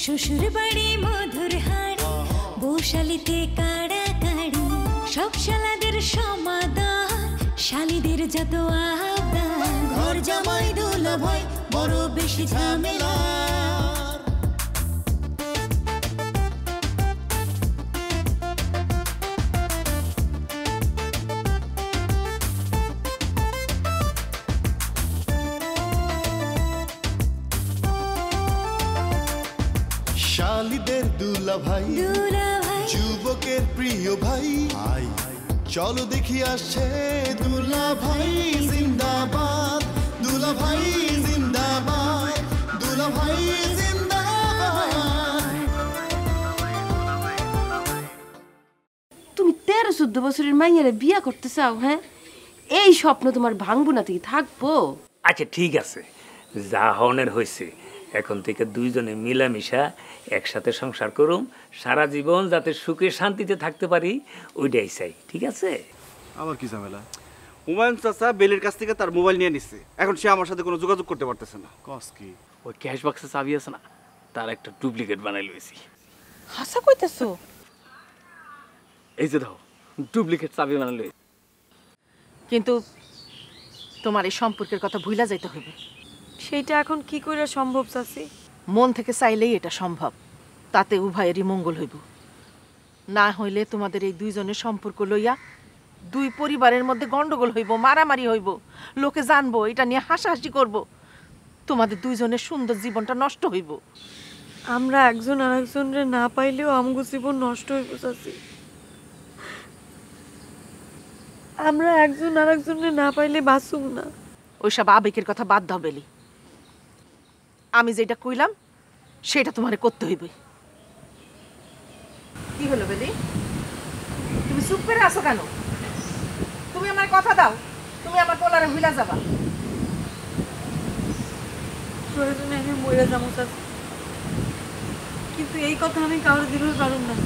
শ্বশুর বাড়ি মধুর হাড়ি, বৌশালিতে কাড়াকাড়ি, সব শালাদের সমাদর, শালিদের যত আবদার, ঘর জামাই দুলাভাই বড় বেশি ঝামেলা। শালিদের দুলাভাই, যুবকের প্রিয় ভাই, চলো দেখি আসছে দুলাভাই জিন্দাবাদ, দুলাভাই জিন্দাবাদ, দুলাভাই জিন্দাবাদ। তুমি 13-14 বছরের মাইয়ারে বিয়া করতে চাও? হ্যাঁ, এই স্বপ্ন তোমার ভাঙবো না, তুই থাকবো। আচ্ছা ঠিক আছে, যা হনের হয়েছে, এখন থেকে দুইজনে মিলামিশা একসাথে সংসার করুম, সারা জীবন যাতে সুখে শান্তিতে থাকতে পারি, ওইটাই চাই। ঠিক আছে? আবার কি ঝামেলা? হুমায়ুন চাচা বেলের কাছ থেকে তার মোবাইল নিয়ে নিচ্ছে, এখন সে আমার সাথে কোনো যোগাযোগ করতে পারতেছে না। কস কি? ওই ক্যাশ বক্সে চাবি আছে না, তার একটা ডুপ্লিকেট বানাই লইছি। হাসা কইতাছো? এই যে দাও, ডুপ্লিকেট চাবি বানাই লই। কিন্তু তোমার এই সম্পর্কের কথা ভুলা যাইতে হবে। সেইটা এখন কি করে সম্ভব চাচি? মন থেকে চাইলেই এটা সম্ভব, তাতে উভয়েরই মঙ্গল হইব। না হইলে তোমাদের এই দুইজনের সম্পর্ক লইয়া দুই পরিবারের মধ্যে গন্ডগোল হইব, মারামারি হইব, লোকে জানবো, এটা নিয়ে হাসাহাসি করব, তোমাদের দুইজনের সুন্দর জীবনটা নষ্ট হইব। আমরা একজন আরেকজনের না পাইলেও আমগো জীবন নষ্ট হইব চাচি। আমরা একজন আরেকজনের না পাইলে বাঁচুম না। ওইসব আবেগের কথা বাদ দাও বেলি, আমি যেটা কইলাম সেটা তোমারে করতে হইবে। কি হলো বেলি, তুমি চুপ করে আছো কেন? তুমি আমার কথা দাও, তুমি আমার পোলারে ভুলা যাবা। প্রয়োজনে আমি মরে যাবো চাচি, কিন্তু এই কথা আমি কারোর দিতে পারুম না।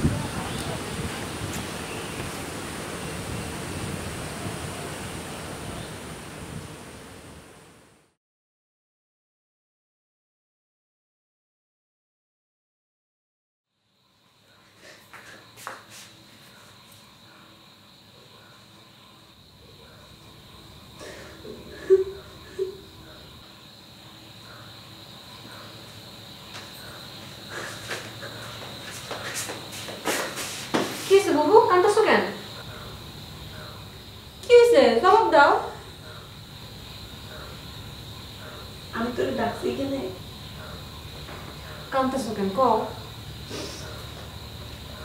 বাবু কাঁদতেছো কেন? কি হয়েছে? জবাব দাও। আমি তোরে ডাকছি কেনে? কাঁদতেছো কেন কও?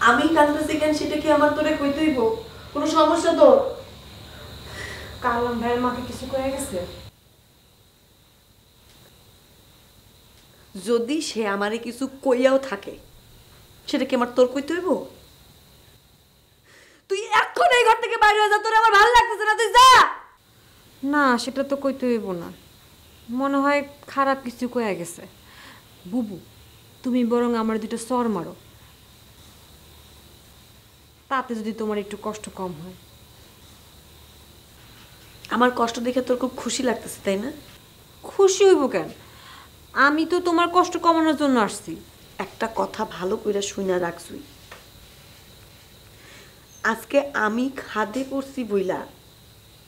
আমি কাঁদতেছি কেন সেটা কি আমার তোরে কইতে হইব? কোনো সমস্যা তো? কালাম ভাইয়ের মাকে কিছু কয়ে গেছে? যদি সে আমারে কিছু কইয়াও থাকে, সেটা কি আমার তোর কইতে হইব? তুই এখন এই ঘর থেকে বাইরে হয়ে যা, তোর আমার ভালো লাগতেছে না, তুই যা। না, সেটা তো কইতে হইব না, মনে হয় খারাপ কিছু কয়ে গেছে। বুবু, তুমি বরং আমার দুটো চর মারো, তাতে যদি তোমার একটু কষ্ট কম হয়। আমার কষ্ট দেখে তোর খুব খুশি লাগতেছে, তাই না? খুশি হইব কেন? আমি তো তোমার কষ্ট কমানোর জন্য আসছি। একটা কথা ভালো কইরা শুইনা রাখছি, আজকে আমি খাদে পড়ছি বইলা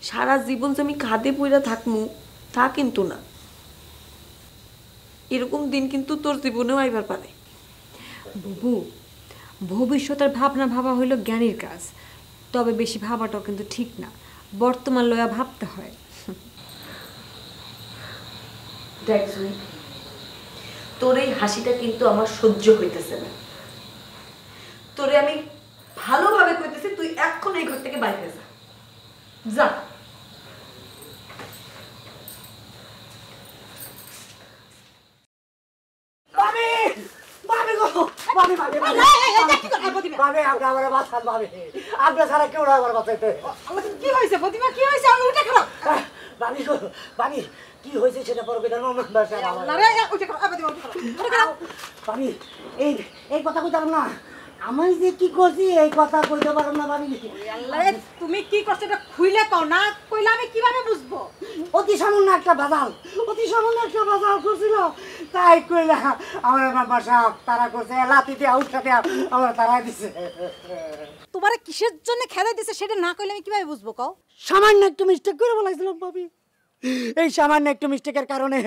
সারা জীবন যে আমি খাদে পইরা থাকমু তা কিন্তু না। এরকম দিন কিন্তু তোর জীবনেও আইবার পারে। বুবু, ভবিষ্যতের ভাবনা ভাবা হইল জ্ঞানীর কাজ, তবে বেশি ভাবাটাও কিন্তু ঠিক না, বর্তমান লয়া ভাবতে হয়। দেখ জুই, তোর এই হাসিটা কিন্তু আমার সহ্য হইতেছে না। তোরে আমি ভালোভাবে কইতেছি, তুই এখন এই ঘর থেকে বাইরে যা, যা। এই কথা কইতে পারো না, আমি যে কি করছি এই কথা কইতে পারো না ভাবি। তুমি কি করছো এটা খুইলে কও না, কইলে আমি কিভাবে বুঝবো? অতি সামান্য একটা বাদাল, অতি সামান্য একটা বাদাল করছিল, তাই কইলা আমার বাবা সাহেব তারা করছে লাতিতে আউটসাতে আমার তারা দিছে তোমারে কিসের জন্য খেদাই দিছে সেটা না কইলে আমি কিভাবে বুঝবো কও? সামান্য একটু মিস্টেক করে বলাইছিলাম ভাবি। এই সামান্য একটু মিস্টেকের কারণে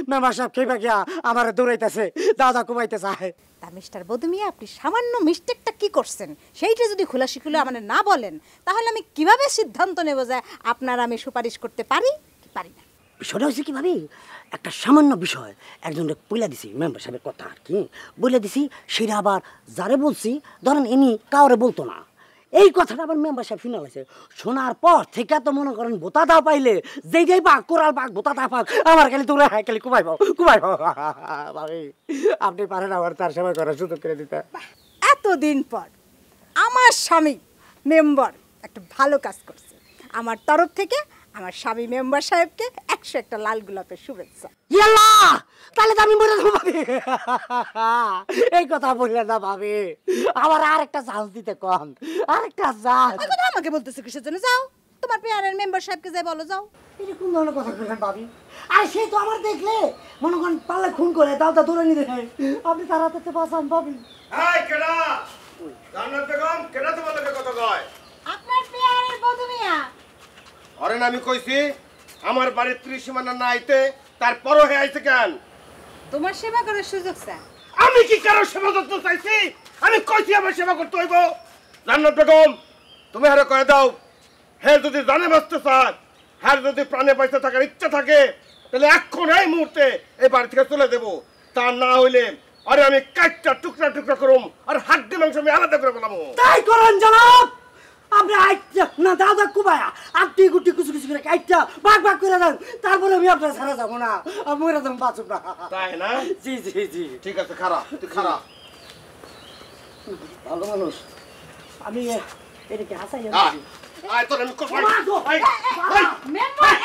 মেম্বার সাহেব খেপে গিয়া আমার দৌড়াইতেছে, দাদা কুমাইতে চায়। তা মিস্টার বদুমিয়া, আপনি সামান্য মিস্টেকটা কি করছেন সেইটা যদি খোলাসি খুলে আমাদের না বলেন, তাহলে আমি কিভাবে সিদ্ধান্ত নেব যে আপনার আমি সুপারিশ করতে পারি কি পারি না? বিষয়টা হচ্ছে কি ভাবি, একটা সামান্য বিষয় একজনকে বলে দিছি, মেম্বার সাহেবের কথা আর কি বলে দিছি, সেটা আবার যারে বলছি ধরেন ইনি কাউরে বলতো না। এই কথাটা আবার মেম্বার সাহেব শুনে লাগছে, শোনার পর থেকে তো মনে করেন বোতা দা পাইলে যেই পাক কোরাল পাক বোতা দা পাক আমার খালি তোরা খালি কুমাই পাও ভাবি। আপনি পারেন আবার তার সেবা করার সুযোগ করে দিতে। এতদিন পর আমার স্বামী মেম্বার একটা ভালো কাজ করছে। আমার তরফ থেকে আমার স্বামী মেম্বার সাহেবকে 101টা লাল গোলাপের শুভেচ্ছা। ইয়াল্লা, তাহলে তো আমি মরে যাবো ভাবি। এই কথা বললে না ভাবি, আমার আরেকটা চান্স দিতে কম, আরেকটা চান্স। ওই কথা আমাকে বলতেছে কিসের জন্য? যাও তোমার পেয়ারের মেম্বার সাহেবকে যাই বলো, যাও। এরকম ধরনের কথা বললেন ভাবি? আর সে তো আমার দেখলে মনে করেন পাল্লা খুন করে দাও তা ধরে নিতে হয়, আপনি তাড়াতাড়ি বাঁচান ভাবি। হাই কেডা জান্নাত বেগম, কেডা তোমার লগে কথা কয়? আপনার পেয়ারের বদুমিয়া। আরে না, আমি কইছি আমার বাড়ির ত্রিসীমানা না আইতে, তারপরও হে আইছে কেন? তোমার সেবা করার সুযোগ স্যার। আমি কি কারো সেবা করতে চাইছি? আমি কইছি আমার সেবা করতে হইব। জান্নাত বেগম, তুমি হারে কয়ে দাও, হে যদি জানে বাঁচতে চান, হ্যাঁ যদি প্রাণে পয়সা থাকার ইচ্ছা থাকে, তাহলে এখন এই মুহূর্তে এই বাড়ি থেকে চলে দেবো। তা না হইলে আরে আমি কাটটা টুকরা টুকরা করুম, আর হাড্ডি মাংস আমি আলাদা করে বলাবো। তাই করেন জনাব, আপনি আইটা না দাদা কুবায়া আটটি গুটি কিছু কিছু করে কাইটা ভাগ ভাগ করে দেন, তারপরে আমি আপনার ছাড়া যাবো না, আমি মরে যাবো, বাঁচুন না। তাই না? জি জি জি, ঠিক আছে, খারাপ তুই খারাপ। ভালো মানুষ আমি, এটাকে হাসাই আয় তোর আমি কথা মেম্বার,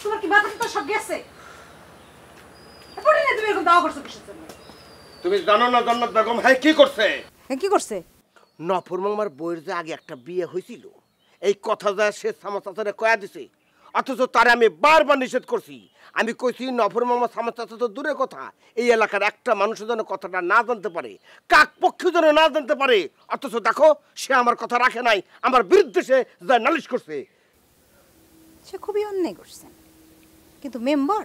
তোমার কি মাথা তো সব গেছে? পড়ে না, তুমি এরকম দাওয়া করছো কিসের জন্য? তুমি জানো না জান্নাত বেগম হ্যাঁ কি করছে? কি করছে? নফর মামার বইয়ের যে আগে একটা বিয়ে হয়েছিল, এই কথা যা সে সামাচাচারে কয়া দিছে, অথচ তারে আমি বারবার নিষেধ করছি। আমি কইছি নফর মামা সামাচাচা তো দূরের কথা, এই এলাকার একটা মানুষের যেন কথাটা না জানতে পারে, কাক পক্ষ যেন না জানতে পারে। অথচ দেখো সে আমার কথা রাখে নাই, আমার বিরুদ্ধে সে যা নালিশ করছে। সে খুবই অন্যায় করছেন, কিন্তু মেম্বার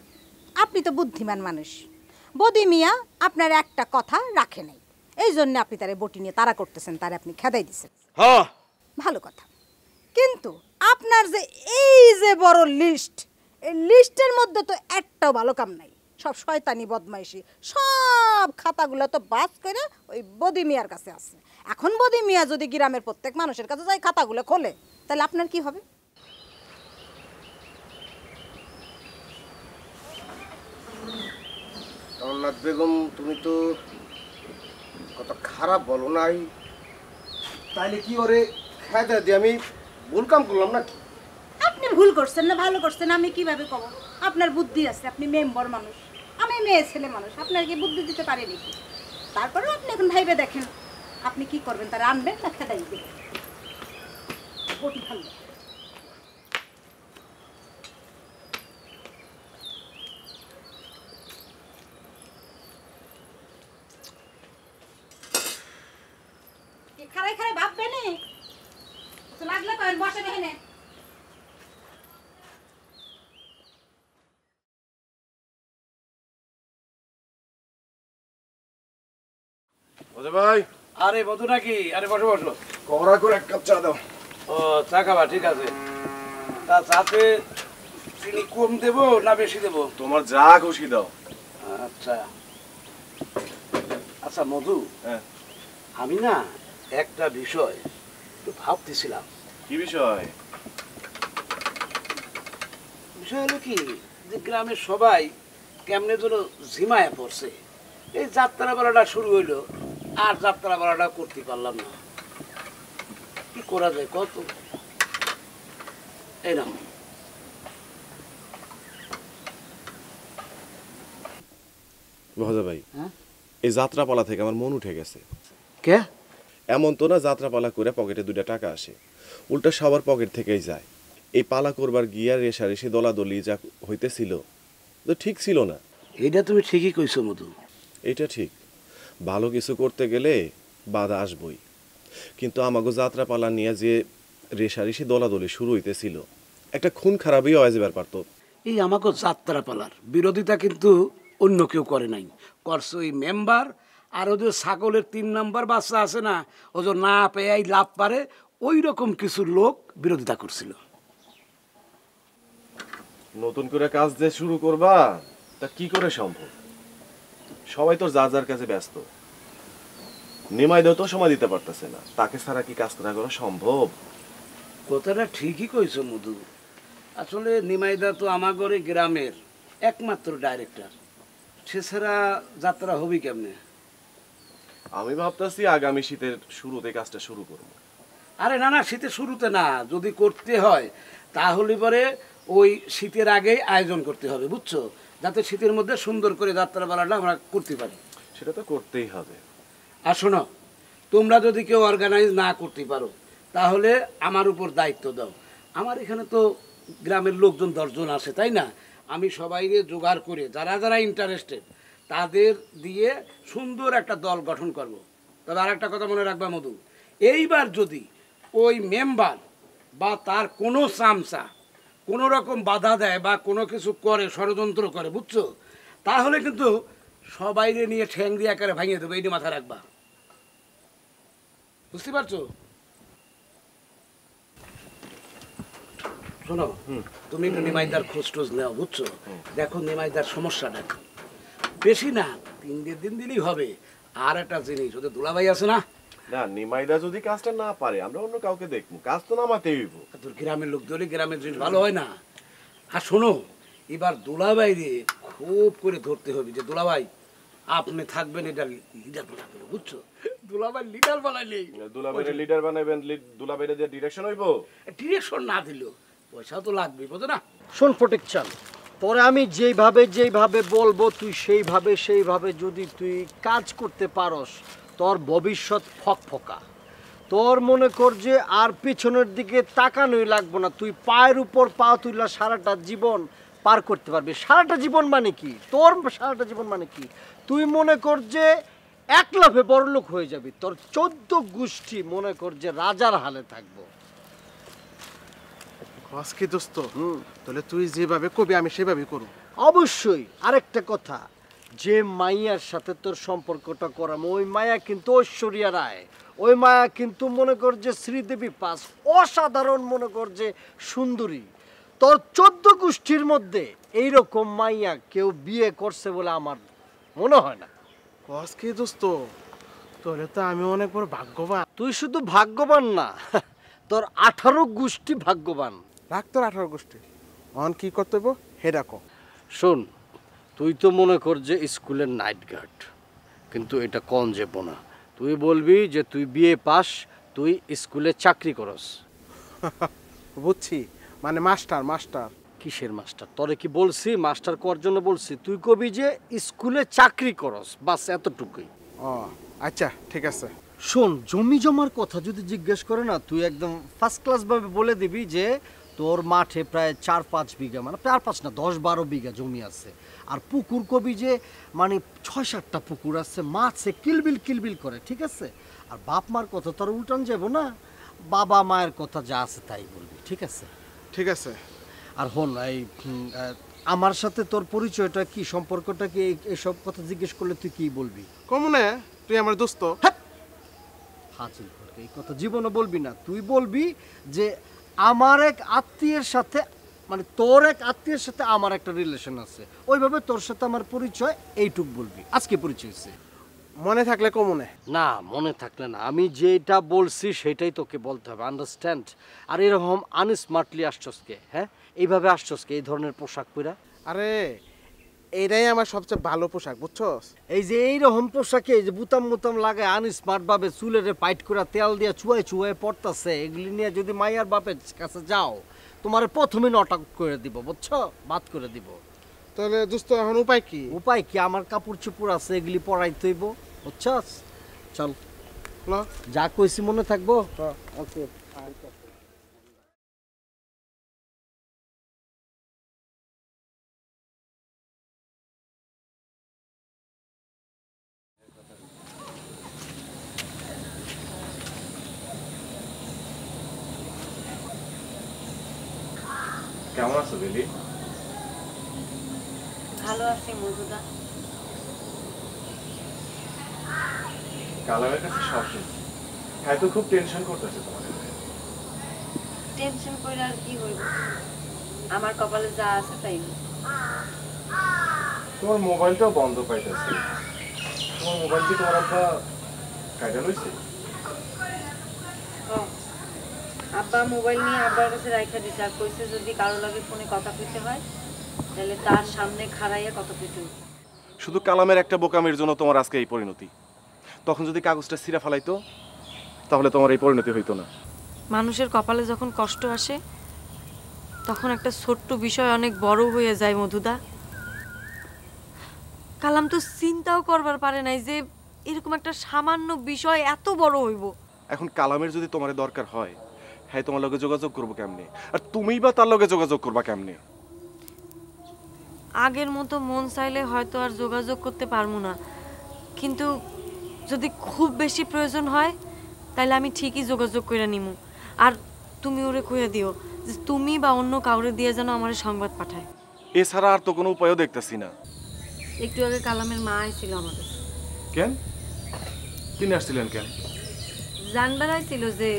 আপনি তো বুদ্ধিমান মানুষ। বদি মিয়া আপনার একটা কথা রাখে নাই, এই জন্য আপনি তারে বটি নিয়ে তাড়া করতেছেন, তারে আপনি খেদাই দিচ্ছেন। হ্যাঁ ভালো কথা, কিন্তু আপনার যে এই যে বড় লিস্ট, এই লিস্টের মধ্যে তো একটাও ভালো কাম নাই, সব শয়তানি বদমাইশি, সব খাতাগুলো তো বাস করে ওই বদি মিয়ার কাছে আছে। এখন বদি মিয়া যদি গ্রামের প্রত্যেক মানুষের কাছে যাই খাতাগুলো খোলে, তাহলে আপনার কি হবে? জান্নাত বেগম, তুমি তো কত খারাপ বলো নাই, তাইলে কি ওরে খায়দা দিয়ে আমি ভুল কাম করলাম নাকি? আপনি ভুল করছেন না ভালো করছেন আমি কিভাবে কব? আপনার বুদ্ধি আছে, আপনি মেম্বার মানুষ, আমি মেয়ে ছেলে মানুষ, আপনার কি বুদ্ধি দিতে পারি নাকি? তারপরেও আপনি এখন ভাইবে দেখেন আপনি কি করবেন, তারা আনবেন না খেদাই দেবেন। বটি ভালো খারাই খারাই ভাববে নে, লাগলে কয়েন বসে দেখে। ওরে ভাই, আরে বধু নাকি? আরে বসো বসো। কড়া করে এক কাপ চা দাও। ও চা খাবা, ঠিক আছে। তা চাতে চিনি কম দেবো না বেশি দেবো? তোমার যা খুশি দাও। আচ্ছা আচ্ছা মধু, হ্যাঁ আমি না একটা বিষয় একটু ভাবতেছিলাম। কি বিষয়? বিষয় হলো কি, যে গ্রামের সবাই কেমনে যেন ঝিমায় পড়ছে। এই যাত্রা বেলাটা শুরু হইলো, আর যাত্রা বেলাটা করতে পারলাম না। কি করা যায় কত? এই না মহাজা ভাই, এই যাত্রাপালা থেকে আমার মন উঠে গেছে। কে? এমন তো না যাত্রাপালা করে পকেটে 2টা টাকা আসে, উল্টা সবার পকেট থেকেই যায়। এই পালা করবার গিয়া রেশারেশি দলাদলি যা হইতেছিল, তো ঠিক ছিল না। এটা তুমি ঠিকই কইছো মধু। এটা ঠিক, ভালো কিছু করতে গেলে বাধা আসবই, কিন্তু আমাগো যাত্রাপালা নিয়ে যে রেশারেশি দলাদলি শুরু হইতেছিল, একটা খুন খারাপই হয়ে যাবার পারতো। এই আমাকে যাত্রাপালার বিরোধিতা কিন্তু অন্য কেউ করে নাই, করছে ওই মেম্বার। আর ওদের ছাগলের 3 নাম্বার বাচ্চা আছে না, ও যে না পেয়ে লাভ পারে, ওই রকম কিছু লোক বিরোধিতা করছিল। নতুন করে কাজ যে শুরু করবা, তা কি করে সম্ভব? সবাই তো যার যার কাছে ব্যস্ত। নিমাইদেও তো সময় দিতে পারতেছে না, তাকে ছাড়া কি কাজ করা সম্ভব? কথাটা ঠিকই কইছো মধু। আসলে নিমাইদা তো আমাগরে গ্রামের একমাত্র ডাইরেক্টর, সে ছাড়া যাত্রা হবি কেমনে? আমি ভাবতেছি আগামী শীতের শুরুতে কাজটা শুরু করব। আরে না না, শীতের শুরুতে না, যদি করতে হয় তাহলে পরে ওই শীতের আগেই আয়োজন করতে হবে, বুঝছো? যাতে শীতের মধ্যে সুন্দর করে যাত্রাপালাটা আমরা করতে পারি। সেটা তো করতেই হবে। আর শোনো, তোমরা যদি কেউ অর্গানাইজ না করতে পারো তাহলে আমার উপর দায়িত্ব দাও। আমার এখানে তো গ্রামের লোকজন 10 জন আছে, তাই না? আমি সবাইকে জোগাড় করে যারা যারা ইন্টারেস্টেড তাদের দিয়ে সুন্দর একটা দল গঠন করব। তবে আর একটা কথা মনে রাখবা মধু, এইবার যদি ওই মেম্বার বা তার কোনো চামচা কোনো রকম বাধা দেয় বা কোনো কিছু করে, ষড়যন্ত্র করে, বুঝছো, তাহলে কিন্তু সবাইকে নিয়ে ঠ্যাং দিয়ে আকারে ভাঙিয়ে দেবো, এইটা মাথায় রাখবা। বুঝতে পারছো? শোনো, তুমি একটু নিমাইদার খোঁজ টোজ নেও, বুঝছো? দেখো নিমাইদার সমস্যাটা বেশি না, 3 দিন দিলেই হবে। আর একটা জিনিস, ওদের দুলাভাই আছে না, না নিমাইদা যদি কাজটা না পারে আমরা অন্য কাউকে দেখবো, কাজ তো নামাতেই হইব। তোর গ্রামের লোক ধরে গ্রামের জিনিস ভালো হয় না। আর শোনো, এবার দুলাভাই রে খুব করে ধরতে হবে যে দুলাভাই আপনি থাকবেন এটা লিডার বানাবেন, বুঝছো? দুলাভাই লিডার বানাইলেই দুলাভাইরে লিডার বানাইবেন, দুলাভাইরে দিয়ে ডিরেকশন হইব। ডিরেকশন না দিলেও পয়সাও তো লাগবে, বুঝো না? শোন প্রোটেকশন, তোরে আমি যেইভাবে বলবো তুই সেইভাবে যদি তুই কাজ করতে পারস, তোর ভবিষ্যৎ ফকফকা। তোর মনে কর যে আর পিছনের দিকে তাকানোই লাগবো না, তুই পায়ের উপর পা তুইলা সারাটা জীবন পার করতে পারবি। সারাটা জীবন মানে কি তোর? সারাটা জীবন মানে কি? তুই মনে কর যে 1 লাফে বড়লোক হয়ে যাবি, তোর 14 গোষ্ঠী মনে কর যে রাজার হালে থাকবো। কি দোস্ত, তাহলে তুই যেভাবে কবি আমি সেভাবে করব। অবশ্যই। আরেকটা কথা, যে মাইয়ার সাথে তোর সম্পর্কটা করাম, ওই মায়া কিন্তু ঐশ্বরিয়া রায়, ওই মায়া কিন্তু মনে কর যে শ্রীদেবী পাস, অসাধারণ মনে কর যে সুন্দরী। তোর 14 গোষ্ঠীর মধ্যে এইরকম মাইয়া কেউ বিয়ে করছে বলে আমার মনে হয় না। কি দোস্ত, তাহলে তো আমি অনেক বড় ভাগ্যবান। তুই শুধু ভাগ্যবান না, তোর 18 গোষ্ঠী ভাগ্যবান। রাখ তোর 18 গোষ্ঠী। অন কি করতে হইব হে রাখো। শোন, তুই তো মনে কর যে স্কুলের নাইট গার্ড, কিন্তু এটা কন যাবো না। তুই বলবি যে তুই বিএ পাস, তুই স্কুলে চাকরি করস। বুঝছি, মানে মাস্টার। কিসের মাস্টার? তোরে কি বলছি মাস্টার করার জন্য বলছি? তুই কবি যে স্কুলে চাকরি করস, বাস এতটুকুই। ও আচ্ছা, ঠিক আছে। শোন, জমি জমার কথা যদি জিজ্ঞেস করে না, তুই একদম ফার্স্ট ক্লাস ভাবে বলে দিবি যে তোর মাঠে প্রায় 4-5 বিঘা, মানে 4-5 না 10-12 বিঘা জমি আছে। আর পুকুর কবি যে মানে 6-7টা পুকুর আছে, মাছে কিলবিল করে, ঠিক আছে? আর বাপ মার কথা তোর উল্টান যাবো না, বাবা মায়ের কথা যা আছে তাই বলবি, ঠিক আছে? ঠিক আছে। আর হন, এই আমার সাথে তোর পরিচয়টা কি, সম্পর্কটা কি, এসব কথা জিজ্ঞেস করলে তুই কি বলবি? কমনে তুই আমার দোস্ত। হাজির করবে, এই কথা জীবনে বলবি না। তুই বলবি যে আমার এক আত্মীয়ের সাথে, মানে তোর এক আত্মীয়ের সাথে আমার একটা রিলেশন আছে, ওইভাবে তোর সাথে আমার পরিচয়, এইটুক বলবি। আজকে পরিচয় হয়েছে, মনে থাকলে কমনে না, মনে থাকলে না। আমি যেটা বলছি সেটাই তোকে বলতে হবে, আন্ডারস্ট্যান্ড? আর এরকম আনস্মার্টলি আসছসকে, হ্যাঁ, এইভাবে আসছসকে এই ধরনের পোশাক পরা? আরে এইটাই আমার সবচেয়ে ভালো পোশাক, বুঝছস? এই যে এইরকম পোশাকে এই যে বুতাম লাগায় আনস্মার্ট ভাবে চুলের পাইট করে তেল দিয়ে চুয়ায় পড়তাছে, এগুলি নিয়ে যদি মাইয়ার বাপের কাছে যাও, তোমার প্রথমে নটা করে দিব, বুঝছো? বাদ করে দিব। তাহলে দোস্ত এখন উপায় কি? উপায় কি? আমার কাপড় চোপড় আছে, এগুলি পরাইতে হইব, বুঝছস? চল, যা কইছি মনে থাকবো। ওকে। কেমন আছো বেলি? ভালো আছি মধুদা। কালামের কাছে সব শুনছি, হ্যাঁ তো খুব টেনশন করতেছে তোমার। টেনশন করে আর কি হইব, আমার কপালে যা আছে তাই। তোমার মোবাইলটাও বন্ধ পাইতেছে। তোমার মোবাইল কি তোমার আব্বা কাইটা লইছে? আব্বা মোবাইল নিয়ে আব্বার কাছে রাইখা দিছে, আর কইছে যদি কারো লাগে ফোনে কথা কইতে হয় তাহলে তার সামনে খাড়াইয়া কথা কইতে হবে। শুধু কালামের একটা বোকামির জন্য তোমার আজকে এই পরিণতি। তখন যদি কাগজটা ছিঁড়া ফেলাইতো তাহলে তোমার এই পরিণতি হইতো না। মানুষের কপালে যখন কষ্ট আসে তখন একটা ছোট্ট বিষয় অনেক বড় হয়ে যায় মধুদা। কালাম তো চিন্তাও করবার পারে নাই যে এরকম একটা সামান্য বিষয় এত বড় হইব। এখন কালামের যদি তোমার দরকার হয়, হ্যাঁ তোমার লগে যোগাযোগ করবো কেমনে? আর তুমিই বা তার লগে যোগাযোগ করবা কেমনে? আগের মতো মন চাইলে হয়তো আর যোগাযোগ করতে পারবো না, কিন্তু যদি খুব বেশি প্রয়োজন হয় তাহলে আমি ঠিকই যোগাযোগ করে নিমু। আর তুমি ওরে কইয়া দিও যে তুমি বা অন্য কাউরে দিয়ে যেন আমার সংবাদ পাঠায়। এছাড়া আর তো কোনো উপায়ও দেখতেছি না। একটু আগে কালামের মা আইছিল আমাদের। কেন? তিনি আসছিলেন কেন? জানবার আইছিল যে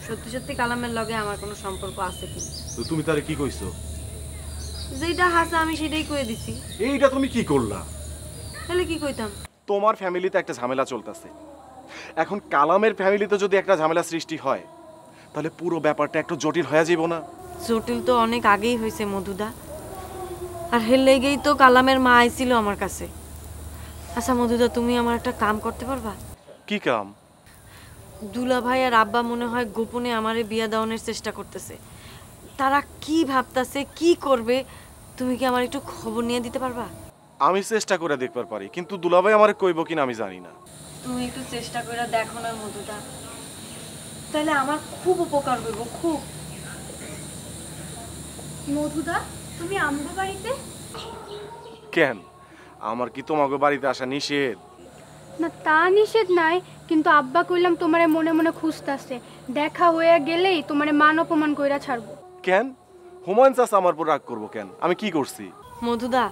সত্যি সত্যি কালামের লগে আমার কোনো সম্পর্ক আছে কি। তো তুমি তারে কি কইছো? যেটা হাসা আমি সেটাই কয়ে দিছি। এইটা তুমি কি করলা? তাহলে কি কইতাম? তোমার ফ্যামিলিতে একটা ঝামেলা চলতেছে। এখন কালামের ফ্যামিলিতে যদি একটা ঝামেলা সৃষ্টি হয় তাহলে পুরো ব্যাপারটা একটু জটিল হয়ে যাইব না? জটিল তো অনেক আগেই হয়েছে মধুদা, আর হের লেগেই তো কালামের মা আইছিল আমার কাছে। আচ্ছা মধুদা, তুমি আমার একটা কাম করতে পারবা? কি কাম? দুলা ভাই আর আব্বা মনে হয় গোপনে আমারে বিয়া দেওয়ানোর চেষ্টা করতেছে। তারা কি ভাবতাছে, কি করবে, তুমি কি আমার একটু খবর নিয়ে দিতে পারবা? আমি চেষ্টা করে দেখবার পারি, কিন্তু দুলাভাই আমারে কইব কিনা আমি জানি না। তুমি একটু চেষ্টা করে দেখো না মধুদা, তাহলে আমার খুব উপকার হইব। খুব। মধুদা, তুমি আমগো বাড়িতে? কেন, আমার কি তোমাকে বাড়িতে আসা নিষেধ? না তা নিষেধ নাই, কিন্তু আব্বা কইলাম তোমারে মনে মনে খুঁজতাছে, দেখা হয়ে গেলেই তোমারে মান অপমান কইরা ছাড়বো। কেন হুমায়ুন চাচা আমার উপর রাগ করবো কেন? আমি কি করছি? মধুদা,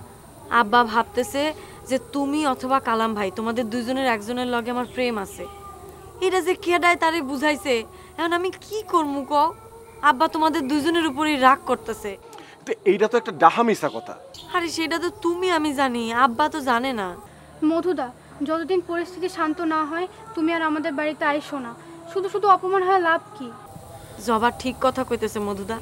আব্বা ভাবতেছে যে তুমি অথবা কালাম ভাই তোমাদের দুইজনের একজনের লগে আমার প্রেম আছে। এটা যে কেডায় তারে বুঝাইছে, এখন আমি কি করবো কও? আব্বা তোমাদের দুইজনের উপরই রাগ করতেছে। এইটা তো একটা ডাহা মিশা কথা। আরে সেটা তো তুমি আমি জানি, আব্বা তো জানে না। মধুদা, যতদিন পরিস্থিতি শান্ত না হয় তুমি আর আমাদের বাড়িতে আইসো না। শুধু শুধু অপমান হয়ে লাভ কি? জবা ঠিক কথা কইতেছে মধুদা।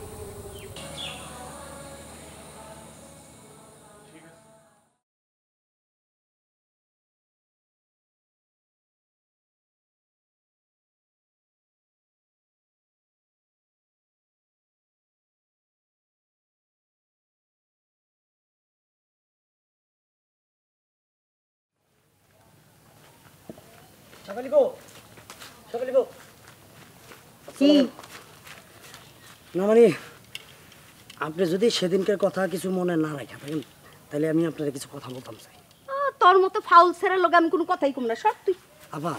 কি না মানে আপনি যদি সেদিনকার কথা কিছু মনে না রাখা থাকেন তাহলে আমি আপনার কিছু কথা বলতাম চাই। তোর মতো ফাউল ছেড়ার লগে আমি কোনো কথাই কম না, সব তুই। আবা,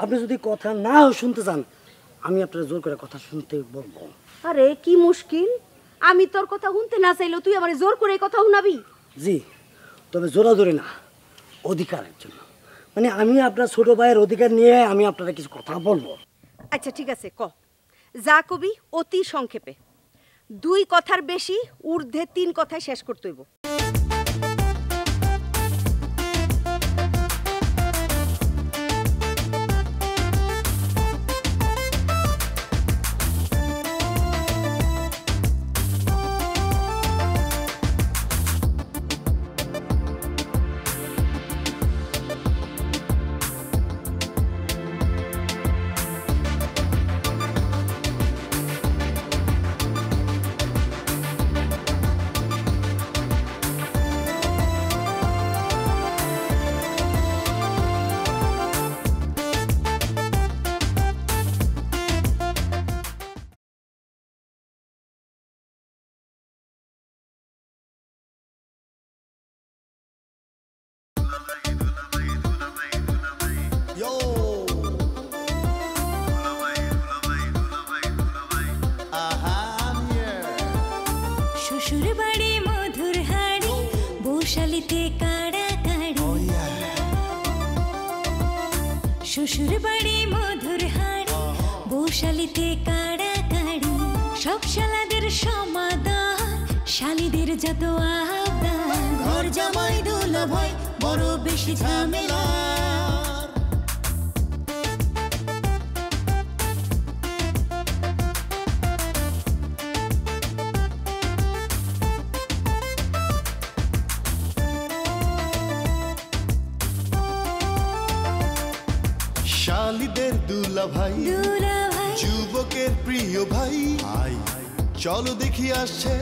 আপনি যদি কথা নাও শুনতে চান আমি আপনার জোর করে কথা শুনতে বলবো। আরে কি মুশকিল, আমি তোর কথা শুনতে না চাইলেও তুই আমার জোর করে কথা শুনাবি? জি, তবে জোরাজোরি না, অধিকারের জন্য। মানে আমি আপনার ছোট ভাইয়ের অধিকার নিয়ে আমি আপনারা কিছু কথা বলবো। আচ্ছা ঠিক আছে, ক যা কবি অতি সংক্ষেপে, 2 কথার বেশি ঊর্ধ্বে 3 কথায় শেষ করতে হইব। শ্বশুর বাড়ি মধুর হাড়ি বৌশালীতে কাড়াকাড়ি শ্বশুর বাড়ি মধুর হাড়ি বৌশালীতে কাড়াকাড়ি সব শালাদের সমাদর শালীদের যত আবদার ঘর জামাই দুলাভাই বড় বেশি ঝামেলা শালীদের দুলাভাই যুবকের প্রিয় ভাই চলো দেখি আসছে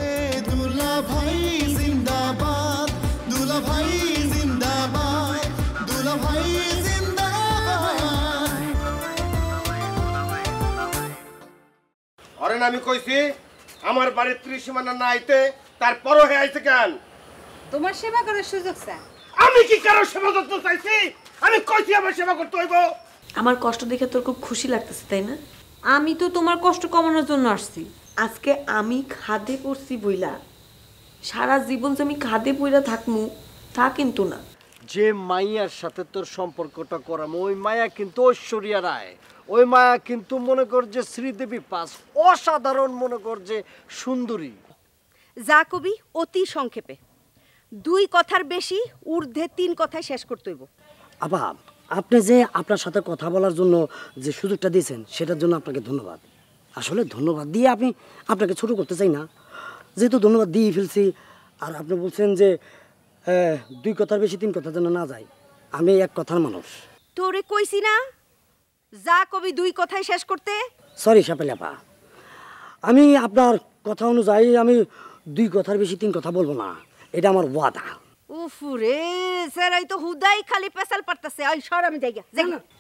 দুলাভাই জিন্দাবাদ দুলাভাই জিন্দাবাদ দুলাভাই জিন্দাবাদ। অরেন আমি কইছি আমার বাড়ির ত্রিসীমানা না আইতে তারপরও হে আইছে কেন? তোমার সেবা করার সুযোগ স্যার। আমি কি কারো সেবা করতে চাইছি? আমি কইছি আমার সেবা করতে হইব। আমার কষ্ট দেখে তোর খুব খুশি লাগতেছে তাই না? আমি তো তোমার কষ্ট কমানোর জন্য আসছি। আজকে আমি খাদে পড়ছি বইলা সারা জীবন যে আমি খাদে পইরা থাকমু তা কিন্তু না। যে মাইয়ার সাথে তোর সম্পর্কটা করাম ওই মায়া কিন্তু ঐশ্বরিয়া রায়, ওই মায়া কিন্তু মনে কর যে শ্রীদেবী পাস, অসাধারণ মনে কর যে সুন্দরী। যা কবি অতি সংক্ষেপে, 2 কথার বেশি ঊর্ধ্বে 3 কথায় শেষ করতে হইব। আপা আপনি যে আপনার সাথে কথা বলার জন্য যে সুযোগটা দিয়েছেন সেটার জন্য আপনাকে ধন্যবাদ। আসলে ধন্যবাদ দিয়ে আমি আপনাকে ছোট করতে চাই না, যেহেতু ধন্যবাদ দিয়ে ফেলছি। আর আপনি বলছেন যে 2 কথার বেশি 3 কথা যেন না যায়, আমি 1 কথার মানুষ। তোরে কইছি না যা কবি 2 কথায় শেষ করতে। সরি সাপেল আপা, আমি আপনার কথা অনুযায়ী আমি 2 কথার বেশি 3 কথা বলবো না, এটা আমার ওয়াদা। উফরে স্যার এই তো হুদাই খালি পেছাল পারতেছে। আই সর আমি যাই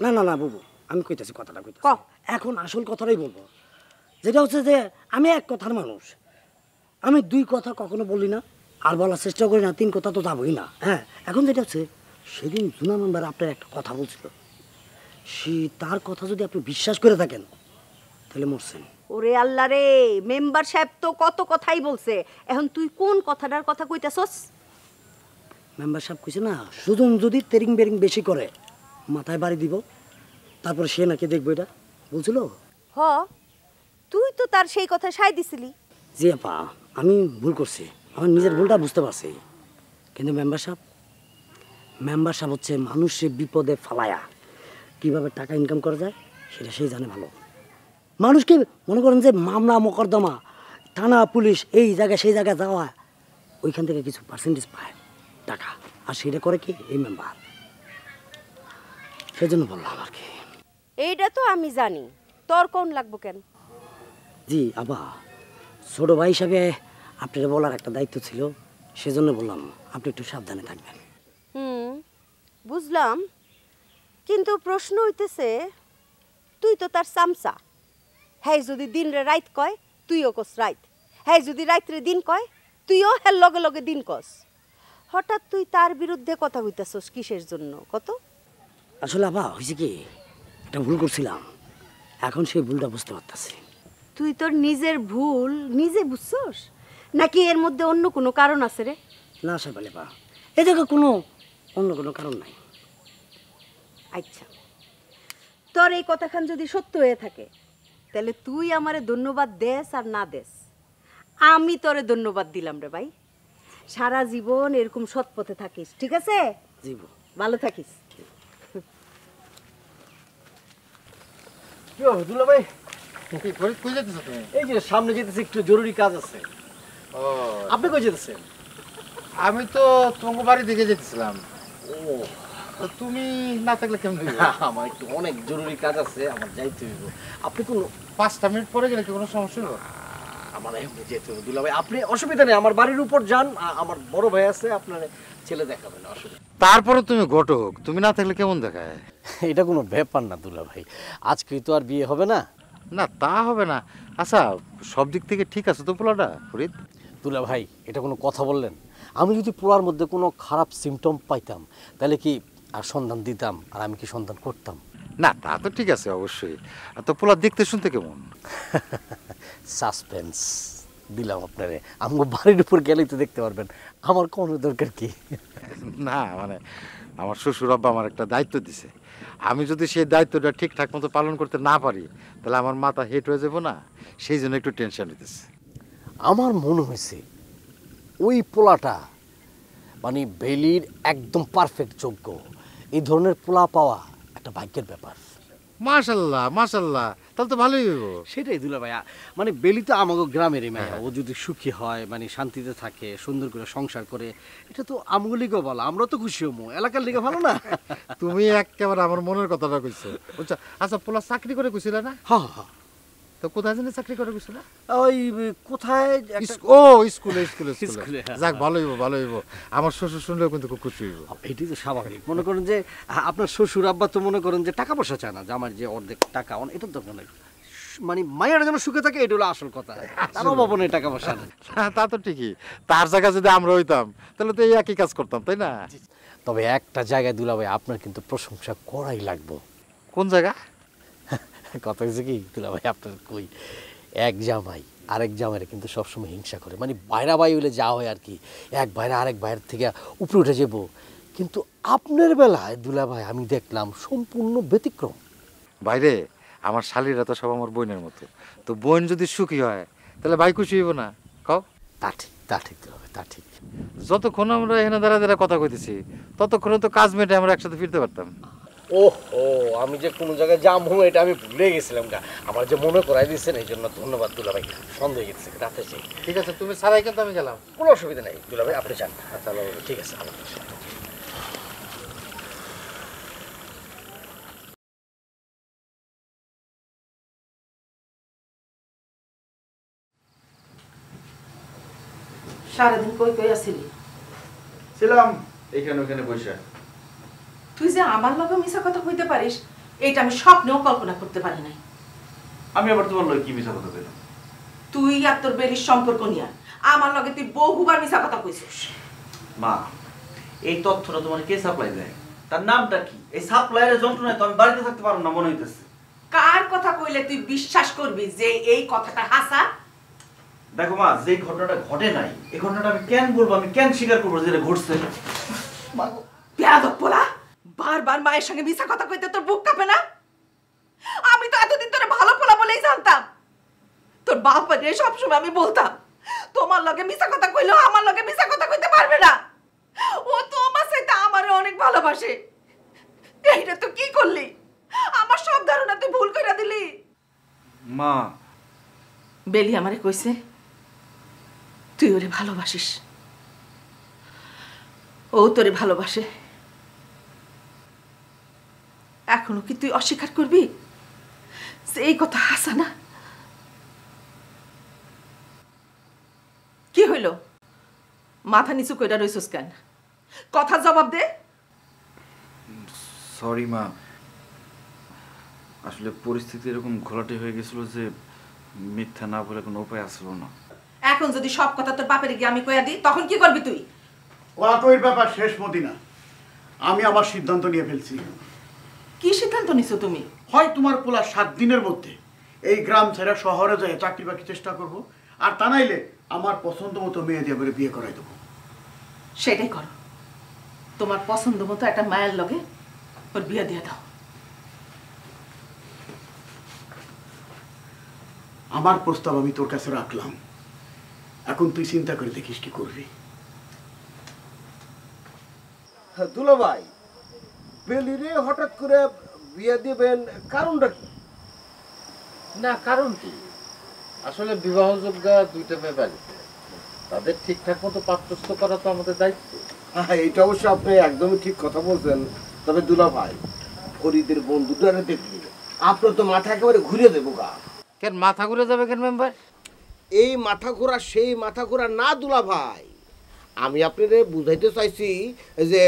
না না না বুবু, আমি কইতাছি কথাটা কইতাছি। এখন আসল কথাটাই বলবো, যেটা হচ্ছে যে আমি 1 কথার মানুষ। আমি 2 কথা কখনো বলি না, আর বলার চেষ্টা করি না, 3 কথা তো যাবই না। হ্যাঁ, এখন যেটা হচ্ছে সেদিন জুনা মেম্বার আপনার একটা কথা বলছিল, তার কথা যদি আপনি বিশ্বাস করে থাকেন তাহলে মরছেন। ওরে আল্লাহ রে, মেম্বার সাহেব তো কত কথাই বলছে, এখন তুই কোন কথাটার কথা কইতাছস? মেম্বার সাহেব কইছে না, সুজন যদি তেরিং বেরিং বেশি করে মাথায় বাড়ি দিব, তারপরে সে নাকি দেখবো, এটা বলছিল। হ, তুই তো তার সেই কথা সায় দিছিলি। জি আপা, আমি ভুল করছি, আমার নিজের ভুলটা বুঝতে পারছি। কিন্তু মেম্বার সাহেব হচ্ছে মানুষের বিপদে ফালায়া কিভাবে টাকা ইনকাম করা যায় সেটা সেই জানে ভালো। মানুষকে মনে করেন যে মামলা মোকদ্দমা থানা পুলিশ এই জায়গায় সেই জায়গায় যাওয়া, ওইখান থেকে কিছু পার্সেন্টেজ পায় টাকা, আর সেটা করে কি এই মেম্বার। সেই জন্য বললাম আর কি। এইটা তো আমি জানি, তোর কোন লাগবো কেন? জি আপা, ছোট ভাই হিসাবে আপনার বলার একটা দায়িত্ব ছিল, সেজন্য বললাম আপনি একটু সাবধানে থাকবেন। বুঝলাম, কিন্তু প্রশ্ন হইতেছে তুই তো তার চামচা। হ্যাঁ যদি দিন রে রাইত কয় তুইও কস রাইত, হ্যাঁ যদি রাইত রে দিন কয় তুইও হ্যাঁ লগে লগে দিন কস। হঠাৎ তুই তার বিরুদ্ধে কথা কইতাছস কিসের জন্য কত? আসলে আপা হয়েছে কি, একটা ভুল করছিলাম, এখন সেই ভুলটা বুঝতে পারতেছি। তুই তোর নিজের ভুল নিজে বুঝছস নাকি এর মধ্যে অন্য কোনো কারণ আছে রে? না সাহেব আপা, এ জায়গায় অন্য কোনো কারণ নাই। আচ্ছা, তোর এই কথাখান যদি সত্য হয়ে থাকে তাহলে তুই আমারে ধন্যবাদ দেস আর না দেস, আমি তোরে ধন্যবাদ দিলাম রে ভাই। সারা জীবন এরকম সৎ পথে থাকিস, ঠিক আছে? জীবন ভালো থাকিস। কি হবে দুলা ভাই? এই যে সামনে যেতেছি, একটু জরুরি কাজ আছে। আপনি কই যেতেছেন? আমি তো তোমার বাড়ি দিকে যেতেছিলাম। ও, তুমি না থাকলে কেমন হইব? আমার একটু অনেক জরুরি কাজ আছে, আমার যাইতে হইব। আপনি কোন 5টা মিনিট পরে গেলে কি কোনো সমস্যা হবে? আমার এমনি যেতে হবে দুলা ভাই, আপনি অসুবিধা নেই, আমার বাড়ির উপর যান, আমার বড় ভাই আছে, আপনার ছেলে দেখাবেন, অসুবিধা। তারপরে তুমি ঘটক, তুমি না থাকলে কেমন দেখায়? এটা কোনো ব্যাপার না দুলা ভাই, আজকে তো আর বিয়ে হবে না। না তা হবে না। আচ্ছা, সব দিক থেকে ঠিক আছে তো পোলাটা ফরিদ? দুলা ভাই এটা কোনো কথা বললেন? আমি যদি পোলার মধ্যে কোনো খারাপ সিমটম পাইতাম তাহলে কি আর সন্ধান দিতাম, আর আমি কি সন্ধান করতাম? না তা তো ঠিক আছে অবশ্যই। তো পোলা দেখতে শুনতে কেমন? সাসপেন্স। দিলাম আপনারে, আমার বাড়ির উপর গেলেই তো দেখতে পারবেন, আমার কোনো দরকার কি। না মানে আমার শ্বশুর আব্বা আমার একটা দায়িত্ব দিছে, আমি যদি সেই দায়িত্বটা ঠিকঠাক মতো পালন করতে না পারি তাহলে আমার মাথা হেট হয়ে যাবো না, সেই জন্য একটু টেনশন হইতেছে। আমার মনে হয়েছে ওই পোলাটা মানে বেলির একদম পারফেক্ট যোগ্য। এই ধরনের পোলা পাওয়া একটা ভাগ্যের ব্যাপার। মাশাল্লাহ মাশাল্লাহ, তাহলে তো ভালোই হইব। সেটাই দুলা ভাই, মানে বেলি তো আমাকে গ্রামেরই মায়া, ও যদি সুখী হয় মানে শান্তিতে থাকে, সুন্দর করে সংসার করে, এটা তো আমগো লিগেও ভালো, আমরা তো খুশি হবো, এলাকার লিগে ভালো না? তুমি একেবারে আমার মনের কথাটা কইছো, বুঝছো? আচ্ছা পোলা চাকরি করে কইছিলে না? হ্যাঁ হ্যাঁ। তো কোথায় জানি চাকরি করে কইছিল? ওই কোথায়, ও স্কুলে স্কুলে স্কুলে। যাক ভালো হইব ভালো হইব, আমার শ্বশুর শুনলেও কিন্তু খুব খুশি হইব। এটাই তো স্বাভাবিক। মনে করেন যে আপনার শ্বশুর আব্বা তো মনে করেন যে টাকা পয়সা চায় না, যে আমার যে অর্ধেক টাকা এটা তো মানে মায়ের যেন সুখে থাকে, এটা হলো আসল কথা। তার অভাব নেই টাকা পয়সা। তা তো ঠিকই, তার জায়গায় যদি আমরা হইতাম তাহলে তো এই একই কাজ করতাম, তাই না? তবে একটা জায়গায় দুলা ভাই আপনার কিন্তু প্রশংসা করাই লাগবো। কোন জায়গা? কথা হচ্ছে কি দুলা ভাই, আপনার কই এক জামাই আরেক জামাইরে কিন্তু সবসময় হিংসা করে, মানে বাইরা বাই হইলে যা হয় আর কি, এক বাইরে আরেক বাইরের থেকে উপরে উঠে যাবো, কিন্তু আপনার বেলায় দুলা ভাই আমি দেখলাম সম্পূর্ণ ব্যতিক্রম। বাইরে আমার শালীরা তো সব আমার বোনের মতো, তো বোন যদি সুখী হয় তাহলে ভাই খুশি হইব না? কও। তা ঠিক তা ঠিক দুলা ভাই, তা ঠিক। যতক্ষণ আমরা এখানে দাঁড়া দাঁড়া কথা কইতেছি ততক্ষণে তো কাজ মেটে আমরা একসাথে ফিরতে পারতাম। ওহো, আমি যে কোনো জায়গায় জাম হবো এটা আমি ভুলে গেছিলাম গা, আমার যে মনে করাই দিচ্ছেন এই জন্য ধন্যবাদ দুলা ভাই। সন্দেহ গেছে রাতে, ঠিক আছে তুমি ছাড়াই কিন্তু আমি গেলাম, কোনো অসুবিধা নেই দুলা ভাই, আপনি যান। আচ্ছা ঠিক আছে। সারাদিন কই কই আসিলি? ছিলাম এখানে ওখানে বসে। তুই যে আমার লগে মিছা কথা কইতে পারিস এইটা আমি স্বপ্নেও কল্পনা করতে পারি নাই। আমি আবার তোমার লগে কি মিছা কথা কইলাম? তুই আর তোর বেরির সম্পর্ক নিয়া আমার লগে তুই বহুবার মিছা কথা কইছিস। মা, এই তথ্যটা তোমার কে সাপ্লাই দেয়? তার নামটা কি? এই সাপ্লাইয়ের যন্ত্রণায় তো আমি বাড়িতে থাকতে পারবো না মনে হইতেছে। কার কথা কইলে তুই বিশ্বাস করবি যে এই কথাটা হাসা? দেখো মা, যে ঘটনাটা ঘটে নাই এই ঘটনাটা আমি কেন বলবো, আমি কেন স্বীকার করবো যে এটা ঘটছে? বেয়াদব পোলা, বারবার মায়ের সঙ্গে মিছা কথা কইতে তোর বুক কাঁপে না? আমি তো এতদিন তোরে ভালো পোলা বলেই জানতাম। তোর বাপ রে সবসময় আমি বলতাম তোমার লগে মিছা কথা কইলেও আমার লগে মিছা কথা কইতে পারবে না, ও তো আমার সাথে আমারে অনেক ভালোবাসে। এইটা তো কি করলি? আমার সব ধারণা তুই ভুল কইরা দিলি। মা, বেলি আমারে কইছে তুই ওরে ভালোবাসিস, ও তোরে ভালোবাসে। এখনো কি তুই অস্বীকার করবি যে এই কথা হাসা না? কি হইল? মাথা নিচু কইরা রইছস কেন? কথা জবাব দে। সরি মা, আসলে পরিস্থিতি এরকম ঘোলাটে হয়ে গেছিল যে মিথ্যা না বলে কোনো উপায় আসলো না। এখন যদি সব কথা তোর বাপের গিয়ে আমি কইয়া দিই তখন কি করবি তুই? ওই ব্যাপার শেষ মদিনা, আমি আমার সিদ্ধান্ত নিয়ে ফেলছি। কি সিদ্ধান্ত নিছো তুমি? হয় তোমার পোলা 7 দিনের মধ্যে এই গ্রাম ছেড়ে শহরে যায় চাকরি বাকরি চেষ্টা করব, আর তা নাইলে আমার পছন্দ মতো মেয়ে দিয়ে বলে বিয়ে করাই দেবো। সেটাই করো, তোমার পছন্দ মতো একটা মায়ের লগে ওর বিয়ে দিয়ে দাও। আমার প্রস্তাব আমি তোর কাছে রাখলাম, এখন তুই চিন্তা করে দেখিস কি করবি। দুলা ভাই, বেলিরে হঠাৎ করে বিয়ে দিবেন, কারণটা কি? না কারণ কি, আসলে বিবাহযোগ্য দুইটা মেয়ে বাড়িতে, তাদের ঠিকঠাক মতো পাত্রস্থ করা তো আমাদের দায়িত্ব। হ্যাঁ, এটা অবশ্য আপনি একদমই ঠিক কথা বলছেন। তবে দুলা ভাই, ফরিদের বন্ধুটারে দেখলি আপনার তো মাথা একেবারে ঘুরে দেবো গা। কেন মাথা ঘুরে যাবে কেন মেম্বার? এই মাথা ঘোরা সেই মাথা ঘোরা না দুলা ভাই, আমি আপনারে বুঝাইতে চাইছি যে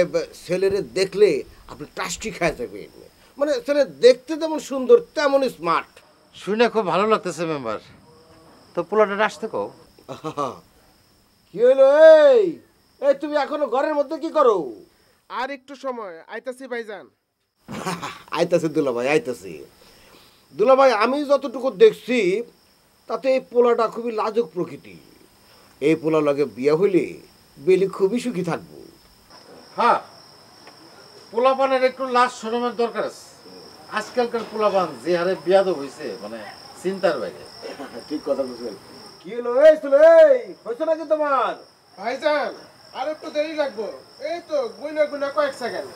ছেলেরে দেখলে আপনি টাস্টি খায় যাবেন, মানে ছেলে দেখতে যেমন সুন্দর তেমন স্মার্ট। শুনে খুব ভালো লাগতেছে মেম্বার, তো পোলাটা আসতে কও। কি হইলো? এই তুমি এখনো ঘরের মধ্যে কি করো? আর একটু সময় আইতাছি ভাইজান। আইতাছে দুলা ভাই, আইতাছি। দুলা ভাই, আমি যতটুকু দেখছি তাতে এই পোলাটা খুবই লাজুক প্রকৃতি, এই পোলা লগে বিয়া হইলে বেলি খুবই সুখী থাকবো। হ্যাঁ, পোলাপানের একটু লাশ শরমের দরকার আছে। আজকালকার পোলাপান যে হারে বিয়াদব হয়েছে মানে চিন্তার বাইরে। ঠিক কথা বলছেন। কি হলো এই চলে এই হইছে নাকি তোমার? ভাইজান আর একটু দেরি লাগবো, এই তো গুইনা গুইনা কয়েক সেকেন্ড।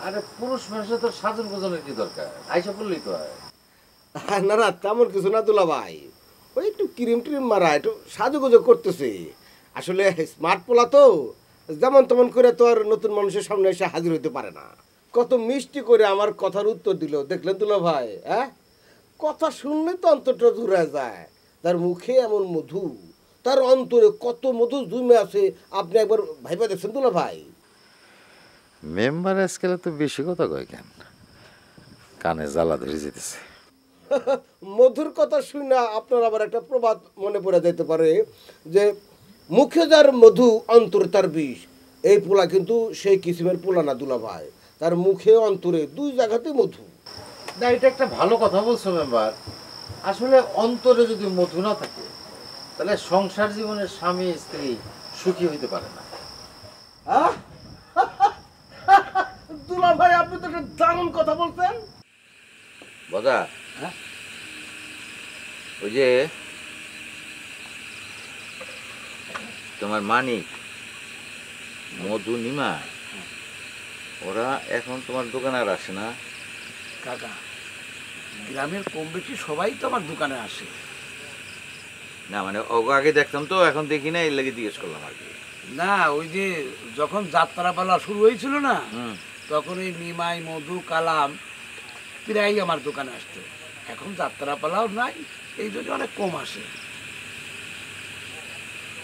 আরে পুরুষ মানুষের তো সাজুর গোজনের কি দরকার, আইসা পড়লেই তো হয়। না না তেমন কিছু না দুলা ভাই, ওই একটু ক্রিম ট্রিম মারা একটু সাজুগুজো করতেছে। আসলে স্মার্ট পোলা তো যেমন তেমন করে তো আর নতুন মানুষের সামনে এসে হাজির হইতে পারে না। কত মিষ্টি করে আমার কথার উত্তর দিল দেখলেন দুলা ভাই। হ্যাঁ, কথা শুনলে তো অন্তরটা জুড়ে যায়। তার মুখে এমন মধু, তার অন্তরে কত মধু জমে আছে আপনি একবার ভাইবা দেখছেন দুলা ভাই? মেম্বার আজকাল তো বেশি কথা কয় কেন, কানে জ্বালা ধরে যেতেছে। মধুর কথা শুনে আপনার আবার একটা প্রবাদ মনে পড়ে যেতে পারে যে মুখে যার মধু অন্তরে তার বিষ। এই পোলা কিন্তু সেই কিসিমের পোলা না দুলা ভাই, তার মুখে অন্তরে দুই জায়গাতে মধু। না, এটা একটা ভালো কথা বলছো মেম্বার। আসলে অন্তরে যদি মধু না থাকে তাহলে সংসার জীবনের স্বামী স্ত্রী সুখী হইতে পারে না। দুলা ভাই আপনি তো একটা দারুণ কথা বলছেন। বাবা, ওই যে তোমার মানিক, মধু, নিমা, ওরা এখন তোমার দোকানে আর আসে না? কাকা, গ্রামের কম বেশি সবাই তো আমার দোকানে আসে। না মানে ওকে আগে দেখতাম তো, এখন দেখি না, এর লাগে জিজ্ঞেস করলাম আর কি। না, ওই যে যখন যাত্রাপালা শুরু হয়েছিল না, তখন এই নিমাই, মধু, কালাম প্রায় আমার দোকানে আসতো। এখন যাত্রাপালাও নাই, এই জন্য অনেক কম আসে।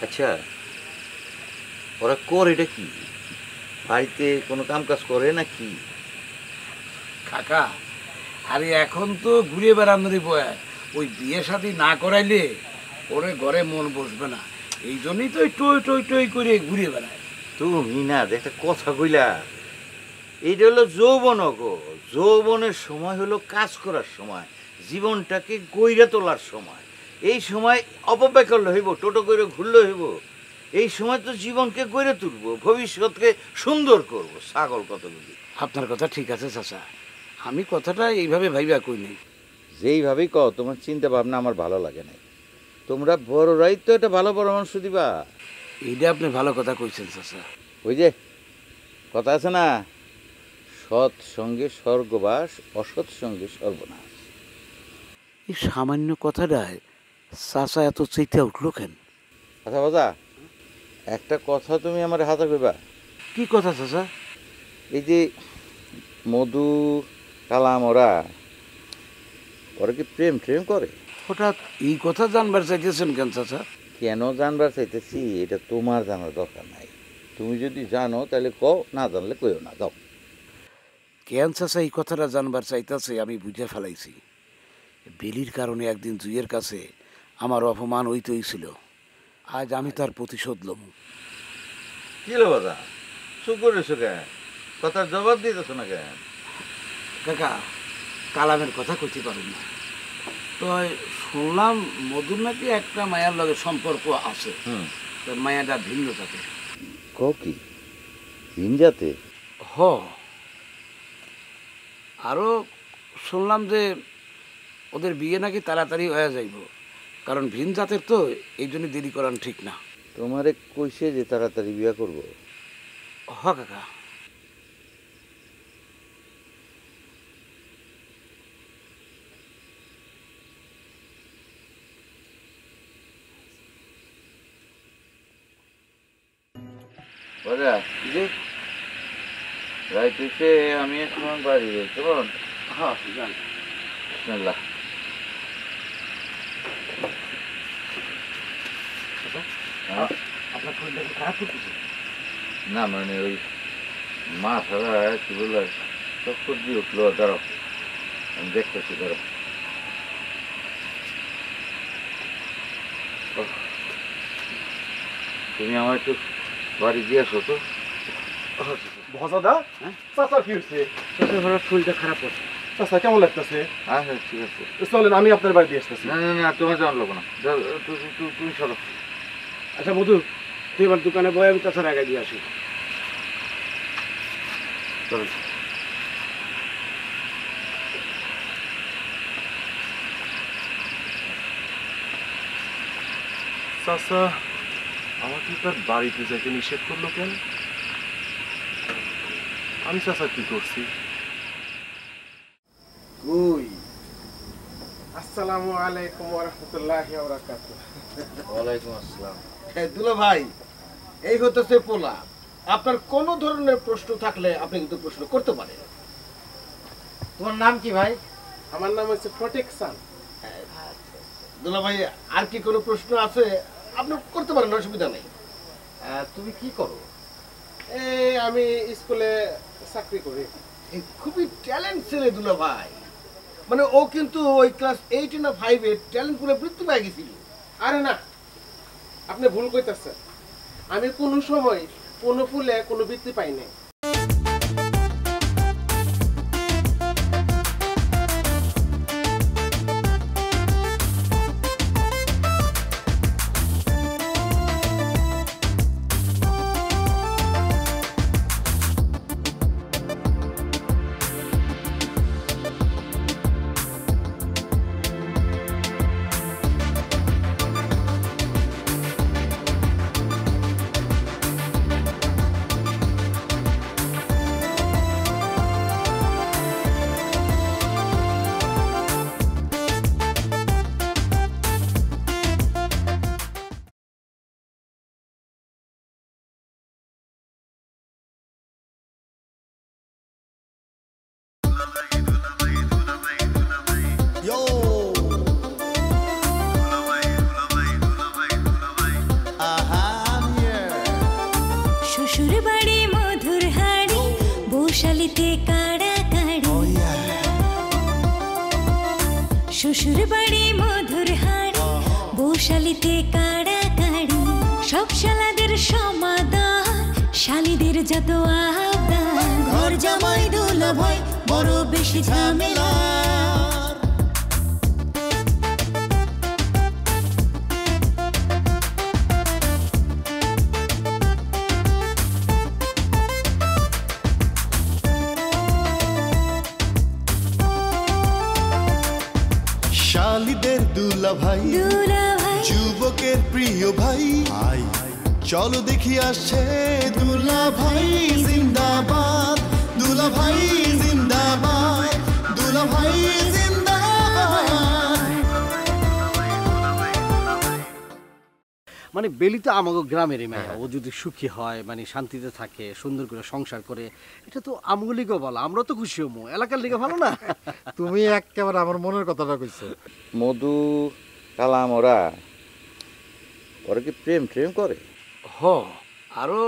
আচ্ছা, ওরা করে এটা কি? বাড়িতে কোনো কাম কাজ করে নাকি? কাকা, আরে এখন তো ঘুরে বেড়ানোরই বয়। ওই বিয়ে শাদী না করাইলে ওরে ঘরে মন বসবে না, এই জন্যই তো টই টই টই করে ঘুরে বেড়ায়। তুমি না একটা কথা কইলা, এইটা হলো যৌবন গো। যৌবনের সময় হলো কাজ করার সময়, জীবনটাকে গইরা তোলার সময়। এই সময় অপব্যয় করলে হইব, টোটো করে ঘুরলে হইব। এই সময় তো জীবনকে গড়ে তুলবো, ভবিষ্যৎকে সুন্দর করব। ছাগল কতগুলি। আপনার কথা ঠিক আছে চাচা, আমি কথাটা এইভাবে ভাইবা কই নাই। যেইভাবেই কও, তোমার চিন্তা ভাবনা আমার ভালো লাগে নাই। তোমরা বড়রাই তো একটা ভালো পরামর্শ দিবা। এইটা আপনি ভালো কথা কইছেন চাচা। ওই যে কথা আছে না, সৎ সঙ্গে স্বর্গবাস, অসৎ সঙ্গে সর্বনাশ। এই সামান্য কথাটায় চাচা এত চেইতে উঠলো কেন? আচ্ছা বাজা, একটা কথা তুমি আমার হাতে কইবা। কি কথা চাচা? এই যে মধু, কালাম, ওরা কি প্রেম ট্রেম করে? হঠাৎ এই কথা জানবার চাইতেছেন কেন চাচা? কেন জানবার চাইতেছি এটা তোমার জানার দরকার নাই। তুমি যদি জানো তাহলে কও, না জানলে কইও না, যাও। কেন চাচা এই কথাটা জানবার চাইতেছে আমি বুঝে ফেলাইছি। বেলির কারণে একদিন জুইয়ের কাছে আমার অপমান হইতেই ছিল, আজ আমি তার প্রতিশোধ লম। কি হলো বাবা, চুপ করেছো কেন? কথার জবাব দিতেছো না কেন? কাকা, কালামের কথা কইতে পারেন না তো শুনলাম মধুর নাকি একটা মায়ার লগে সম্পর্ক আছে। মায়াটা ভিন্ন জাতের। কি ভিন জাতে? হ, আরো শুনলাম যে ওদের বিয়ে নাকি তাড়াতাড়ি হয়ে যাইব, কারণ ভিন জাতের তো, এই জন্য দেরি করান ঠিক না। তোমারে কইছে যে তাড়াতাড়ি বিয়ে করবো? হ কাকা। রাইতেছে, আমি এখন বাড়ি যাই, কেমন? হ্যাঁ জান। বিসমিল্লাহ। আপনার শরীরটা কি খারাপ করতেছে? না মানে ওই মাথাটা কি বললো চক্কর দিয়ে উঠলো। দাঁড়াও, আমি দেখতেছি, দাঁড়াও। তুমি আমার একটু বাড়ি দিয়ে আসো তো। ভজাদা, চাচা কি হচ্ছে? শরীরটা খারাপ করছে। চাচা কেমন লাগতেছে? হ্যাঁ হ্যাঁ ঠিক আছে, চলেন আমি আপনার বাড়ি দিয়ে আসতেছি। না না না, তোমার যাওয়ার লোক না, তুমি সরো। আচ্ছা মধু, তুই আমার দোকানে বয়, আমি তাছাড়া আগে দিয়ে আসি। চল। চাচা আমাকে তার বাড়িতে যাইতে নিষেধ করলো কেন? আমি চাচা কি করছি? কই আসসালামু আলাইকুম ওয়া রাহমাতুল্লাহি ওয়া বারাকাতুহু। ওয়ালাইকুম আসসালাম। দুলা ভাই, এই হতেছে পোলা। আপনার কোনো ধরনের প্রশ্ন থাকলে আপনি কিন্তু প্রশ্ন করতে পারেন। তোমার নাম কি ভাই? আমার নাম হচ্ছে প্রোটেকশন। দুলা ভাই, আর কি কোনো প্রশ্ন আছে আপনি করতে পারেন, অসুবিধা নেই। তুমি কি করো? এই আমি স্কুলে চাকরি করি। খুবই ট্যালেন্ট ছেলে দুলা ভাই। মানে ও কিন্তু ওই ক্লাস 8 না 5 এ ট্যালেন্ট পুরো বৃত্তি পেয়ে গেছিল। আরে না, আপনি ভুল কইতাছেন। আমি কোনো সময় কোনো ফুলে কোনো বৃত্তি পাই নাই। শ্বশুর বাড়ি মধুর হাড়ি, বৌশালিতে কাড়া কাড়ি। শ্বশুর বাড়ি মধুর হাড়ি, বৌশালিতে কাড়া কাড়ি। সব শালাদের সমাদর, শালিদের যত আবদার। ঘর জামাই দুলা ভাই বড় বেশি ঝামেলা। শালিদের দুলা ভাই, যুবকের প্রিয় ভাই। চলো দেখি আসছে দুলা ভাই জিন্দাবাদ, দুলা ভাই জিন্দাবাদ, দুলা ভাই জিন্দাবাদ। মানে বেলি তো আমাকে গ্রামেরই মেয়ে, ও যদি সুখী হয়, মানে শান্তিতে থাকে, সুন্দর করে সংসার করে, এটা তো আমগো লিগও ভালো, আমরা তো খুশি হবো, এলাকার লিগে ভালো না? তুমি একেবারে আমার মনের কথাটা কইছো। মধু, কালাম, ওরা কি প্রেম করে? হ, আরো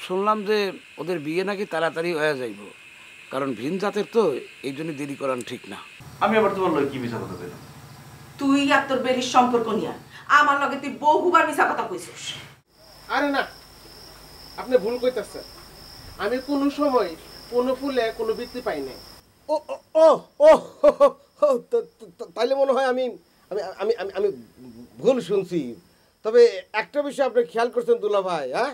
শুনলাম যে ওদের বিয়ে নাকি তাড়াতাড়ি হয়ে যাইব, কারণ ভিন জাতের তো, এই জন্য দেরি করান ঠিক না। আমি আবার তোমার লয় কি মিছা কথা কইলাম? তুই আর তোর বেরির সম্পর্ক নিয়া আমার লগে তুই বহুবার মিছা কথা কইছিস। আরে না, আপনি ভুল কইতাছেন। আমি কোনো সময় কোনো ফুলে কোনো বৃত্তি পাই নাই। ও ও ও ও, তাইলে মনে হয় আমি আমি আমি আমি আমি ভুল শুনছি। তবে একটা বিষয় আপনি খেয়াল করছেন দুলা ভাই, হ্যাঁ,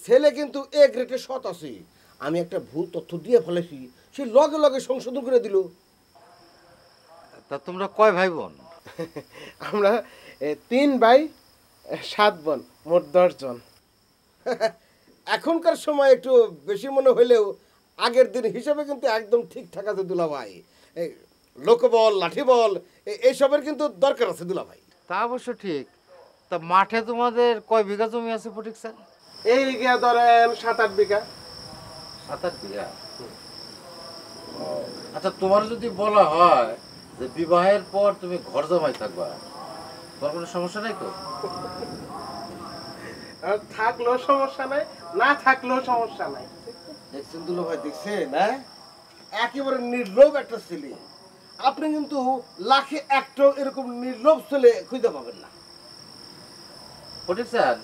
ছেলে কিন্তু এ গ্রেডে সৎ আছে। আমি একটা ভুল তথ্য দিয়ে ফেলেছি, সে লগে লগে সংশোধন করে দিল। তা তোমরা কয় ভাই বোন? আমরা 3 ভাই 7 বোন, মোট 10 জন। এখনকার সময় একটু বেশি মনে হইলেও আগের দিন হিসাবে কিন্তু একদম ঠিকঠাক আছে দুলা ভাই। লোকবল, লাঠিবল এইসবের কিন্তু দরকার আছে দুলা ভাই। তা অবশ্য ঠিক। তা মাঠে তোমাদের কয় বিঘা জমি আছে ফটিক স্যার? এই বিঘা ধরেন 7-8 বিঘা। 7-8 বিঘা। আচ্ছা, তোমার যদি বলা হয় যে বিবাহের পর তুমি ঘর জামাই থাকবা, তোমার কোনো সমস্যা নাই তো? থাকলেও সমস্যা নাই, না থাকলেও সমস্যা নাই। দেখছেন দুলা ভাই, দেখছেন? হ্যাঁ, একেবারে নির্লোভ একটা ছেলে। আপনি কিন্তু লাখে একটা এরকম নির্লোভ ছেলে খুঁজে পাবেন না। ফটিক স্যার,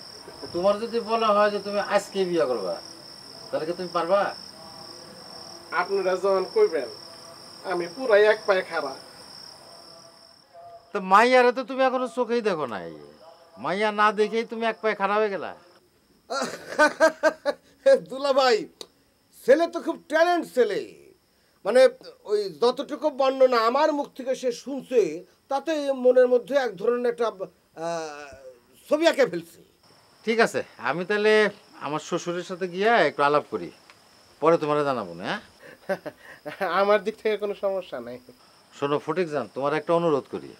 তোমার যদি বলা হয় যে তুমি আজকে বিয়ে করবা, তাহলে কি তুমি পারবা? আপনারা যখন কইবেন আমি পুরাই এক পায়ে খাড়া। তো মাইয়ারে তো তুমি এখনো চোখেই দেখো নাই, মাইয়া না দেখেই তুমি এক পায়ে খারাপ হয়ে গেলা? দুলা ভাই, ছেলে তো খুব ট্যালেন্ট ছেলে, মানে ওই যতটুকু বর্ণনা আমার মুখ থেকে সে শুনছে তাতে মনের মধ্যে এক ধরনের একটা ছবি আঁকে ফেলছে। ঠিক আছে, আমি তাহলে আমার শ্বশুরের সাথে গিয়া একটু আলাপ করি, পরে তোমারে জানাবো না। আমার দিক থেকে কোনো সমস্যা নাই। শোনো ফটিক জান, তোমার একটা অনুরোধ করি,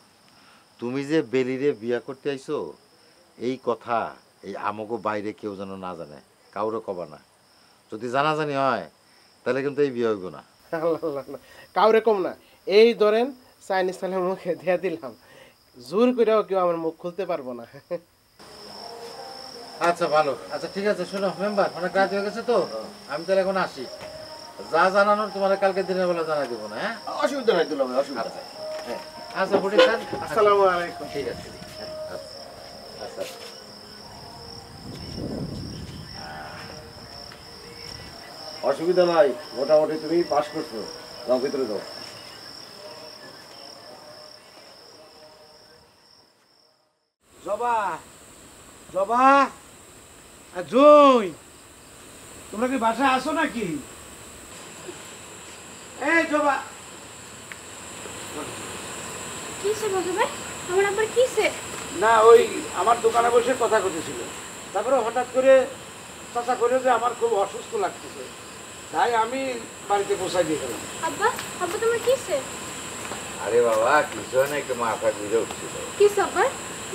তুমি যে বেলিরে বিয়া করতে আইছো এই কথা এই আমাকে বাইরে কেউ যেন না জানে, কাউরে কবা না। যদি জানাজানি হয় তাহলে কিন্তু এই বিয়ে হইব না। কাউরে কম না, এই ধরেন চাইনিজ থালের মুখে দিয়া দিলাম, জোর করেও কেউ আমার মুখ খুলতে পারবো না। আচ্ছা ভালো, আচ্ছা ঠিক আছে। শোনো মেম্বার, অনেক রাত হয়ে গেছে তো, আমি তাহলে এখন আসি। যা জানানোর তোমার কালকে দিনের বেলা জানাই দেবো না। হ্যাঁ, অসুবিধা নাই দুলা ভাই, অসুবিধা নাই। আচ্ছা ফটিক স্যার, আসসালামু আলাইকুম। ঠিক আছে, আচ্ছা। অসুবিধা নাই, মোটামুটি তুমি পাস করছো, যাও ভিতরে যাও। জবা, জবা, জয়, তোমরা কি বাসায় আসো নাকি? এই জবা, কিসে বলছো ভাই? আমার আবার কিসে? না ওই আমার দোকানে বসে কথা করতেছিল, তারপরে হঠাৎ করে চাচা করে যে আমার খুব অসুস্থ লাগতেছে, তাই আমি বাড়িতে পৌঁছাই দিয়ে গেলাম। আব্বা, আব্বা তোমার কিসে? আরে বাবা কিছু না, একটু মাথা ঘুরে উঠছিল। কিস আব্বা?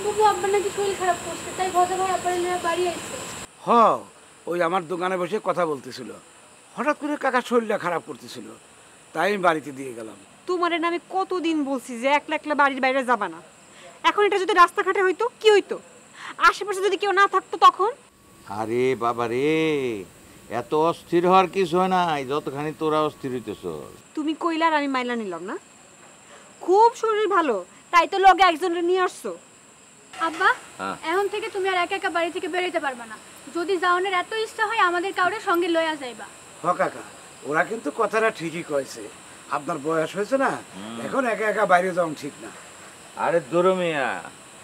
বাবু আব্বা নাকি শরীর খারাপ করছে, তাই ভজা ভাই আব্বার নিয়ে বাড়ি আইছে। হ, ওই আমার দোকানে বসে কথা বলতেছিল, হঠাৎ করে কাকার শরীরটা খারাপ করতেছিল, তাই আমি বাড়িতে দিয়ে গেলাম। তোমার আমি কতদিন বলছি যে একলা একলা বাড়ির বাইরে যাবা না। এখন এটা যদি রাস্তাঘাটে হইতো কি হইতো? আশেপাশে যদি কেউ না থাকতো তখন? আরে বাবা রে, এত অস্থির হওয়ার কিছু হয় নাই, যতখানি তোরা অস্থির হইতেছ। তুমি কইলা আর আমি মাইলা নিলাম না। খুব শরীর ভালো, তাই তো লগে একজনকে নিয়ে আসছো। আব্বা, এখন থেকে তুমি আর একা একা বাড়ি থেকে বেরোতে পারবে না। যদি যাওনের এত ইচ্ছা হয় আমাদের কাউরে সঙ্গে লইয়া যাইবা। হ কাকা, ওরা কিন্তু কথাটা ঠিকই কয়েছে, আপনার বয়স হয়েছে না, এখন একা একা বাইরে যাওয়া ঠিক না। আরে দরমিয়া,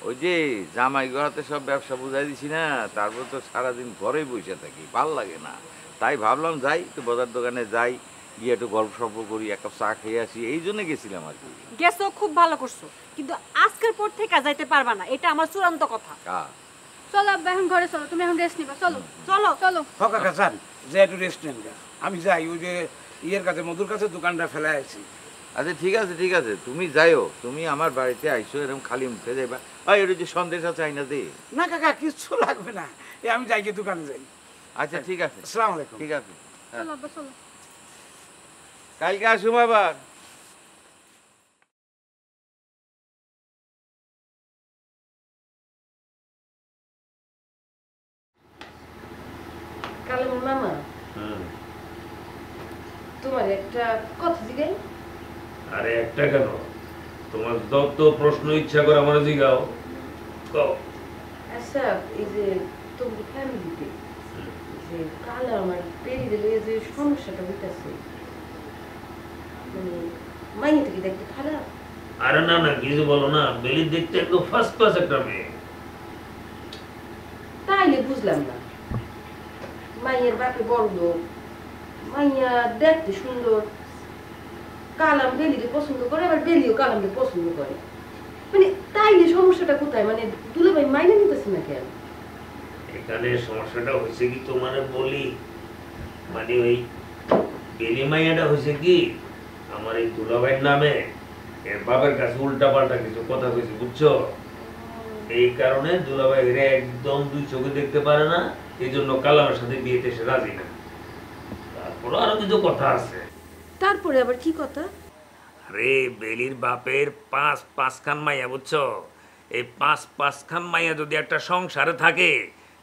ওই যে জামাই ঘরাতে সব ব্যবসা বুঝাই দিছি না, তারপর তো সারাদিন ঘরেই বসে থাকি, ভাল লাগে না, তাই ভাবলাম যাই একটু বাজার দোকানে যাই, গিয়ে একটু গল্প সল্প করি, এক কাপ চা খেয়ে আসি, এই জন্য গেছিলাম আর কি। গেছো, খুব ভালো করছো, কিন্তু আজকের পর থেকে যাইতে পারবা না, এটা আমার চূড়ান্ত কথা। চলো আব্বা, এখন ঘরে চলো, তুমি এখন রেস্ট নিবা। চলো চলো চলো। হ কাকা যান, যে একটু রেস্ট নেন, আমি যাই, ওই যে ইয়ের কাছে মধুর কাছে দোকানটা ফেলে আছি। আচ্ছা ঠিক আছে ঠিক আছে, তুমি যাইও, তুমি আমার বাড়িতে আইসো, এরকম খালি মুখে যাইবা। ভাই ওই যে সন্দেশ চাই না দে। না কাকা, কিছু লাগবে না, এই আমি যাই গিয়ে দোকানে যাই। আচ্ছা ঠিক আছে, আসসালামু আলাইকুম। ঠিক আছে, চলো আব্বা চলো। কালকে আসুম আবার। কালাম মামা, তোমার একটা কথা জিগাই। আরে একটা কেন, তোমার যত প্রশ্ন ইচ্ছা করে আমার জিগাও। আচ্ছা, এই যে তোমার ফ্যামিলিতে যে কালা আমার পেরি দিলে যে সমস্যাটা হইতেছে, মানে মাইনেটা কি দেখতে খারাপ? আরে না না, কিছু বলো না, বেলি দেখতে একদম ফার্স্ট ক্লাস একটা মেয়ে। তাইলে বুঝলাম না, মাইয়ের বাপে বড় লোক, মাইয়া দেখতে সুন্দর, কালাম বেলিকে পছন্দ করে, আবার বেলিও কালামকে পছন্দ করে, মানে তাইলে সমস্যাটা কোথায়? মানে দুলাভাই মাইনে নিতেছে না কেন? এখানে সমস্যাটা হয়েছে কি তোমার বলি, মানে ওই বেলি মাইয়াটা হয়েছে কি আমার এই দুলাভাইয়ের নামে এর বাবার কাছে উল্টা পাল্টা কিছু কথা কইছে, বুঝছো? এই কারণে দুলাভাই একদম দুই চোখে দেখতে পারে না, এই জন্য কালামের সাথে বিয়েতে সে রাজি না। তারপরে আরো কিছু কথা আছে। তারপরে আবার কি কথা? আরে বেলির বাপের পাঁচখান মাইয়া, বুঝছো? এই পাঁচখান মাইয়া যদি একটা সংসারে থাকে,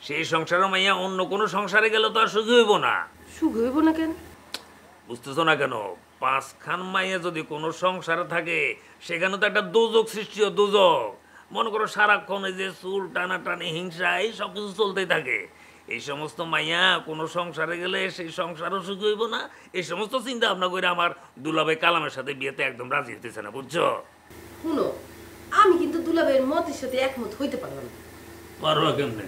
সেই সংসারে মাইয়া অন্য কোনো সংসারে গেলে তো আর সুখী হইব না। সুখী হইব না কেন? বুঝতেছো না কেন? পাঁচখান মাইয়া যদি কোনো সংসারে থাকে, সেখানে তো একটা দোজক সৃষ্টি হয়, দোজক। মনে করো সারাক্ষণ এই যে চুল টানাটানি, হিংসা, এই সব কিছু চলতেই থাকে। এই সমস্ত মাইয়া কোনো সংসারে গেলে সেই সংসারও সুখী হইব না। এই সমস্ত চিন্তা ভাবনা করে আমার দুলাভাই কালামের সাথে বিয়েতে একদম রাজি হইতেছে না, বুঝছো? শুনো, আমি কিন্তু দুলাভাইয়ের মতের সাথে একমত হইতে পারলাম না। পারবা কেমনে?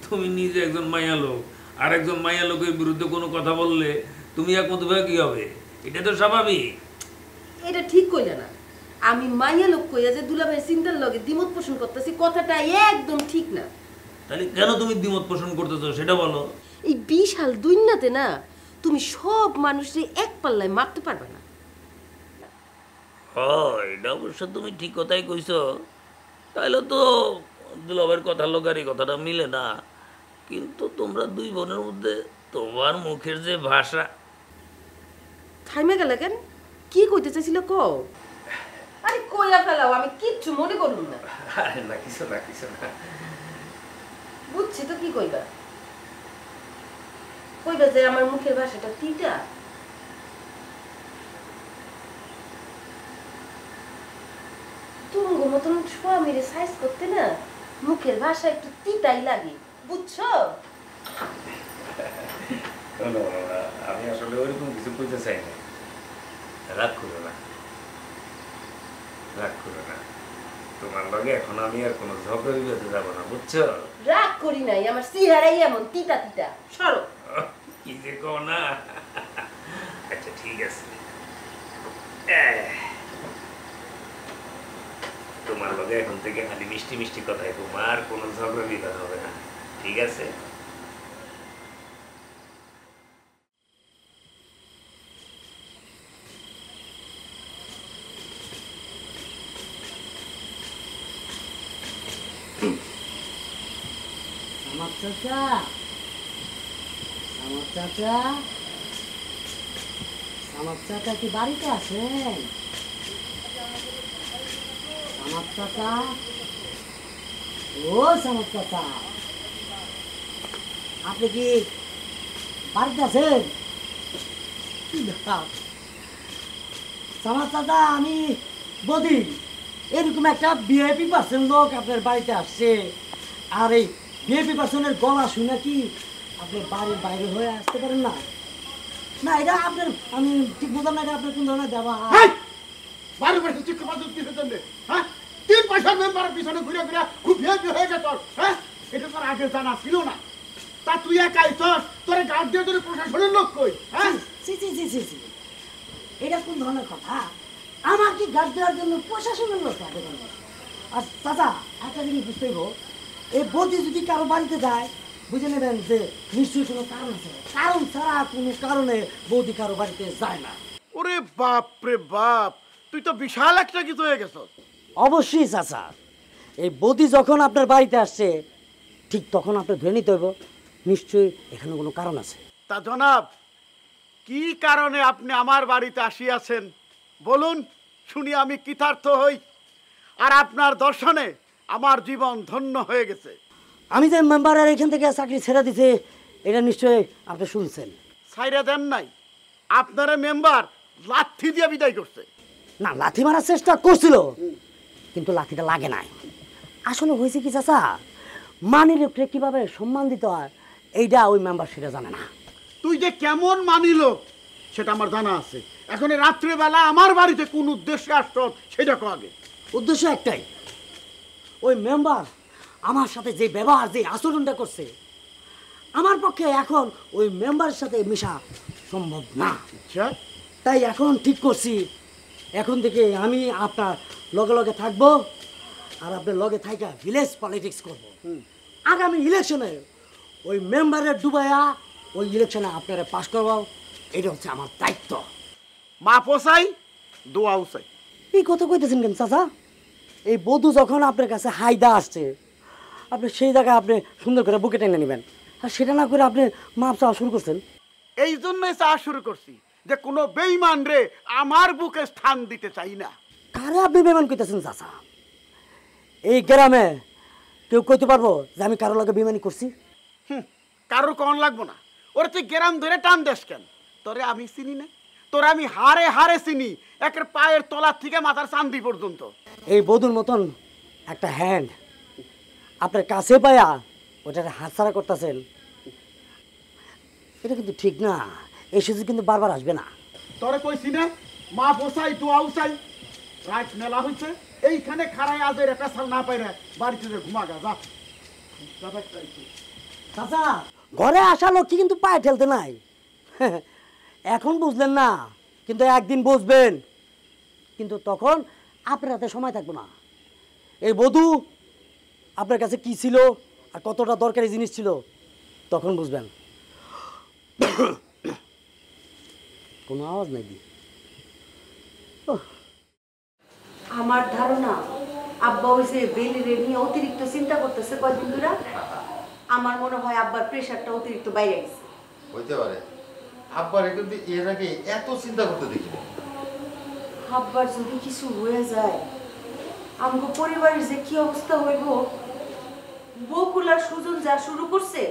তুমি নিজে একজন মাইয়া লোক, আর একজন মাইয়া লোকের বিরুদ্ধে কোনো কথা বললে তুমি একমত ভাবে কি হবে? এটা তো স্বাভাবিক। এটা ঠিক কইলে না। আমি মাইয়া লোক কইয়া যে দুলাভাই চিন্তার লগে দ্বিমত পোষণ করতেছি, কথাটা একদম ঠিক না। তাহলে কেন তুমি দ্বিমত পোষণ করতেছো সেটা বলো। এই বিশাল দুনিয়াতে না তুমি সব মানুষকে এক পাল্লায় মারতে পারবে না। এটা অবশ্য তুমি ঠিক কথাই কইছো। তাইলে তো দুলাভাইয়ের কথা লোকার এই কথাটা মিলে না। কিন্তু তোমরা দুই বোনের মধ্যে তোমার মুখের যে ভাষা। থাইমে গেলে কেন? কি কইতে চাইছিল কও? আরে কইয়া ফেলাও, আমি কিচ্ছু মনে করুম না। আরে না, কিছু না, কিছু না। বুঝছি তো, কি কইবা? কইবা যে আমার মুখের ভাষাটা তিতা? তুঙ্গ মতন স্বামীরে সাইজ করতে না মুখের ভাষা একটু তিতাই লাগে, বুঝছো? আমি আসলে ওইরকম কিছু কইতে চাই না। রাগ করো না, রাগ করো না। তোমার লগে এখন আমি আর কোনো ঝগড়া বিবাদে যাবো না, বুঝছো? রাগ করি নাই, আমার চেহারাই এমন তিতা তিতা। সরো। কি যে কও না। আচ্ছা ঠিক আছে, তোমার লগে এখন থেকে খালি মিষ্টি মিষ্টি কথাই, তোমার কোনো ঝগড়া বিবাদ হবে না, ঠিক আছে? আমার চাচা, আমার চাচা, আমার চাচা কি বাড়িতে আছেন? আমার চাচা, ও আমার চাচা, আপনি কি বাড়িতে আছেন? আমার চাচা, আমি বদি এরকম একটা ভিআইপি পার্সন লোক আপনার বাড়িতে আসছে, আর এই ভিআইপি পার্সনের গলা শুনে কি আপনি বাড়ির বাইরে হয়ে আসতে পারেন না? না, এটা আপনার, আমি ঠিক বুঝলাম না, এটা আপনার কোন ধরনের দেওয়া? বাড়ি বাড়ি চিক্ষ বাজুত কিসের জন্য? হ্যাঁ, 3 পয়সার মেম্বারের পিছনে ঘুরে ঘুরে খুব ভিআইপি হয়ে গেছ। হ্যাঁ, এটা তোর আগে জানা ছিল না। তা তুই একাই চস, তোর গার্ড দিয়ে তোর প্রশাসনের লোক কই? হ্যাঁ, এটা কোন ধরনের কথা? আমার কি গার্ড দেওয়ার জন্য প্রশাসনের লোক লাগে? আর চাচা, একটা জিনিস বুঝতে হইব, এই বৌদি যদি কারো বাড়িতে যায়, বুঝে নেবেন যে নিশ্চয়ই কোনো কারণ আছে। কারণ ছাড়া কোনো কারণে বৌদি কারো বাড়িতে যায় না। ওরে বাপ রে বাপ, তুই তো বিশাল একটা কিছু হয়ে গেছ। অবশ্যই চাচা, এই বৌদি যখন আপনার বাড়িতে আসছে, ঠিক তখন আপনার ধরে নিতে হইব নিশ্চয়ই এখানে কোনো কারণ আছে। তা জনাব, কি কারণে আপনি আমার বাড়িতে আসিয়াছেন বলুন, শুনি আমি কৃতার্থ হই। আর আপনার দর্শনে আমার জীবন ধন্য হয়ে গেছে। আমি যে মেম্বারের এখান থেকে চাকরি ছেড়ে দিতে, এটা নিশ্চয়ই আপনি শুনছেন। ছাইরা দেন নাই, আপনারা মেম্বার লাথি দিয়ে বিদায় করছে। না, লাথি মারার চেষ্টা করছিল, কিন্তু লাথিটা লাগে নাই। আসলে হয়েছে কি চাচা, মানি লোককে কিভাবে সম্মান দিতে হয় এইটা ওই মেম্বার সেটা জানে না। তুই যে কেমন মানি লোক সেটা আমার জানা আছে। এখন রাত্রিবেলা আমার বাড়িতে কোন উদ্দেশ্যে আসছ সেটা কো আগে। উদ্দেশ্য একটাই, ওই মেম্বার আমার সাথে যে ব্যবহার, যে আচরণটা করছে, আমার পক্ষে এখন ওই মেম্বারের সাথে মেশা সম্ভব না। তাই এখন ঠিক করছি, এখন থেকে আমি আপনার লগে লগে থাকবো, আর আপনার লগে থাকা ভিলেজ পলিটিক্স করব। আগামী ইলেকশনে ওই মেম্বারের ডুবাইয়া ওই ইলেকশনে আপনারা পাশ করবো, এটা হচ্ছে আমার দায়িত্ব। মা পোসাই দোয়াও চাই। এই কথা কইতেছেন কেন চাচা? এই বধূ যখন আপনার কাছে হাইদা আসছে, আপনি সেই জায়গায় আপনি সুন্দর করে বুকে টেনে নেবেন, আর সেটা না করে আপনি মাপ চাওয়া শুরু করছেন। এই জন্যই চাওয়া শুরু করছি যে কোনো বেঈমান রে আমার বুকে স্থান দিতে চাই না। কারে আপনি বেঈমান কইতেছেন চাচা? এই গ্রামে কেউ কইতে পারবো যে আমি কারো লগে বেঈমানি করছি? কারোর কন লাগবো না। ওরা তুই গ্রাম ধরে টান দেশ কেন? তোরে আমি চিনি না, তোরা আমি হারে হারে চিনি, একের পায়ের তলার থেকে মাথার চান্দি পর্যন্ত। এই বধূর মতন একটা হ্যান্ড আপনার কাছে পায়া ওটাকে হাতছাড়া করতেছেন, এটা কিন্তু ঠিক না। এই সুযোগ কিন্তু বারবার আসবে না। তোরে কইছি না, মা পোসাই দোয়াও চাই। রাত মেলা হইছে, এইখানে খাড়াই আজের একটা সাল না পাইরে বাড়িতে ঘুমা গা যা। চাচা ঘরে আসা লক্ষ্মী কিন্তু পায়ে ঠেলতে নাই। এখন বুঝলেন না, কিন্তু একদিন বুঝবেন, কিন্তু তখন আপনার হাতে সময় থাকবে না। এই বধূ আপনার কাছে কি ছিল আর কতটা দরকারি জিনিস ছিল তখন বুঝবেন। কোনো আওয়াজ নাই দি। আমার ধারণা আব্বা ওই যে বেলিরে নিয়ে অতিরিক্ত চিন্তা করতেছে কয়দিন ধরে। আমার মনে হয় আব্বার প্রেশারটা অতিরিক্ত বাইরে গেছে। হইতে পারে। আব্বারে কিন্তু এর আগে এত চিন্তা করতে দেখি না। আব্বার যদি কিছু হয়ে যায় আমগো পরিবারের যে কি অবস্থা হইব। বকুল আর সুজন যা শুরু করছে,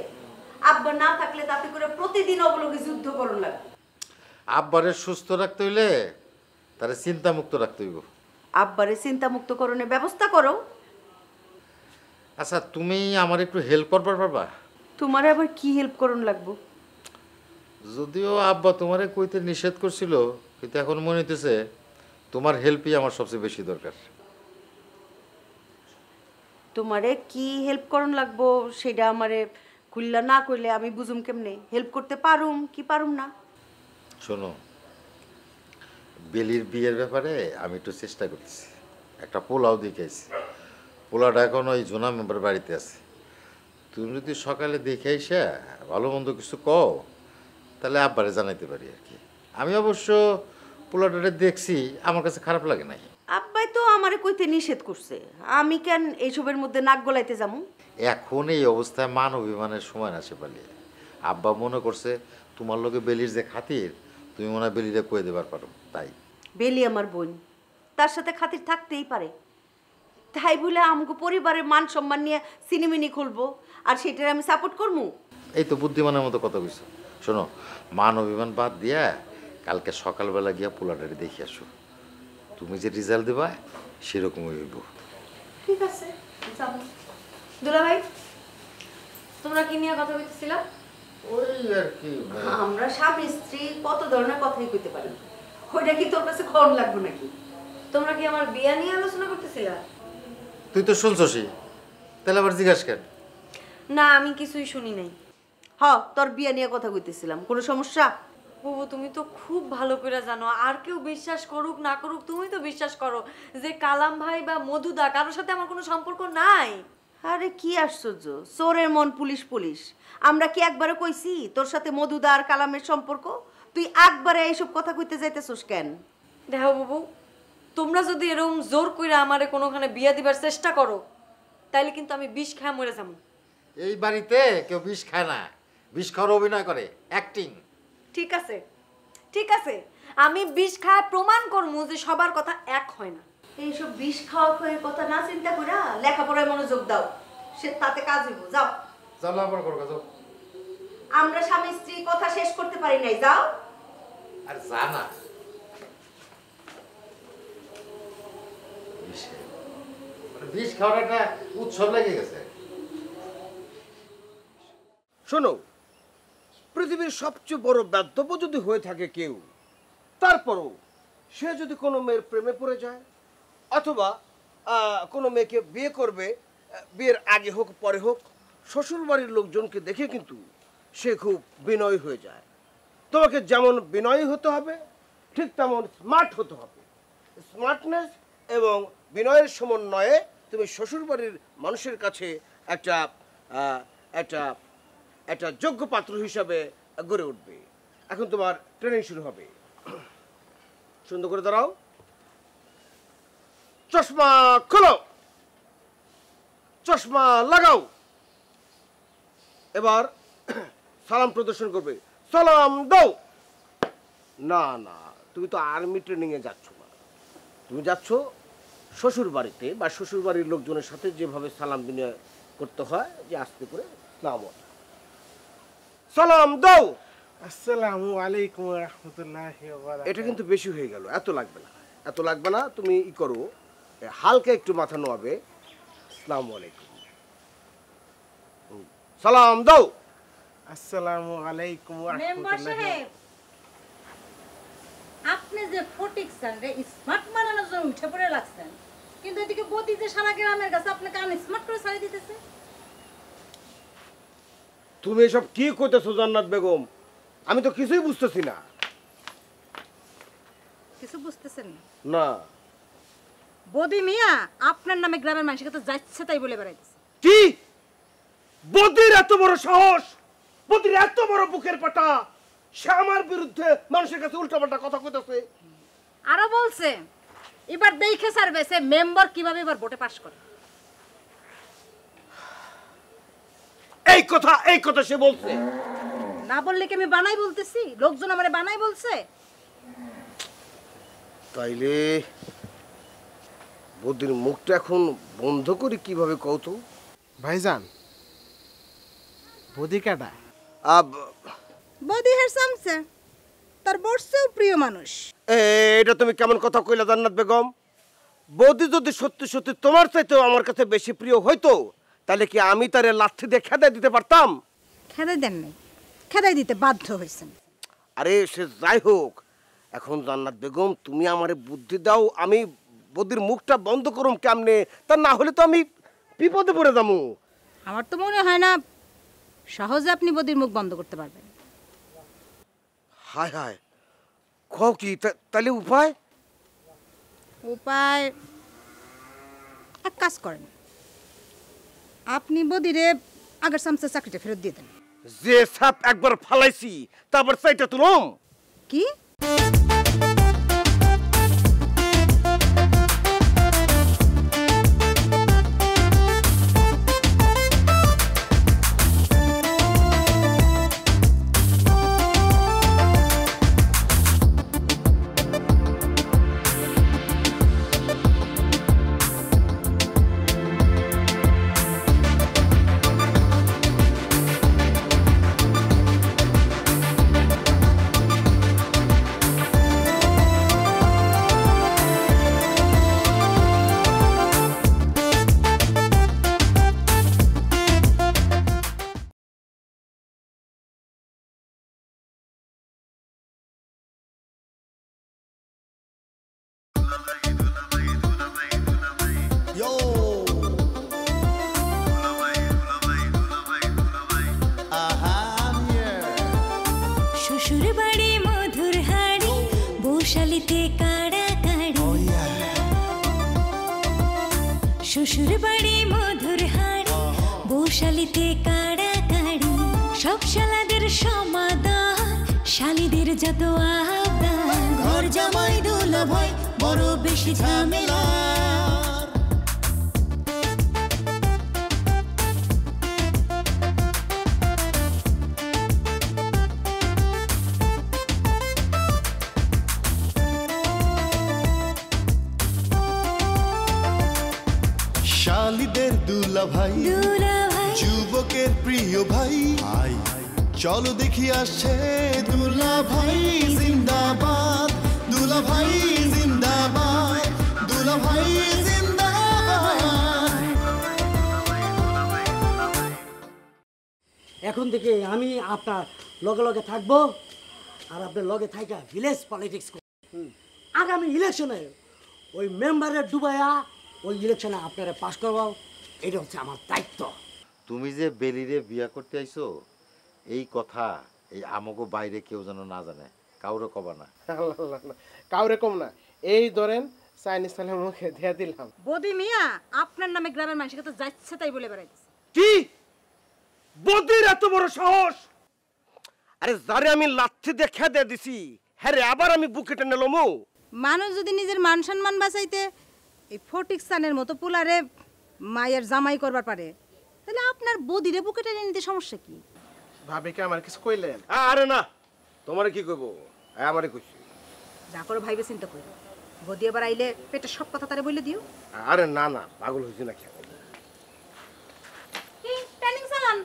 আব্বা না থাকলে তাতে করে প্রতিদিন অবলগে যুদ্ধ করন লাগবে। আব্বারে সুস্থ রাখতে হইলে তারে চিন্তা মুক্ত রাখতে হইব। আব্বারে চিন্তা মুক্ত করণের ব্যবস্থা করো। আচ্ছা তুমি আমার একটু হেল্প করবার পারবা? তোমারে আবার কি হেল্প করণ লাগবো? যদিও আব্বা তোমারে কইতে নিষেধ করছিল, কিন্তু এখন মনে হইতেছে তোমার হেল্পই আমার সবচেয়ে বেশি দরকার। তোমারে কি হেল্প করণ লাগবো সেটা আমারে খুললা না কইলে আমি বুঝুম কেমনে হেল্প করতে পারুম কি পারুম না। শোনো, বেলির বিয়ের ব্যাপারে আমি একটু চেষ্টা করতেছি। একটা পোলাও দেখাইছি, পোলাওটা এখন ওই জোনা মেম্বার বাড়িতে আছে। তুমি যদি সকালে দেখে এসে ভালো মন্দ কিছু কও তাহলে আব্বারে জানাইতে পারি আর কি। আমি অবশ্য পোলাওটা দেখছি, আমার কাছে খারাপ লাগে নাই। আব্বাই তো আমারে কইতে নিষেধ করছে, আমি কেন এইসবের মধ্যে নাক গলাইতে যাবো? এখন এই অবস্থায় মান অভিমানের সময় না সে পালিয়ে। আব্বা মনে করছে তোমার লোকে বেলির যে খাতির, তুমি মনে হয় বেলিরে কয়ে দেবার পারো, তাই। বেলি আমার বোন, তার সাথে খাতির থাকতেই পারে। তাই বলে আমাকে পরিবারের মান সম্মান নিয়ে সিনেমিনি খুলবো আর সেটার আমি সাপোর্ট করবো? এই তো বুদ্ধিমানের মতো কথা কইছো। শোনো, মান অভিমান বাদ দিয়া কালকে সকালবেলা গিয়া পোলাটারে দেখে আসো। তুমি যে রেজাল্ট দেবা সেরকমই হইব। ঠিক আছে, যাবো। দুলা ভাই, তোমরা কি নিয়ে কথা বলতেছিলা? ওই আর কি, আমরা স্বামী স্ত্রী কত ধরনের কথাই কইতে পারি, ওইটা কি তোর কাছে খবর লাগবে নাকি? তোমরা কি আমার বিয়া নিয়ে আলোচনা করতেছিলা? তুই তো শুনছসই, তাহলে আবার জিজ্ঞাস কেন? না, আমি কিছুই শুনি নাই। তোর বিয়া নিয়ে কথা কইতেছিলাম, কোনো সমস্যা? বুবু, তুমি তো খুব ভালো করে জানো, আর কেউ বিশ্বাস করুক না করুক তুমি তো বিশ্বাস করো যে কালাম ভাই বা মধুদা কারোর সাথে আমার কোনো সম্পর্ক নাই। আরে কি আশ্চর্য, চোরের মন পুলিশ পুলিশ। আমরা কি একবারে কইছি তোর সাথে মধুদা আর কালামের সম্পর্ক? তুই একবারে এইসব কথা কইতে যাইতেছস কেন? দেখো বুবু, তোমরা যদি এরকম জোর কইরা আমারে কোনোখানে বিয়া দিবার চেষ্টা করো তাইলে কিন্তু আমি বিষ খায় মরে যাবো। এই বাড়িতে কেউ বিষ খায় না, বিষ খাওয়ার অভিনয় করে, অ্যাক্টিং। ঠিক আছে, ঠিক আছে, আমি বিষ খায় প্রমাণ করবো যে সবার কথা এক হয় না। এইসব বিষ খাওয়া খাওয়ার কথা না চিন্তা কইরা লেখাপড়ায় মনোযোগ দাও, সে তাতে কাজ হইব। যাও যাও, লেখাপড়া করো, যাও। আমরা স্বামী স্ত্রী কথা শেষ করতে পারি নাই, যাও। আর জানা বিষ খাওয়ার একটা উৎসব লেগে গেছে। শোনো, পৃথিবীর সবচেয়ে বড় বেদ্যপ যদি হয়ে থাকে কেউ, তারপরও সে যদি কোনো মেয়ের প্রেমে পড়ে যায় অথবা কোনো মেয়েকে বিয়ে করবে, বিয়ের আগে হোক পরে হোক, শ্বশুর বাড়ির লোকজনকে দেখে কিন্তু সে খুব বিনয়ী হয়ে যায়। তোমাকে যেমন বিনয়ী হতে হবে ঠিক তেমন স্মার্ট হতে হবে। স্মার্টনেস এবং বিনয়ের সমন্বয়ে তুমি শ্বশুর বাড়ির মানুষের কাছে একটা একটা একটা যোগ্য পাত্র হিসাবে গড়ে উঠবে। এখন তোমার ট্রেনিং শুরু হবে। সুন্দর করে দাঁড়াও, চশমা খোলো, চশমা লাগাও। এবার সালাম প্রদর্শন করবে, সালাম দাও। না না, তুমি তো আর্মি ট্রেনিং এ যাচ্ছ না, তুমি যাচ্ছ শ্বশুর বাড়িতে বা শ্বশুর বাড়ির লোকজনের সাথে যেভাবে সালাম বিনিময় করতে হয়, যে আস্তে করে সালাম দাও। আসসালামু আলাইকুম ওয়া রাহমাতুল্লাহি ওয়া বারাকাতুহু। এটা কিন্তু বেশি হয়ে গেল, এত লাগবে না, এত লাগবে না। তুমি ই করো, হালকা একটু মাথা নোয়াবে। আসসালামু আলাইকুম, সালাম দাও। আসসালামু আলাইকুম ওয়া রাহমাতুল্লাহি। আপনি যে ফটিক স্যাররে স্মার্ট বানানোর জন্য উঠে পড়ে লাগছেন, কিন্তু এদিকে বদি যে সারা গ্রামের কাছে আপনাকে আন স্মার্ট করে ছাড়িয়ে দিতেছে। তুমি এসব কি কইতেছো জান্নাত বেগম? আমি তো কিছুই বুঝতেছি না। কিছু বুঝতেছেন না। বদি মিয়া আপনার নামে গ্রামের মানুষকে তো যাচ্ছে তাই বলে বেড়াইতেছে। কি? বদির এত বড় সাহস, বদির এত বড় বুকের পাটা, সে আমার বিরুদ্ধে মানুষের কাছে উল্টাপাল্টা কথা কইতেছে। আরো বলছে এবার দেখে সারবে সে মেম্বার কিভাবে এবার ভোটে পাস করে। এই কথা সে বলছে। না বললে কি আমি বানাই বলতেছি? লোকজন আমারে বানাই বলছে। তাইলে বদির মুখটা এখন বন্ধ করি কিভাবে কও তো? ভাইজান বদি কাটা? বদি হের সামছে তার বড়সেও প্রিয় মানুষ। এটা তুমি কেমন কথা কইলা জান্নাত বেগম? বদি যদি সত্যি সত্যি তোমার চাইতেও আমার কাছে বেশি প্রিয় হইতো তাহলে কি আমি তারে লাঠি দিয়ে খেদাই দিতে পারতাম? খেদাই দেন নাই, খেদাই দিতে বাধ্য হয়েছেন। আরে সে যাই হোক, এখন জান্নাত বেগম তুমি আমারে বুদ্ধি দাও, আমি বদির মুখটা বন্ধ করুম কেমনে? তা না হলে তো আমি বিপদে পড়ে যাবো। আমার তো মনে হয় না সহজে আপনি বদির মুখ বন্ধ করতে পারবেন। হায় হায়, কও কি? তাহলে উপায়? উপায় এক কাজ করেন, আপনি বদিরে আগের সামসা চাকরিটা ফেরত দিয়ে দেন। যে সাপ একবার ফালাইছি তারপর চাইটা তুলুম? কি? শ্বশুর বাড়ি মধুর হাড়ি, বৌশালিতে কাড়া কাড়ি। শ্বশুর বাড়ি মধুর হাড়ি, বৌশালিতে কাড়া কাড়ি। সব শালাদের সমাদর, শালিদের যত আবদার। ঘর জামাই দুলা ভাই বড় বেশি ঝামেলা। শালিদের দুলা ভাই, যুবকের প্রিয় ভাই। চলো দেখি আসছে দুলা ভাই জিন্দাবাদ, দুলা ভাই জিন্দাবাদ, দুলা ভাই জিন্দাবাদ। এখন থেকে আমি আপনার লগে লগে থাকবো আর আপনার লগে থাকা ভিলেজ পলিটিক্স আগামী ইলেকশনে ওই মেম্বারের ডুবাইয়া ওই ইলেকশনে আপনারা পাস করবাও, এটা হচ্ছে আমার দায়িত্ব। তুমি যে বেলিরে বিয়া করতে আইছো এই কথা এই আমাকে বাইরে কেউ যেন না জানে, কাউরে কবা না। কাউরে কম না, এই ধরেন চাইনিজ থালের মুখে দিয়া দিলাম। বদি মিয়া আপনার নামে গ্রামের মানুষকে তো যাচ্ছে তাই বলে বেড়াইতেছে। কি? বদির এত বড় সাহস! আরে যারে আমি লাঠি দিয়ে খেদে দিছি, হ্যাঁ আবার আমি বুকে টেনে লমু? মানুষ যদি নিজের মান সম্মান বাঁচাইতে এই ফটিকসানের মতো পুলারে মায়ের জামাই করবার পারে, তাহলে আপনার বদিরে বুকে টেনে নিতে সমস্যা কি? ভাবে কি আমার কিছু কইলেন? আরে না, তোমারে কি কইবো, আমারে কইছি। যা করে ভাইবে চিন্তা করি, বদি এবার আইলে পেটে সব কথা তারে বলে দিও। আরে না না, পাগল হইছি নাকি? কি ট্রেনিং চালান?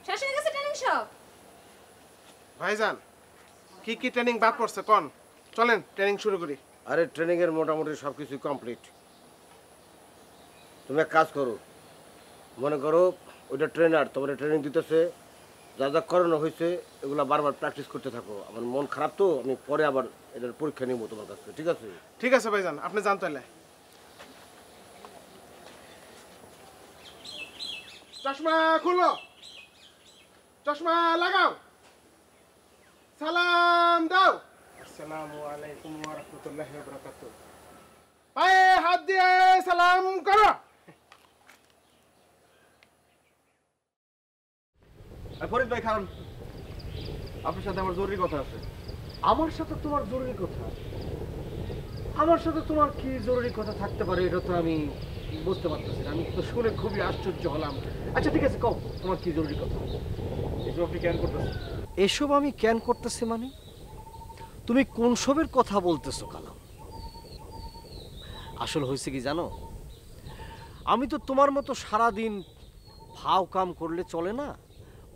শেষ হয়ে গেছে ট্রেনিং সব? ভাইজান কি কি ট্রেনিং বাদ পড়ছে কোন? চলেন ট্রেনিং শুরু করি। আরে ট্রেনিং এর মোটামুটি সবকিছু কমপ্লিট। তুমি এক কাজ করো, মনে করো ওইটা ট্রেনার তোমার ট্রেনিং দিতেছে, যা যা করানো হয়েছে এগুলো বারবার প্র্যাকটিস করতে থাকো। আমার মন খারাপ তো, আমি পরে আবার এটার পরীক্ষা নিব তোমার কাছে, ঠিক আছে? ঠিক আছে ভাইজান, আপনি জান তাহলে। চশমা খুলো। চশমা লাগাও, সালাম দাও। আসসালামু আলাইকুম ওয়া রাহমাতুল্লাহি ওয়া বারাকাতুহু। পায়ে হাত দিয়ে সালাম করো। ফরিদ ভাই খান, আপনার সাথে আমার জরুরি কথা আছে। আমার সাথে তোমার জরুরি কথা? আমার সাথে তোমার কি জরুরি কথা থাকতে পারে এটা তো আমি বুঝতে পারতেছি না। আমি তো শুনে খুবই আশ্চর্য হলাম। আচ্ছা ঠিক আছে, কও তোমার কি জরুরি কথা। এসব আপনি কেন করতেছেন? এসব আমি কেন করতেছি মানে? তুমি কোন সবের কথা বলতেছো কালাম? আসলে হয়েছে কি জানো, আমি তো তোমার মতো সারাদিন ফাও কাম করলে চলে না,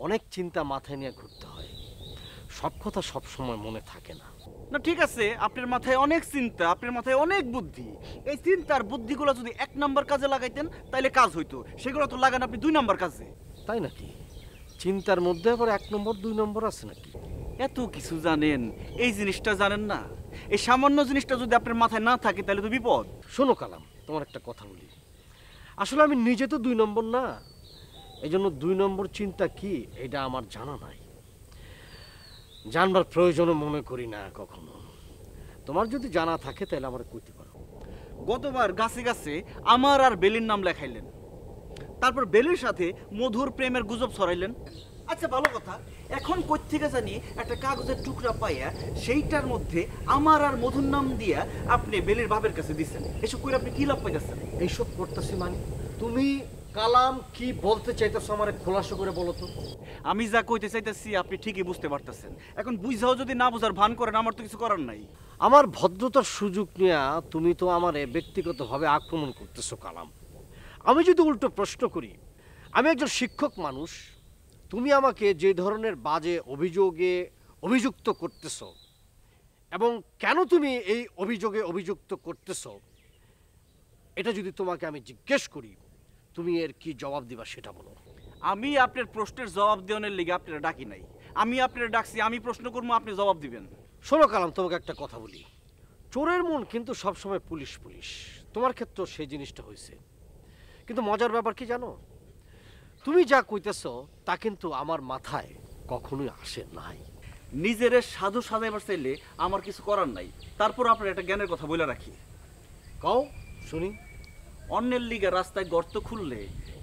অনেক চিন্তা মাথায় নিয়ে ঘুরতে হয়। সব কথা সব সময় মনে থাকে না। না ঠিক আছে, আপনার মাথায় অনেক চিন্তা, আপনার মাথায় অনেক বুদ্ধি। এই চিন্তার বুদ্ধিগুলো যদি 1 নাম্বার কাজে লাগাইতেন তাহলে কাজ হইতো। সেগুলো তো লাগান আপনি 2 নাম্বার কাজে। তাই নাকি? চিন্তার মধ্যে আবার 1 নম্বর 2 নম্বর আছে নাকি? এত কিছু জানেন, এই জিনিসটা জানেন না? এই সামান্য জিনিসটা যদি আপনার মাথায় না থাকে তাহলে তো বিপদ। শোনো কালাম, তোমার একটা কথা বলি। আসলে আমি নিজে তো 2 নম্বর না, এই জন্য 2 নম্বর চিন্তা কি এটা আমার জানা নাই, জানবার প্রয়োজনও মনে করি না কখনো। তোমার যদি জানা থাকে তাহলে আমার কইতে পারো। গতবার গাছে গাছে আমার আর বেলির নাম লেখাইলেন, তারপর বেলির সাথে মধুর প্রেমের গুজব ছড়াইলেন। আচ্ছা ভালো কথা, এখন কই থেকে জানি একটা কাগজের টুকরা পাইয়া সেইটার মধ্যে আমার আর মধুর নাম দিয়া আপনি বেলির বাপের কাছে দিচ্ছেন। এসব করে আপনি কি লাভ পাইতেছেন? এইসব করতেছি মানে? তুমি কালাম কি বলতে চাইতেছো আমারে খোলাসা করে বলো তো। আমি যা কইতে চাইতেছি আপনি ঠিকই বুঝতে পারতেছেন। এখন বুঝাও যদি না বুঝার ভান করেন, আমার তো কিছু করার নাই। আমার ভদ্রতার সুযোগ নিয়ে তুমি তো আমারে ব্যক্তিগতভাবে আক্রমণ করতেছো কালাম। আমি যদি উল্টো প্রশ্ন করি, আমি একজন শিক্ষক মানুষ, তুমি আমাকে যে ধরনের বাজে অভিযোগে অভিযুক্ত করতেছো এবং কেন তুমি এই অভিযোগে অভিযুক্ত করতেছো, এটা যদি তোমাকে আমি জিজ্ঞেস করি, তুমি এর কি জবাব দিবা সেটা বলো। আমি আপনার প্রশ্নের জবাব দেওয়ার লেগে আপনারা ডাকি নাই, আমি আপনারা ডাকছি। আমি প্রশ্ন করবো, আপনি জবাব দিবেন। শোনো কালাম, তোমাকে একটা কথা বলি। চোরের মন কিন্তু সবসময় পুলিশ পুলিশ, তোমার ক্ষেত্রেও সেই জিনিসটা হয়েছে। কিন্তু মজার ব্যাপার কি জানো, তুমি যা কইতেছো তা কিন্তু আমার মাথায় কখনোই আসে নাই। নিজের সাধু সাজাইবার চাইলে আমার কিছু করার নাই। তারপর আপনার একটা জ্ঞানের কথা বলে রাখি। কও শুনি। অন্যের লিগে রাস্তায় গর্ত খুললে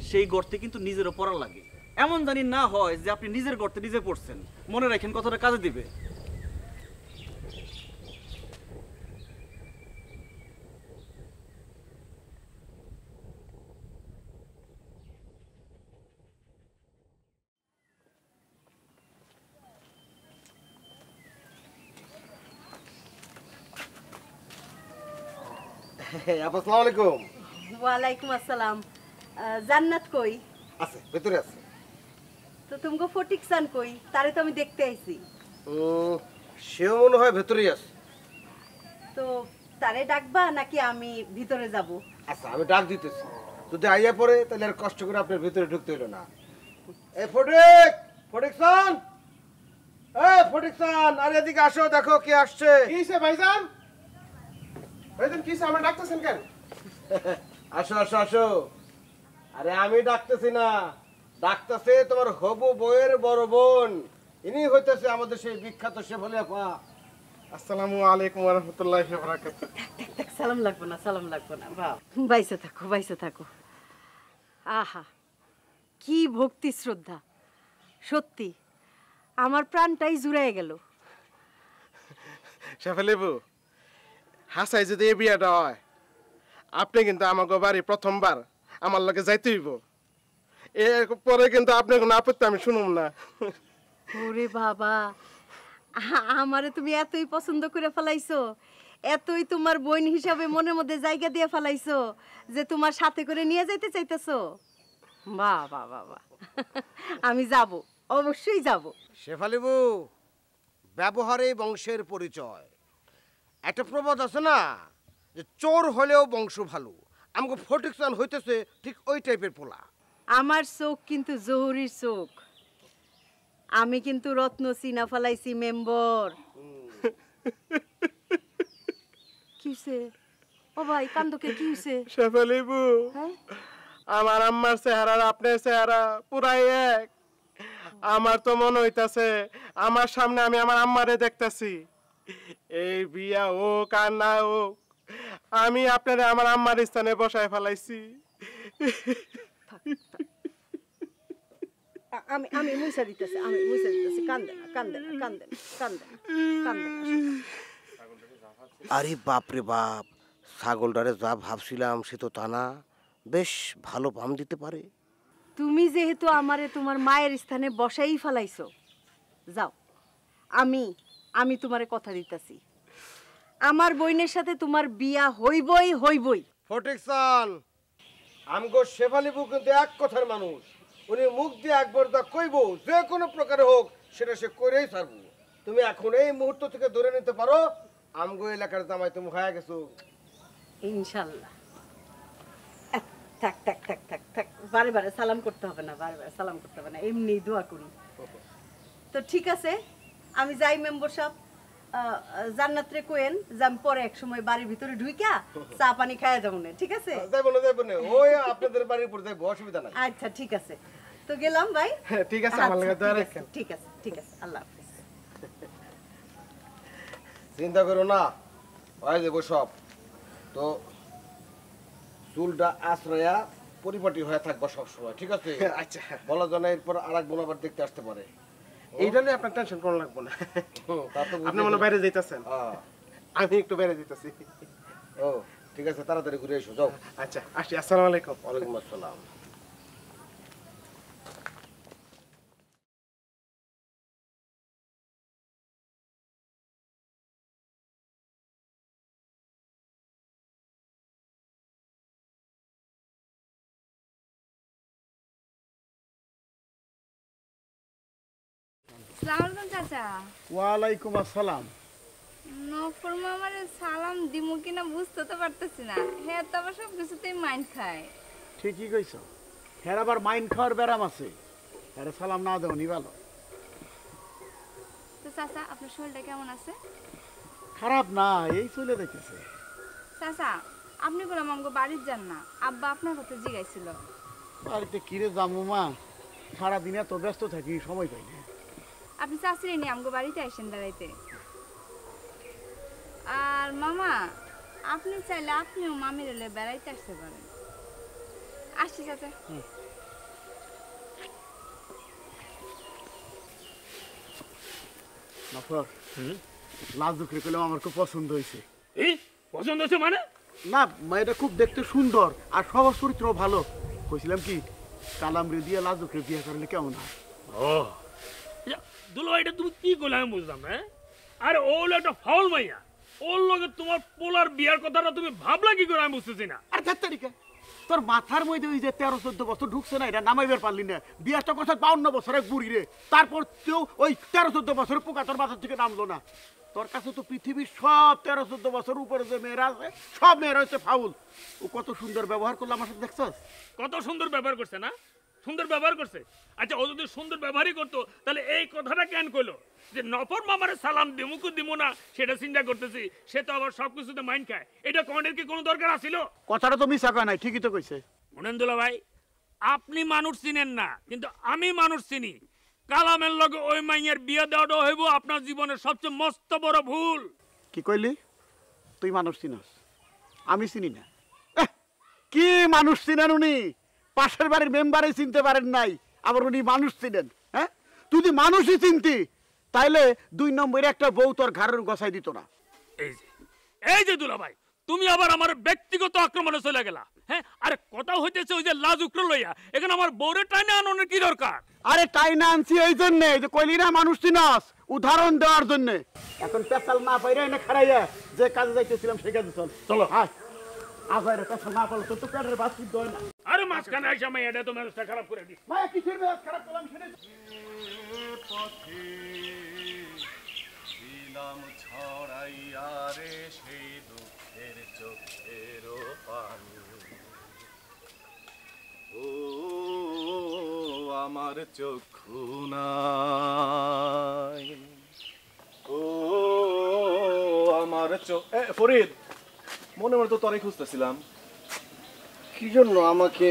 সেই গর্তে কিন্তু নিজেরও পড়া লাগে। এমন জানি না হয় যে আপনি নিজের গর্তে নিজে পড়ছেন। মনে রাখেন, কথাটা কাজে দিবে। আসসালামু আলাইকুম। ওয়ালাইকুম আসসালাম। জান্নাত কই? আছে, ভিতরে আছে। তো তুমগো ফটিক সান কই? তারে তো আমি দেখতে আইছি। সেও মনে হয় ভেতরেই আছে। তো তারে ডাকবা নাকি আমি ভিতরে যাব? আচ্ছা আমি ডাক দিতেছি, যদি আইয়া পড়ে তাহলে আর কষ্ট করে আপনার ভিতরে ঢুকতে হলো না। এই ফটিক, ফটিকসান, এই ফটিকসান, আরে এদিকে আসো, দেখো কে আসছে। কিসে ভাইজান? ভাইজান কিসে আমার ডাকতেছেন কেন? আসো আসো আসো। আরে আমি ডাকতেছি না, ডাকতেছে তোমার হবু বউয়ের বড় বোন। ইনি হইতেছে আমাদের সেই বিখ্যাত শেফালি আপা। আসসালামু আলাইকুম ওয়া রাহমাতুল্লাহি ওয়া বারাকাতুহু। সালাম লাগবে না, সালাম লাগবে না। বাহ, বাইসে থাকো, বাইসে থাকো। আহা, কি ভক্তি শ্রদ্ধা! সত্যি আমার প্রাণটাই জুড়ায় গেল। শেফালি বউ, হাসাই যদি এই বিয়াটা হয়, আপনি কিন্তু আমাকে বাড়ি প্রথমবার আমার লগে যাইতে হইব। এরপরে কিন্তু আপনার কোনো আপত্তি আমি শুনুম না। ওরে বাবা, আমারে তুমি এতই পছন্দ করে ফেলাইছো, এতই তোমার বোন হিসাবে মনের মধ্যে জায়গা দিয়ে ফেলাইছো যে তোমার সাথে করে নিয়ে যাইতে চাইতেছো। বাহ বাহ বাহ বাহ, আমি যাব, অবশ্যই যাব। শেফালি বউ, ব্যবহারে বংশের পরিচয়। একটা প্রবাদ আছে না, যে চোর হলেও বংশ ভালো। আমাকে ফটিকসান হইতেছে ঠিক ওই টাইপের পোলা। আমার চোখ কিন্তু জহুরির চোখ। আমি কিন্তু রত্ন চিনা ফেলাইছি মেম্বর। কিসে ও ভাই, কান্দকে কি হইছে? শেফালি বউ, আমার আম্মার চেহারা আর আপনার চেহারা পুরাই এক। আমার তো মনে হইতাছে আমার সামনে আমি আমার আম্মারে দেখতাছি। এই বিয়া হোক আর না হোক, আমি আপনারে আমার আম্মার স্থানে বসায় ফেলাইছি। আমি আমি মুইসা দিতেছি, আমি মুইসা দিতেছি। কান্দে না, কান্দে না, কান্দে না, কান্দে না, কান্দে না। আরে বাপরে বাপ, ছাগলটারে যা ভাবছিলাম সে তো তা না, বেশ ভালো পাম দিতে পারে। তুমি যেহেতু আমারে তোমার মায়ের স্থানে বসাই ফেলাইছো, যাও, আমি তোমারে কথা দিতেছি, আমার বোনের সাথে তোমার বিয়া হইবই হইবই। ফটিকসান, আমগো শেফালিবু কিন্তু এক কথার মানুষ। উনি মুখ দিয়ে একবার তা কইব, যে কোনো প্রকারে হোক সেটা সে করেই ছাড়বো। তুমি এখন এই মুহূর্ত থেকে ধরে নিতে পারো আমগো এলাকার জামাই তুমি হয়ে গেছো। ইনশাল্লাহ। থাক থাক থাক থাক থাক, বারে বারে সালাম করতে হবে না, বারে বারে সালাম করতে হবে না, এমনি দোয়া করি। তো ঠিক আছে, আমি যাই মেম্বার সাহেব, জান্নাতরে কোয়েন যে আমি পরে এক সময় বাড়ির ভিতরে ঢুইকা চা পানি খাওয়া যাবো না, ঠিক আছে? যাইবো না, যাইবো না, ওই আপনাদের বাড়ির উপর যাইবো, অসুবিধা নাই। আচ্ছা ঠিক আছে, তো গেলাম ভাই। ঠিক আছে, আমার লাগা দোয়া রাখেন। ঠিক আছে, ঠিক আছে, আল্লাহ হাফেজ। চিন্তা করো না, হয়ে যাবো সব। তো চুলটা আশ্রয়া পরিপাটি হয়ে থাকবো সবসময়, ঠিক আছে? আচ্ছা, বলা জানা এরপর আরেক বোন আবার দেখতে আসতে পারে। এইটা নিয়ে আপনার টেনশন করা লাগবে না। আপনি মনে বাইরে যাইতেছেন, আমি একটু বাইরে যাইতেছি। ও ঠিক আছে, তাড়াতাড়ি ঘুরে এসো, যাও। আচ্ছা আসি, আসসালামু আলাইকুম। ওয়ালাইকুম আসসালাম। সালাম চাচা। ওয়ালাইকুম আসসালাম। নফর মামার সালাম দিমু কিনা বুঝতে তো পারতেছি না, হ্যাঁ তো আবার সব কিছুতেই মাইন্ড খায়। ঠিকই কইছ, হ্যাঁ আবার মাইন খাওয়ার ব্যারাম আছে, হ্যাঁ সালাম না দেওনি ভালো। তো চাচা আপনার শরীরটা কেমন আছে? খারাপ না, এই চলে দেখেছে। চাচা আপনি বললাম আমাকে বাড়ির যান না, আব্বা আপনার কথা জিগাইছিল। বাড়িতে কিরে যাবো মা, সারাদিন এত ব্যস্ত থাকি, সময় পাই না। আপনি চাচিরে নিয়ে আমাকে বাড়িতে আসেন দাঁড়াইতে। আর মামা আপনি চাইলে আপনিও মামির এলে বেড়াইতে আসতে পারেন। আসছি চাচা। নফর, লাজুকরে কইলাম আমার খুব পছন্দ হয়েছে। এই পছন্দ হচ্ছে মানে? না, মেয়েটা খুব দেখতে সুন্দর আর সবার চরিত্র ভালো। কইছিলাম কি, কালামরে দিয়ে লাজুকরে বিয়ে করলে কেমন হয়? ও দুলো, এটা তুমি কি করলে আমি বুঝলাম না। আরে ও হলো একটা ফাউল মাইয়া, ওর লগে তোমার পোলার বিয়ার কথাটা তুমি ভাবলা কি করে আমি বুঝতেছি না। আর 4 তারিখে তোর মাথার মধ্যে ওই যে 13-14 বছর ঢুকছে না, এটা নামাইবার পারলি না। বিয়াটা কথা 52 বছরের বুড়ি রে, তারপর কেউ ওই 13-14 বছরের পোকা তোর মাথার থেকে নামলো না। তোর কাছে তো পৃথিবীর সব 13-14 বছর উপরে যে মেয়েরা আছে সব মেয়েরা হচ্ছে ফাউল। ও কত সুন্দর ব্যবহার করলো আমার সাথে, দেখছস? কত সুন্দর ব্যবহার করছে না, সুন্দর ব্যবহার করছে। আচ্ছা ও যদি সুন্দর ব্যবহারই করতো তাহলে এই কথাটা কেন কইলো যে নফর মামারে সালাম দিমু কি দিমু না সেটা চিন্তা করতেছি, সে তো আবার সবকিছুতে মাইন্ড খায়। এটা কনের কি কোনো দরকার আছিল? কথাটা তো মিছা কয় নাই, ঠিকই তো কইছে। মনেন্দুলা ভাই, আপনি মানুষ চিনেন না, কিন্তু আমি মানুষ চিনি। কালামের লগে ওই মাইয়ের বিয়ে দেওয়াটা হইব আপনার জীবনের সবচেয়ে মস্ত বড় ভুল। কি কইলি? তুই মানুষ চিনস, আমি চিনি না। কি মানুষ চিনেন উনি? পাশের বাড়ির মেম্বারে চিনতে পারেন নাই, আবার উনি মানুষ চিনেন? হ্যাঁ, তুই যদি মানুষই চিনতি তাইলে 2 নম্বরে একটা বউ তোর ঘরের গছাই দিত না। এই যে দুলা ভাই, তুমি আবার আমার ব্যক্তিগত আক্রমণে চলে গেলা। হ্যাঁ, আরে কথা হইতেছে ওই যে লাজুকরে লইয়া, এখানে আমার বউরে টাইনা আনানোর কি দরকার? আরে টাইনা আনছি এই জন্যে যে কইলি না মানুষ চিনস, উদাহরণ দেওয়ার জন্য। এখন পেশাল না পাইরা এনে খারাইয়া যে কাজে যাইতেছিলাম সেই কাজে চল। চলো। হ্যাঁ, আবার পেশাল না পারলে তো পেটের ভাত সিদ্ধ হয় না। আরে মাঝখানে আইসা মাইয়া এটা তো মেজাজটা খারাপ করে দিস। মায়া কিসের মেজাজ খারাপ করলাম সেটা? পথে দিলাম ছড়াইয়া রে সেই দুঃখের চোখের পানি। ও আমার চক্ষু নাই, ও আমার ফরিদ, মনে মনে তো তরে খুঁজতেছিলাম। কি জন্য আমাকে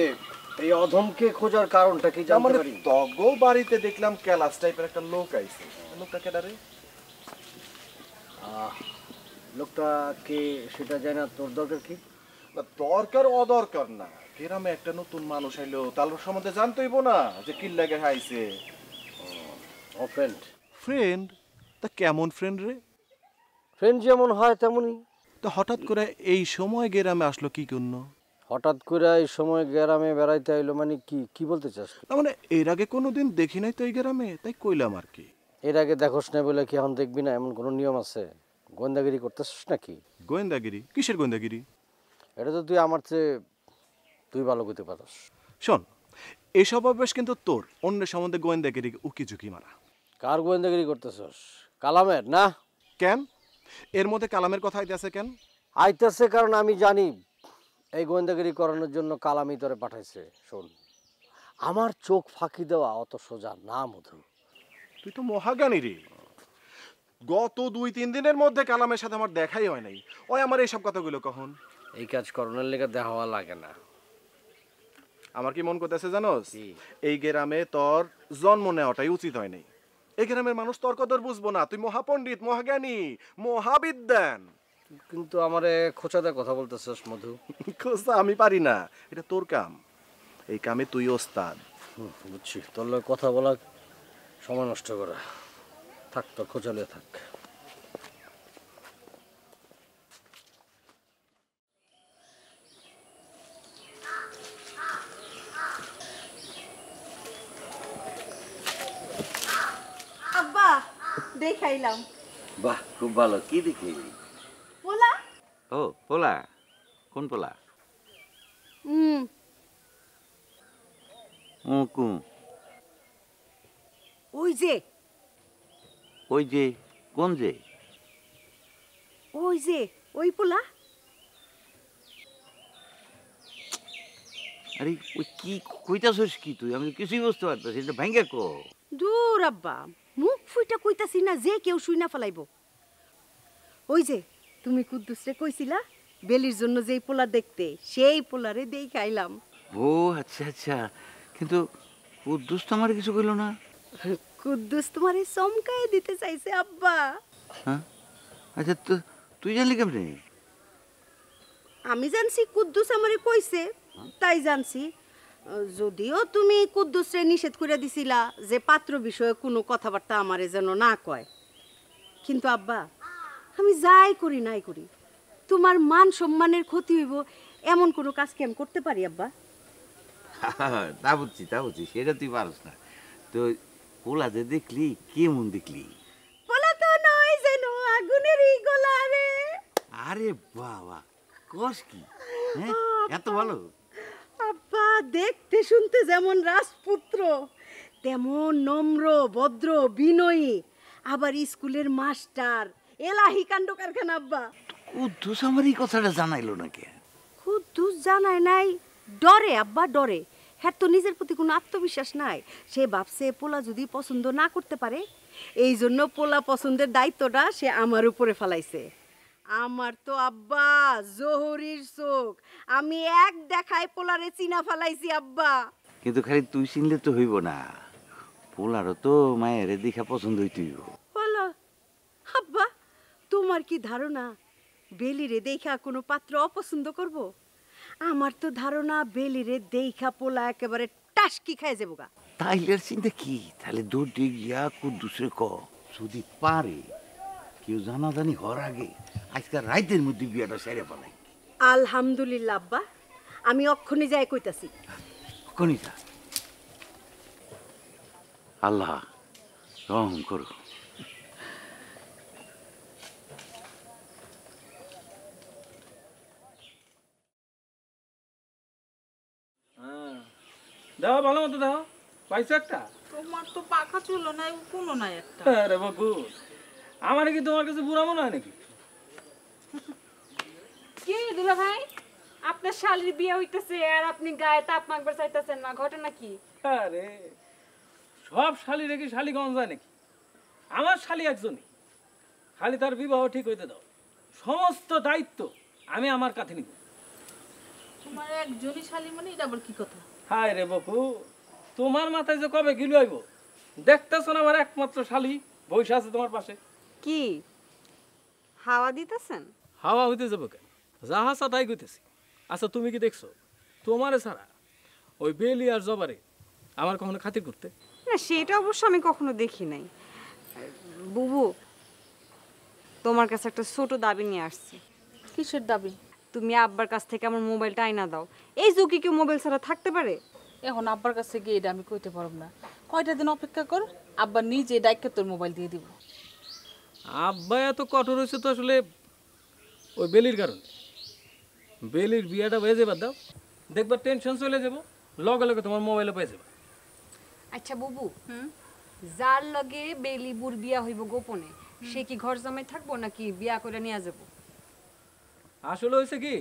এই অধমকে খোঁজার কারণটা কি জানতে পারি? তগ বাড়িতে দেখলাম ক্যালাস টাইপের একটা লোক আইছে। লোকটা কেডা রে? লোকটা কে সেটা জানা তোর দরকার কি? না দরকার অদরকার না, গ্রামে একটা নতুন মানুষ আইলো, তার সম্বন্ধে জানতেইব না যে কি লাগে আইছে। ও ফ্রেন্ড। ফ্রেন্ড? তা কেমন ফ্রেন্ড রে? ফ্রেন্ড যেমন হয় তেমনই। তো হঠাৎ করে এই সময় গ্রামে আসলো কি জন্য? হঠাৎ করে এই সময় গ্রামে বেড়াইতে আইলো মানে কি কি বলতে চাস? মানে এর আগে কোনোদিন দেখি নাই তো এই গ্রামে, তাই কইলাম আর কি। এর আগে দেখোস না বলে কি এখন দেখবি না এমন কোনো নিয়ম আছে? গোয়েন্দাগিরি করতেছিস নাকি? গোয়েন্দাগিরি? কিসের গোয়েন্দাগিরি? এটা তো তুই আমার চেয়ে তুই ভালো করতে পারস। শোন, এসব অভ্যাস কিন্তু তোর, অন্যের সম্বন্ধে গোয়েন্দাগিরি উকি ঝুঁকি মারা। কার গোয়েন্দাগিরি করতেছস? কালামের না? কেন এর মধ্যে কালামের কথা আইতেছে কেন? আইতেছে কারণ আমি জানি এই গোয়েন্দাগিরি করানোর জন্য কালামি তোরে পাঠাইছে। শোন, আমার চোখ ফাঁকি দেওয়া অত সোজা না মধু। তুই তো মহাজ্ঞানী রে। গত 2-3 দিনের মধ্যে কালামের সাথে আমার দেখাই হয় নাই, ওই আমার এইসব কথাগুলো কখন? এই কাজ করণের লেগে দেখা হওয়া লাগে না। আমার কি মন করতেছে জানোস, এই গ্রামে তোর জন্ম নেওয়াটাই উচিত হয় নাই। এই গ্রামের মানুষ তোর কদর বুঝবো না। তুই মহাপণ্ডিত, মহাজ্ঞানী, মহাবিদ্যান, কিন্তু আমারে খোঁচাতে কথা বলতেছিস মধু। খোঁচা আমি পারি না, এটা তোর কাম। এই কামে তুই ওস্তাদ। বুঝছি, তোর লোক কথা বলা সময় নষ্ট করা। থাক, তোর খোঁচালে থাক। আব্বা দেখাইলাম। বাহ, খুব ভালো। কি দেখি? পোলা। ও পোলা? কোন পোলা? ওই যে ওই যে কোন যে? ওই যে ওই পোলা। আরে ওই কি কইতাছস কি তুই? আমি কিছুই বুঝতে পারতেছি। এটা ভাঙ্গা কো। দূর আব্বা, মুখ ফুইটা কইতাছি না যে কেউ শুই না ফেলাইব। ওই যে তুমি কুদ্দুসরে কইছিলা বেলির জন্য যেই পোলা দেখতে, সেই পোলারে দেখাইলাম। ও আচ্ছা আচ্ছা, কিন্তু কুদ্দুস তো আমার কিছু কইলো না। কুদ্দুস তোমারে চমকায় দিতে চাইছে আব্বা। হ্যাঁ আচ্ছা, তো তুই জানলি কেমনে? আমি জানছি কুদ্দুস আমারে কইছে, তাই জানছি। যদিও তুমি কুদ্দুসরে নিষেধ করে দিছিলা যে পাত্র বিষয়ে কোনো কথাবার্তা আমারে যেন না কয়, কিন্তু আব্বা আমি যাই করি নাই করি তোমার মান সম্মানের ক্ষতি হইব এমন কোনো কাজ কি আমি করতে পারি আব্বা? তা বুঝছি তা বুঝছি, সেটা তুই পারস না। তো পোলা যে দেখলি কেমন দেখলি? পোলা তো নয় যেন আগুনেরই গোলা রে। আরে বাবা, কস কি? হ্যাঁ, এত ভালো? আব্বা দেখতে শুনতে যেমন রাজপুত্র, তেমন নম্র ভদ্র বিনয়ী, আবার স্কুলের মাস্টার, এলাহি কাণ্ড কারখানা আব্বা। কুদ্দুস আমার এই কথাটা জানাইলো না কে? কুদ্দুস জানায় নাই, ডরে আব্বা ডরে। হ্যাঁ, তো নিজের প্রতি কোনো আত্মবিশ্বাস নাই। সে ভাবছে পোলা যদি পছন্দ না করতে পারে, এই জন্য পোলা পছন্দের দায়িত্বটা সে আমার উপরে ফেলাইছে। আমার তো আব্বা জহুরির চোখ, আমি এক দেখায় পোলারে চিনা ফেলাইছি আব্বা। কিন্তু খালি তুই চিনলে তো হইব না, পোলারও তো মায়ের দেখা পছন্দ হইতেই। বলো আব্বা, তোমার কি ধারণা বেলিরে দেখা কোনো পাত্র অপছন্দ করব? আমার তো ধারণা বেলিরে দেখা পোলা একেবারে টাসকি খায় যাবো গা। তাইলে চিন্তা কি? তাহলে দূর দিয়ে গিয়া কুদ্দুসরে ক, যদি পারে কেউ জানাজানি হওয়ার আগে আজকাল রাইতের মধ্যে বিয়াটা সেরে ফেলাই। আলহামদুলিল্লাহ আব্বা, আমি অক্ষণে যাই কইতাছি। কনিতা, আল্লাহ রহম করো। দাও ভালো মতো দাও, পাইছো একটা? তোমার তো পাখা ছিল না, কোনো নাই একটা। আরে বাবু, আমার কি তোমার কাছে বুড়া মনে হয় নাকি? কি দুলা ভাই, আপনার শালির বিয়ে হইতেছে আর আপনি গায়ে তাপ মাখবার চাইতেছেন না, ঘটনা কি? আরে সব শালি রেখে শালি গঞ্জ যায় নাকি? আমার শালি একজনই, খালি তার বিবাহ ঠিক হইতে দাও, সমস্ত দায়িত্ব আমি আমার কাছে নিব। তোমার একজনই শালি মানে এটা আবার কি কথা? হায় রে বকু, তোমার মাথায় যে কবে গিলু আইব? দেখতেছো না আমার একমাত্র শালি বইসা আছে তোমার পাশে। কি হাওয়া দিতেছেন? হাওয়া হইতে যাবো কেন? যাহা তাই কইতেছি। আচ্ছা তুমি কি দেখছো তোমারে ছাড়া ওই বেলি আর জবারে আমার কখনো খাতির করতে? না, সেটা অবশ্য আমি কখনো দেখি নাই। বুবু, তোমার কাছে একটা ছোট দাবি নিয়ে আসছি। কিসের দাবি? তুমি আব্বার কাছ থেকে আমার মোবাইলটা আইনা দাও। এই যুগে কেউ মোবাইল ছাড়া থাকতে পারে? এখন আব্বার কাছে গিয়ে এটা আমি কইতে পারব না। কয়টা দিন অপেক্ষা কর, আব্বা নিজে ডাইকে তোর মোবাইল দিয়ে দিব। আব্বা এত কঠোর হয়েছে তো আসলে ওই বেলির কারণে। বেলির বিয়াটা হয়ে যাবার দাও, দেখবা টেনশন চলে যাবো, লগে লগে তোমার মোবাইলে পেয়ে যাবে। আচ্ছা বুবু, যার লগে বেলিবুর বিয়া হইব গোপনে, সে কি ঘর জামাই থাকবো নাকি বিয়া করে নিয়ে যাব? আসলে হয়েছে কি,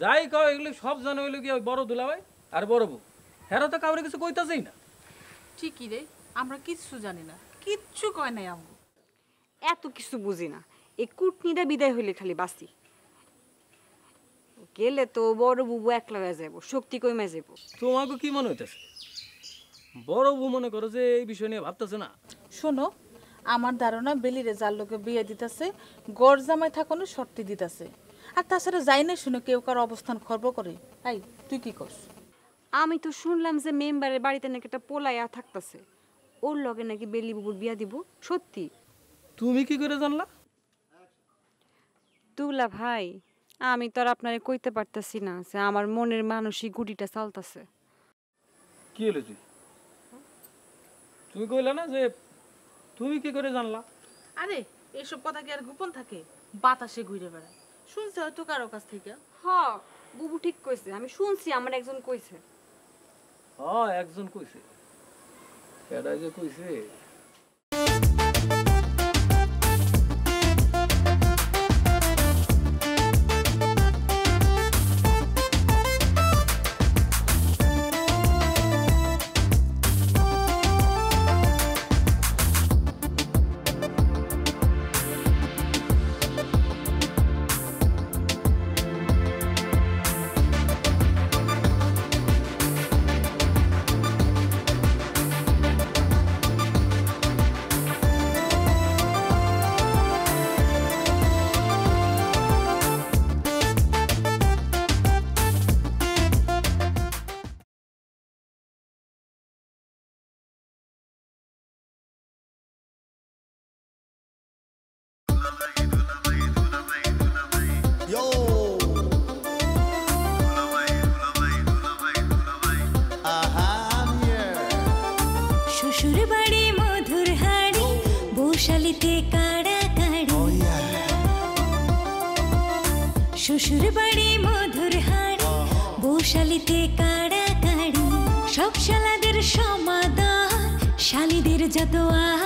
যাই কও এগুলো সব জানো হইলো কি ওই বড় দুলাভাই আর বড় বউ, হেরা তো কাউরে কিছু কইতাছেই না। ঠিকই রে, আমরা কিচ্ছু জানি না, কিচ্ছু কয় নাই আমগো। এত কিছু বুঝি না, এই কুটনিটা বিদায় হইলে খালি বাসি। গেলে তো বড় বুবু একলা হয়ে যাবো, শক্তি কমে যাবো। তোমাকে কি মনে হইতেছে? বড় বউ মনে করো যে এই বিষয় নিয়ে ভাবতেছে না? শোনো, আমার ধারণা বেলিরে যার লোকে বিয়ে দিতেছে গড় জামাই থাকানোর শর্তি দিতেছে। আর তাছাড়া যাই না শুনে কেউ কার অবস্থান খর্ব করে। তাই তুই কি করস? আমি তো শুনলাম যে মেম্বারের বাড়িতে নাকি একটা পোলাইয়া থাকতেছে, ওর লগে নাকি বেলি বুবুর বিয়া দিব। সত্যি? তুমি কি করে জানলা? তুলা ভাই, আমি তো আর আপনারে কইতে পারতাছি না যে আমার মনের মানসিক গুটিটা চালতাছে। কি হলো তুই? তুমি কইলা না যে তুমি কি করে জানলা? আরে এইসব কথা কি আর গোপন থাকে? বাতাসে ঘুরে বেড়ায়, শুনছে হয়তো কারো কাছ থেকে। হ্যাঁ, বুবু ঠিক কইছে, আমি শুনছি, আমার একজন কইছে। হ্যাঁ, একজন কইছে। কেডা যে কইছে? শ্বশুর বাড়ি মধুর হাড়ি, বৌশালিতে কাড়া কাড়ি। শ্বশুর বাড়ি মধুর হাড়ি, বৌশালিতে কাড়া কাড়ি। সব শালাদের সমাদর, শালিদের যত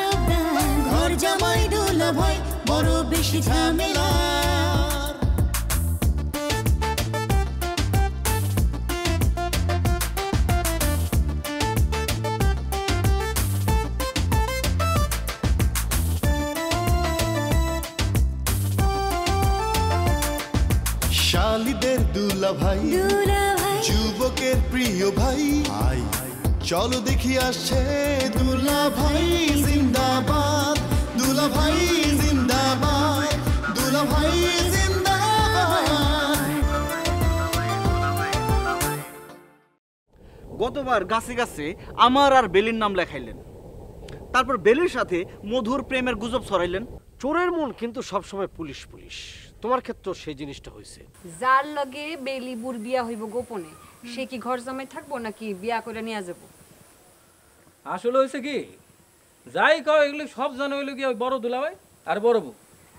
আবদার। ঘর জামাই দুলাভাই বড় বেশি ঝামেলা। শালিদের দুলাভাই, যুবকের প্রিয় ভাই। চলো দেখি আসছে দুলাভাই জিন্দাবাদ, দুলাভাই জিন্দাবাদ, দুলাভাই জিন্দাবাদ। গতবার গাছে গাছে আমার আর বেলির নাম লেখাইলেন, তারপর বেলির সাথে মধুর প্রেমের গুজব ছড়াইলেন। চোরের মন কিন্তু সবসময় পুলিশ পুলিশ। তোমার ক্ষেত্রে সেই জিনিসটা হয়েছে। যার লগে বেলিবুর বিয়া হইব গোপনে, সে কি ঘর জামাই থাকবো নাকি বিয়া করে নিয়ে যাব? আসলে হয়েছে কি, যাই কও এগুলো সব জানো হইলো কি ওই বড় দুলাভাই আর বড় বউ,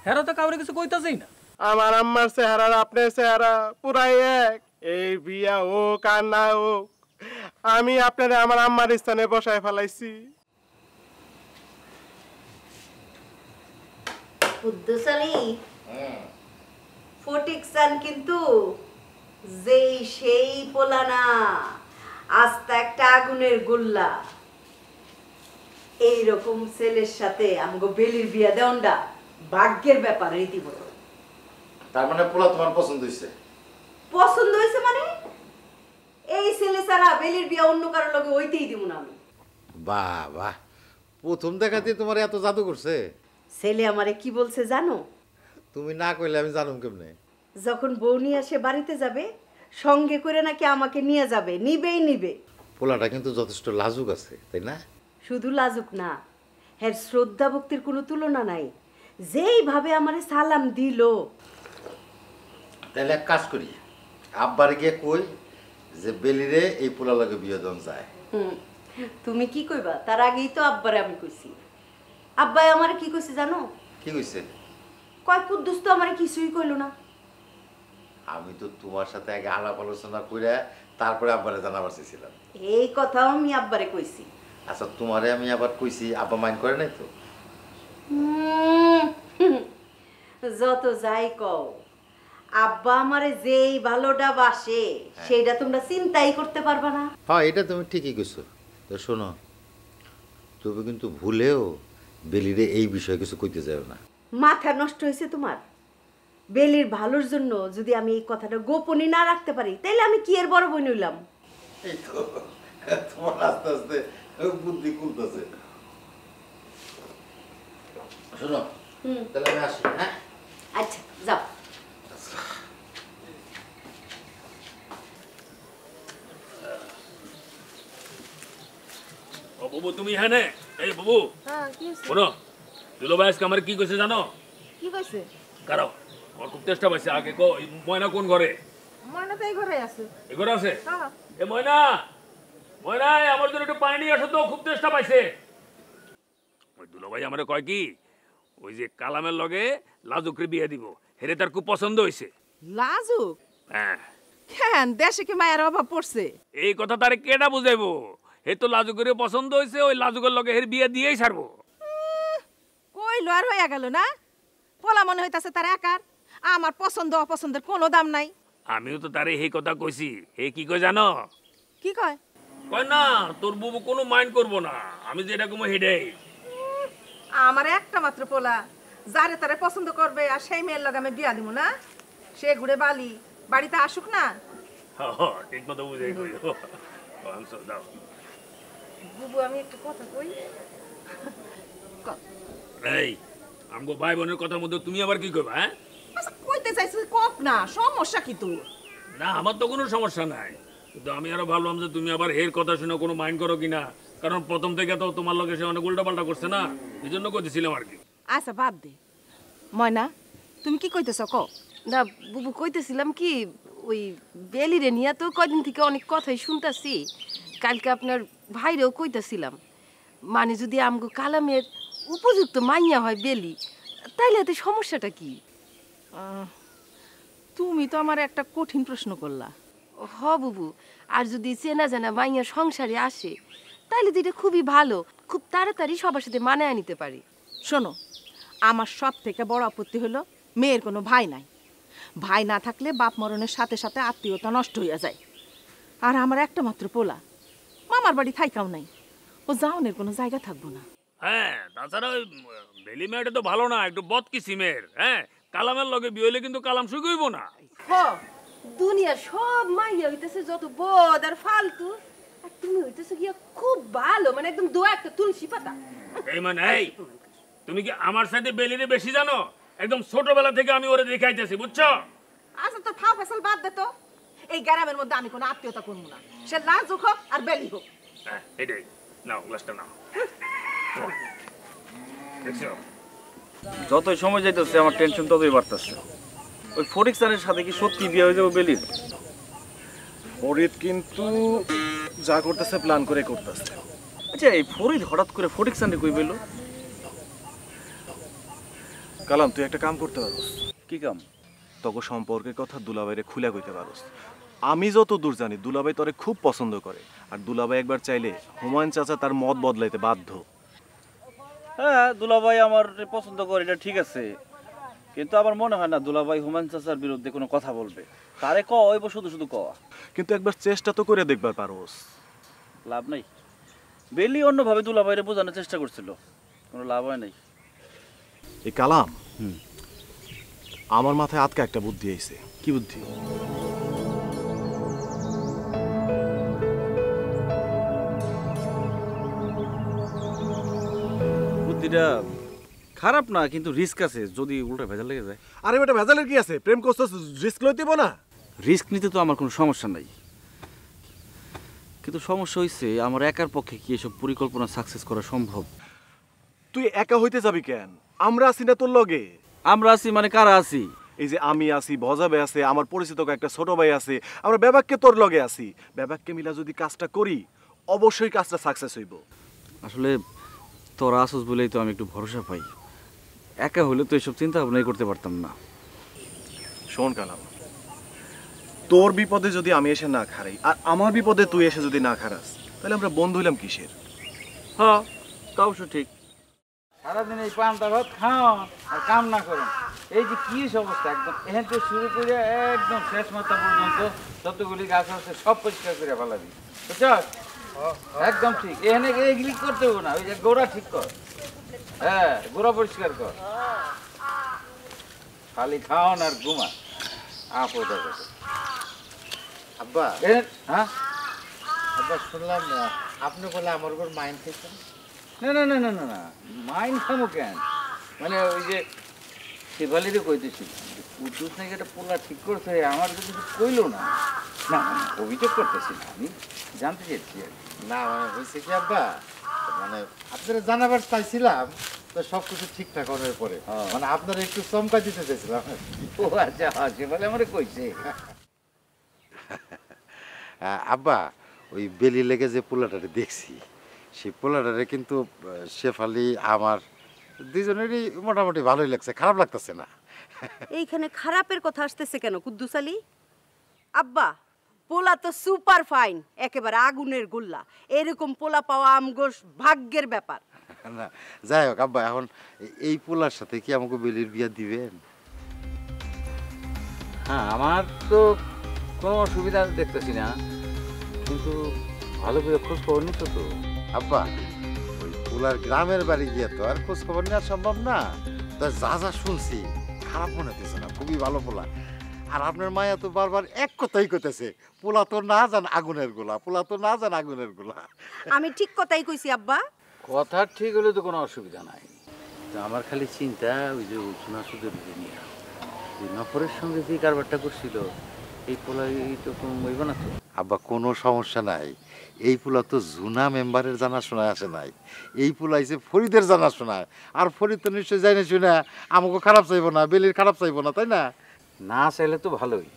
হেরা তো কাউরে কিছু কইতাছেই না। আমার আম্মার চেহারা আর আপনার চেহারা পুরাই এক। এই বিয়া হোক আর না হোক, আমি আপনারে আমার আম্মার স্থানে বসায় ফেলাইছি। বুদ্ধশালী ফটিকসান কিন্তু যেই সেই পোলানা, আস্তা একটা আগুনের গোল্লা। এইরকম ছেলের সাথে আমগো বেলির বিয়া দেওয়াটা ভাগ্যের ব্যাপার রীতিমতো। তার মানে পোলা তোমার পছন্দ হয়েছে? পছন্দ হয়েছে মানে এই ছেলে ছাড়া বেলির বিয়া অন্য কারোর লগে হইতেই দিব না আমি। বাহ বাহ, প্রথম দেখাতে তোমার এত জাদু করছে। ছেলে আমারে কি বলছে জানো? তুমি না কইলে আমি জানুম কেমনে? যখন বউ নিয়ে আসে বাড়িতে যাবে সঙ্গে করে নাকি আমাকে নিয়ে যাবে, নিবেই নিবে। পোলাটা কিন্তু যথেষ্ট লাজুক আছে, তাই না? শুধু লাজুক না, হ্যাঁ শ্রদ্ধা ভক্তির কোনো তুলনা নাই। যেইভাবে আমারে সালাম দিল। তাহলে এক কাজ করি, আব্বারে গিয়ে কই যে বেলিরে এই পোলা লাগে বিয়ে দেন যায়। তুমি কি কইবা? তার আগেই তো আব্বারে আমি কইছি। আব্বাই আমারে কি কইছে জানো? কি কইছে? কয় কুদ্দুস তো আমারে কিছুই কইলো না। আমি তো তোমার সাথে আগে আলাপ আলোচনা করে তারপরে আব্বারে জানাবার চেয়েছিলাম। এই কথাও আমি আব্বারে কইছি। আচ্ছা, তোমারে আমি আবার কইছি, আব্বা মাইন্ড করে নাই তো? যত যাই কও, আব্বা আমারে যেই ভালোটা বাসে সেইটা তোমরা চিন্তাই করতে পারবা না। হ্যাঁ, এটা তুমি ঠিকই কইছো। তো শোনো, তুমি কিন্তু ভুলেও বেলিরে এই বিষয়ে কিছু কইতে যাও না। মাথা নষ্ট হয়েছে তোমার? বেলির ভালোর জন্য যদি আমি এই কথাটা গোপনে না রাখতে পারি তাইলে আমি কি এর বড় বোন হইলাম? এই তো তোমার আস্তে আস্তে বুদ্ধি খুলতেছে। শোনো, তাহলে আমি আসি। হ্যাঁ, আচ্ছা যাও। ও বাবু, তুমি এখানে? এই বাবু, হ্যাঁ কি হইছে? শোনো, দুলাভাই আজকে আমার কি কইছে জানো? কি কইছে? কারো আমার খুব চেষ্টা পাইছে। আগে কো, এই ময়না কোন ঘরে? ময়না তো এই ঘরে আছে। এই ঘরে আছে? হ্যাঁ। এ ময়না, ময়না, আমার জন্য একটু পানি নিয়ে আসো তো, খুব চেষ্টা পাইছে। ওই দুলাভাই আমারে কয় কি, ওই যে কালামের লগে লাজুকরে বিয়ে দিব, হেরে তার খুব পছন্দ হইছে। লাজুক? হ্যাঁ। কেন দেশে কি মায়ের অভাব পড়ছে? এই কথা তারে কেডা বুঝাইবো? হে তো লাজুকের পছন্দ হইছে, ওই লাজুকের লগে হের বিয়ে দিয়েই ছাড়বো। কই লয়ার হইয়া গেল না? পোলা মনে হইতাছে তার একার। আমার পছন্দ অপছন্দের কোনো দাম নাই। আমিও তো তারে এই কথা কইছি। হে কি কয় জানো? কি কয়? কয় না, তোর বুবু কোনো মাইন্ড করবো না, আমি যেটা কমো হেডেই। আমার একটা মাত্র পোলা, যারে তারে পছন্দ করবে আর সেই মেয়ের লগে আমি বিয়া দিব না? সে ঘুরে বালি বাড়িতে আসুক না। ঠিক মতো বুঝাই কই। দাও বুবু, আমি একটা কথা কই। এই আমগো ভাই বোনের কথার মধ্যে তুমি আবার কি কইবা? হ্যাঁ, আচ্ছা কইতে চাইছিস কক না, সমস্যা কি তোর? না, আমার তো কোনো সমস্যা নাই, কিন্তু আমি আরো ভাবলাম যে তুমি আবার হের কথা শুনে কোনো মাইন্ড করো কিনা, কারণ প্রথম থেকে তো তোমার লগে সে অনেক উল্টাপাল্টা করছে না, এই জন্য কইতেছিলাম আর কি। আচ্ছা বাদ দে। ময়না, তুমি কি কইতেছ ক? না বুবু, কইতেছিলাম কি, ওই বেলিরে নিয়ে তো কয়দিন থেকে অনেক কথাই শুনতাছি। কালকে আপনার ভাইরেও কইতেছিলাম, মানে যদি আমগো কালামের উপযুক্ত মাইয়া হয় বেলি, তাইলে এতে সমস্যাটা কি? তুমি তো আমার একটা কঠিন প্রশ্ন করলা। হ বুবু, আর যদি চেনা জানা মাইয়া সংসারে আসে তাইলে তো এটা খুবই ভালো, খুব তাড়াতাড়ি সবার সাথে মানায় নিতে পারি। শোনো, আমার সব থেকে বড় আপত্তি হলো মেয়ের কোনো ভাই নাই। ভাই না থাকলে বাপ মরণের সাথে সাথে আত্মীয়তা নষ্ট হইয়া যায়। আর আমার একটা মাত্র পোলা, মামার বাড়ি থাইকাও নাই, ও যাওনের কোনো জায়গা থাকবো না। হ্যাঁ, তাছাড়া ওই বেলি মেয়েটা তো ভালো না, একটু বদ কিসিমের। হ্যাঁ, কালামের লগে বিয়ে হইলে কিন্তু কালাম সুখ হইব না। হ, দুনিয়ার সব মাইয়া হইতেছে যত বদ আর ফালতু, আর তুমি হইতেছে গিয়া খুব ভালো, মানে একদম দোয়া একটা তুলসী পাতা। এই মানে, এই তুমি কি আমার সাথে বেলিরে বেশি জানো? একদম ছোটবেলা থেকে আমি ওরে দেখাইতেছি, বুঝছো? আচ্ছা তোর ফাও ফেসাল বাদ দে তো। এই গ্রামের মধ্যে আমি কোনো আত্মীয়তা করবো না, সে লাজুক হোক আর বেলি হোক। এটাই নাও, গ্লাসটা নাও। দেখছো, যতই সময় যাইতেছে আমার টেনশন ততই বাড়তেছে। ওই ফরিদ স্যারের সাথে কি সত্যি বিয়ে হয়ে যাবে বেলির? ফরিদ কিন্তু যা করতেছে প্ল্যান করে করতেছে। আচ্ছা, এই ফরিদ হঠাৎ করে ফরিদ স্যারে কই পেলো? কালাম, তুই একটা কাম করতে পারোস। কি কাম? তোকে সম্পর্কের কথা দুলাভাইরে খুলে কইতে পারোস। আমি যত দূর জানি দুলাভাই তোরে খুব পছন্দ করে, আর দুলাভাই একবার চাইলে হুমায়ুন চাচা তার মত বদলাইতে বাধ্য। হ্যাঁ, দুলাভাই আমার পছন্দ করে, এটা ঠিক আছে, কিন্তু আমার মনে হয় না দুলাভাই হুমায়ুন চাচার বিরুদ্ধে কোনো কথা বলবে। তারে কইব শুধু শুধু কওয়া। কিন্তু একবার চেষ্টা তো করে দেখবার পারোস। লাভ নাই। বেলি অন্যভাবে দুলাভাইরে বোঝানোর চেষ্টা করছিল, কোনো লাভ হয় নাই। এই কালাম, আমার মাথায় আজকে একটা বুদ্ধি আইছে। কি বুদ্ধি? এটা খারাপ না, কিন্তু রিস্ক আছে যদি উল্টা ভেজাল লেগে যায়। আরে বেটা ভেজালের কি আছে? প্রেম করছস, রিস্ক লইতে না? রিস্ক নিতে তো আমার কোনো সমস্যা নাই, কিন্তু সমস্যা হইছে আমার একার পক্ষে কি এসব পরিকল্পনা সাকসেস করা সম্ভব? তুই একা হইতে যাবি কেন? আমরা আছি না তোর লগে? আমরা আছি মানে কারা আছি? এই যে আমি আছি, ভজাবে আছে, আমার পরিচিত একটা ছোট ভাই আছে, আমরা বেবাককে তোর লগে আছি। বেবাককে মিলা যদি কাজটা করি অবশ্যই কাজটা সাকসেস হইব। আসলে তোরা আসস বলেই তো আমি একটু ভরসা পাই। একা হলে তো এসব চিন্তা ভাবনাই করতে পারতাম না। শোন কালাম, তোর বিপদে যদি আমি এসে না খারাই আর আমার বিপদে তুই এসে যদি না খারাস, তাহলে আমরা বন্ধু হইলাম কিসের? হ্যাঁ, তা অবশ্য ঠিক। সারাদিন এই পান্তা ভাত খাও আর কাম না করো, এই যে কি অবস্থা একদম এখান থেকে শুরু করে একদম শেষ মাথা পর্যন্ত যতগুলি গাছ আছে সব পরিষ্কার করে ফেলাবি, বুঝছ? একদম ঠিক। এখানে এগুলি করতে হবে না, ওই যে গোড়া ঠিক কর। হ্যাঁ, গোড়া পরিষ্কার কর, খালি খাওয়ান আর ঘুমা। আপদ আব্বা, হ্যাঁ আব্বা শুনলাম আপনি বলে আমার উপর মাইন্ড খেয়েছেন। না না না না না না, মাইন্ড খামো কেন? মানে ওই যে শেফালিরও কইতেছিল কুদ্দুস নাকি একটা পোলা ঠিক করছে, আমার তো কিছু কইলো না। না মানে অভিযোগ করতেছি না, আমি জানতে চাইছি আর কি। না মানে হয়েছে কি আব্বা, মানে আপনারা জানাবার চাইছিলাম তো সব কিছু ঠিকঠাক করার পরে মানে আপনারা একটু চমকা দিতে চাইছিলাম। ও আচ্ছা, শেফালি আমার কইছে। আব্বা, ওই বেলি লেগে যে পোলাটারে দেখছি, সেই পোলাটারে কিন্তু শেফালি আমার দুজনেরই মোটামুটি ভালোই লাগছে, খারাপ লাগতেছে না। এইখানে খারাপের কথা আসতেছে কেন কুদ্দুস আলী? আব্বা, পোলা তো সুপার ফাইন, একেবারে আগুনের গোল্লা। এরকম পোলা পাওয়া আমগোর ভাগ্যের ব্যাপার। না যাই হোক আব্বা, এখন এই পোলার সাথে কি আমাকে বেলির বিয়া দিবেন? হ্যাঁ, আমার তো কোনো অসুবিধা দেখতেছি না, কিন্তু ভালো করে খোঁজ খবর নিচ্ছ তো? আব্বা, ওই পোলার গ্রামের বাড়ি গিয়ে তো আর খোঁজ খবর নেওয়া সম্ভব না। তা যা যা শুনছি খারাপ মনে হতেছে না, খুবই ভালো পোলা। আর আপনার মায়া তো বারবার এক কথাই কইতেছে, পোলা তো না জান আগুনের গোলা, পোলা তো না জান আগুনের গোলা। আমি ঠিক কথাই কইছি আব্বা। কথা ঠিক হলে তো কোনো অসুবিধা নাই। তো আমার খালি চিন্তা ওই যে সোনা সুদের নিয়ে ওই নফরের সঙ্গে যে কারবারটা করছিল, এই পোলা এইরকম হইব না তো? আব্বা কোনো সমস্যা নাই, এই পোলা তো জুনা মেম্বারের জানাশোনায় আসে নাই, এই পোলা এসে ফরিদের জানাশোনায়। আর ফরিদ তো নিশ্চয়ই জানে শুনে আমাকে খারাপ চাইবো না, বেলির খারাপ চাইবো না, তাই না? না চাইলে তো ভালোই।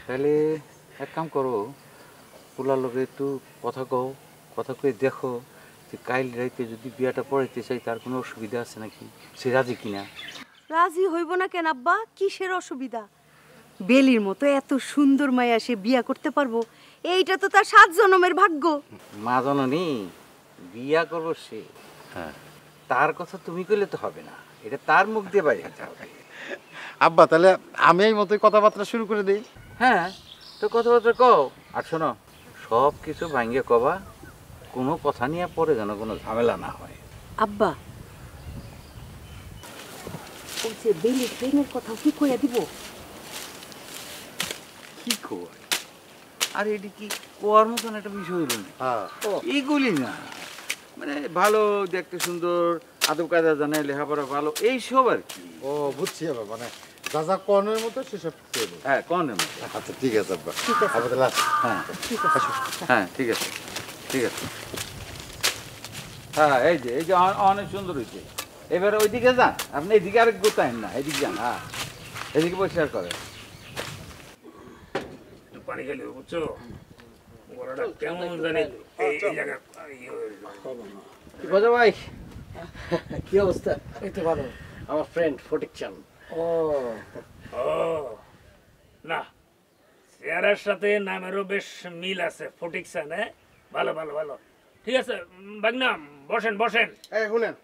তাহলে এক কাম করো, পোলার লোকে একটু কথা কও, কথা কয়ে দেখো যে কাইল রাইতে যদি বিয়াটা পড়াইতে চাই তার কোনো অসুবিধা আছে নাকি, সে রাজি কিনা। রাজি হইব না কেন আব্বা? কিসের অসুবিধা? বেলির মতো এত সুন্দর মায়া সে বিয়া করতে পারবো, এইটা তো তার 7 জন্মের ভাগ্য। মা জননী বিয়া করবো সে, হ্যাঁ, তার কথা তুমি কইলে তো হবে না, এটা তার মুখ দিয়ে বাইরে হবে। আব্বা, তাহলে আমি এই মতোই কথাবার্তা শুরু করে দিই। হ্যাঁ, তো কথাবার্তা কও। আর শোনো, সব কিছু ভাঙ্গে কবা, কোনো কথা নিয়ে পরে যেন কোনো ঝামেলা না হয়। আব্বা, ওই যে বেলির প্রেমের কথা কি কইয়া দিব? কি কয়? আর এটি কি কোয়ার মতন একটা বিষয় হইল না? এইগুলি না, মানে ভালো দেখতে, সুন্দর, আদব কায়দা জানে, লেখাপড়া ভালো, এইসব আর কি। ও বুঝছি আব্বা, মানে যা যা কনের মতো সেসব। হ্যাঁ, কনের মতো। আচ্ছা ঠিক আছে আব্বা। ঠিক আছে। আব্বা তাহলে আসি। হ্যাঁ হ্যাঁ, ঠিক আছে ঠিক আছে। হ্যাঁ, এই যে অনেক সুন্দর হয়েছে। এবার ওইদিকে যান, আপনি এদিকে আরেক গোতায়েন না, এদিকে যান। হ্যাঁ, এদিকে পরিষ্কার করে। পানি খেলে বুঝছো, ওরা কেমন জানি এই জায়গা। গজা ভাই, কি অবস্থা? এই তো ভালো। আমার ফ্রেন্ড ফটিক চান। ও না, চেহারার সাথে নামেরও বেশ মিল আছে, ফটিক চান। হ্যাঁ, ভালো ভালো ভালো, ঠিক আছে। বাগনাম বসেন বসেন। এই শুনেন,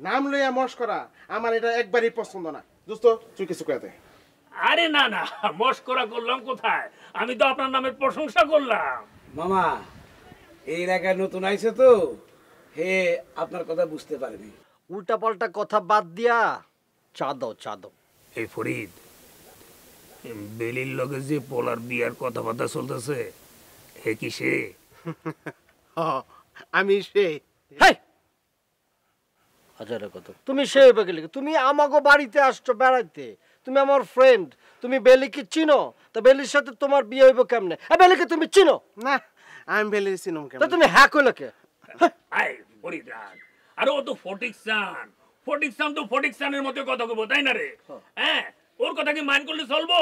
নাম লইয়া মস্করা আমার এটা একবারই পছন্দ না। দোস্ত তুই কিছু কয়ে দে। আরে না না, মস্করা করলাম কোথায়, আমি তো আপনার নামের প্রশংসা করলাম। মামা এই এলাকায় নতুন আইছে তো, হে আপনার কথা বুঝতে পারেনি। উল্টা পাল্টা কথা বাদ দিয়া চা দাও, চা দাও। এই ফরিদ, বেলির লগে যে পোলার বিয়ার কথাবার্তা চলতেছে, হে কি সে? আমি সে। হাজারে কত তুমি সেই গেলে তুমি আমাগো বাড়িতে আসছো বেড়াইতে, তুমি আমার ফ্রেন্ড, তুমি বেলিকে চিনো, তো বেলির সাথে তোমার বিয়ে হইব কেমনে? বেলিকে তুমি চিনো না? আমি বেলির চিনুম তো তুমি হ্যাঁ কইলে কে? আই পরিত্রাণ, আরে ও তো ফটিকসান, ফটিকসান তো ফটিকসানের মতো কথা কইবো, তাই না রে? হ্যাঁ, ওর কথা কি মাইন্ড করলে চলবো?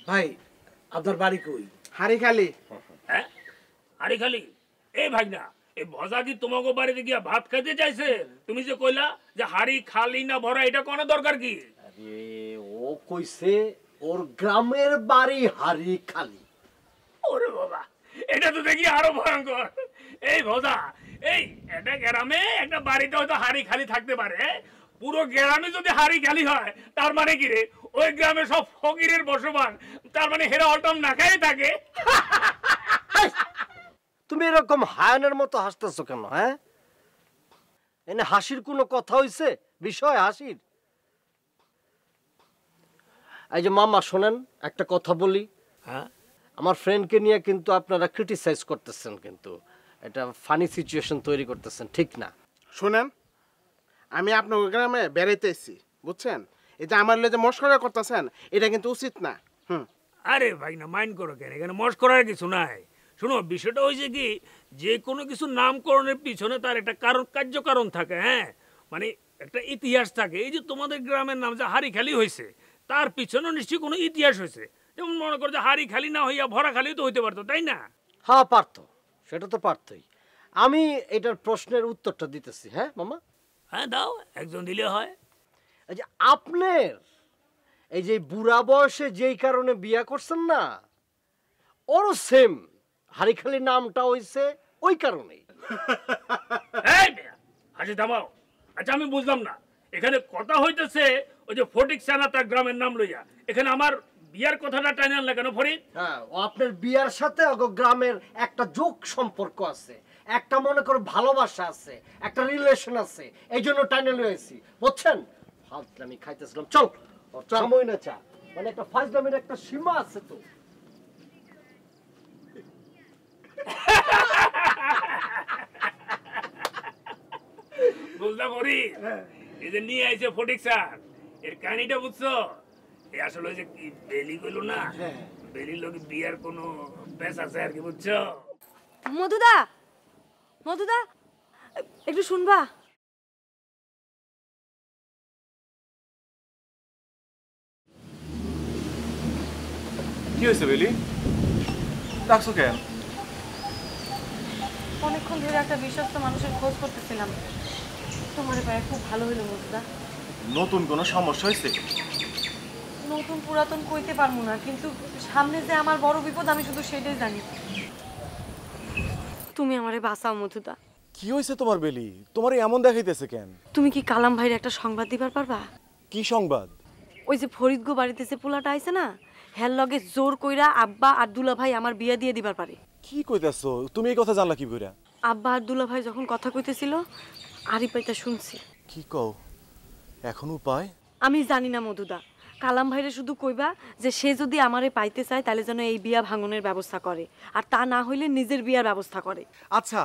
ভাই আপনার বাড়ি কই? হারিখালি। হ্যাঁ, হারিখালি? এই ভাই না, এই ভজা কি তোমাকে বাড়িতে গিয়া ভাত খাইতে চাইছে? তুমি যে কইলা যে হাড়ি খালি না ভরা, এটা কোনো দরকার কি? আরে ও কইছে ওর গ্রামের বাড়ি হারিখালি। ওরে বাবা, এটা তো দেখি আরো ভয়ঙ্কর। এই ভজা, এই একটা গ্রামে একটা বাড়িতে হয়তো হাড়ি খালি থাকতে পারে, পুরো গ্রামে যদি হাড়ি খালি হয় তার মানে কি রে? ওই গ্রামে সব ফকিরের বসবাস, তার মানে হেরা হলটাম না খাই থাকে। তুমি এরকম হায়নের মতো হাসতেছো কেন? হ্যাঁ, এনে হাসির কোনো কথা হইছে? বিষয় হাসির? এই যে মামা শোনেন, একটা কথা বলি। হ্যাঁ, আমার ফ্রেন্ডকে নিয়ে কিন্তু আপনারা ক্রিটিসাইজ করতেছেন, কিন্তু এটা ফানি সিচুয়েশন তৈরি করতেছেন, ঠিক না? শুনেন, আমি আপনার গ্রামে বেড়াইতে এসেছি, বুঝছেন? এই যে আমার যে মস্করা করতেছেন, এটা কিন্তু উচিত না। আরে ভাই না, মাইন্ড করো কেন? এখানে মস্করার কিছু নাই। শুনো, বিষয়টা হয়েছে কি, যে কোনো কিছু নামকরণের পিছনে তার একটা কারণ, কার্যকারণ থাকে। হ্যাঁ, মানে একটা ইতিহাস থাকে। এই যে তোমাদের গ্রামের নাম যে হাড়িখালি হয়েছে, তার পিছনেও নিশ্চয়ই কোনো ইতিহাস হয়েছে। যেমন মনে করো যে হাড়িখালি না হইয়া ভরা খালি তো হইতে পারতো, তাই না? হ্যাঁ পারতো, সেটা তো পারতোই। আমি এটার প্রশ্নের উত্তরটা দিতেছি। হ্যাঁ মামা? হ্যাঁ দাও, একজন দিলে হয়। এই যে আপনার এই যে বুড়া বয়সে যেই কারণে বিয়া করছেন না, ওরও সেম হারিখালি নামটা হইছে ওই কারণেই। হাসি থামাও। আচ্ছা আমি বুঝলাম না, এখানে কথা হইতেছে ওই যে ফটিকসানা তার গ্রামের নাম লইয়া, এখানে আমার বিয়ার কথাটা টাইনে আনলে কেন ফরিদ? হ্যাঁ, ও আপনার বিয়ার সাথে ওগো গ্রামের একটা যোগ সম্পর্ক আছে, একটা মনে করো ভালোবাসা আছে, একটা রিলেশন আছে, এই জন্য টাইনে লইছি, বুঝছেন? ফাজলামি খাইতেছিলাম, চল ওর চামই না চা, মানে একটা ফাজলামির একটা সীমা আছে তো। বুঝলাম ফরিদ, এই যে নিয়ে আইছে ফটিকসান, এর কাহিনীটা বুঝছো? এই আসলে যে কি বেলি কইলো না, বেলির লোক বিয়ার কোনো পেশ আছে আর কি, বুঝছো? মধুদা, মধুদা একটু শুনবা? কি হয়েছে বেলি? ডাকছো কেন? অনেকক্ষণ ধরে একটা বিশ্বস্ত মানুষের খোঁজ করতেছিলাম, তোমার পায়ে খুব ভালো হইলো মধুদা। নতুন কোনো সমস্যা হয়েছে? নতুন পুরাতন কইতে পারবো না, কিন্তু সামনে যে আমার বড় বিপদ আমি শুধু সেটাই জানি। তুমি আমারে বাঁচাও মধুদা। কি হয়েছে তোমার বেলি? তোমার এমন দেখাইতেছে কেন? তুমি কি কালাম ভাইয়ের একটা সংবাদ দিবার পারবা? কি সংবাদ? ওই যে ফরিদগো বাড়িতে যে পোলাটা আইছে না, হের লগে জোর কইরা আব্বা আর দুলা ভাই আমার বিয়া দিয়ে দিবার পারে। কি কইতাছো? তুমি এই কথা জানলা কি কইরা? আব্বা আর দুলা ভাই যখন কথা কইতেছিল আরি পাইতা শুনছি। কি কও? এখন উপায়? আমি জানি না মধুদা, কালাম ভাইরে শুধু কইবা যে সে যদি আমারে পাইতে চায় তাহলে যেন এই বিয়া ভাঙনের ব্যবস্থা করে, আর তা না হইলে নিজের বিয়ার ব্যবস্থা করে। আচ্ছা,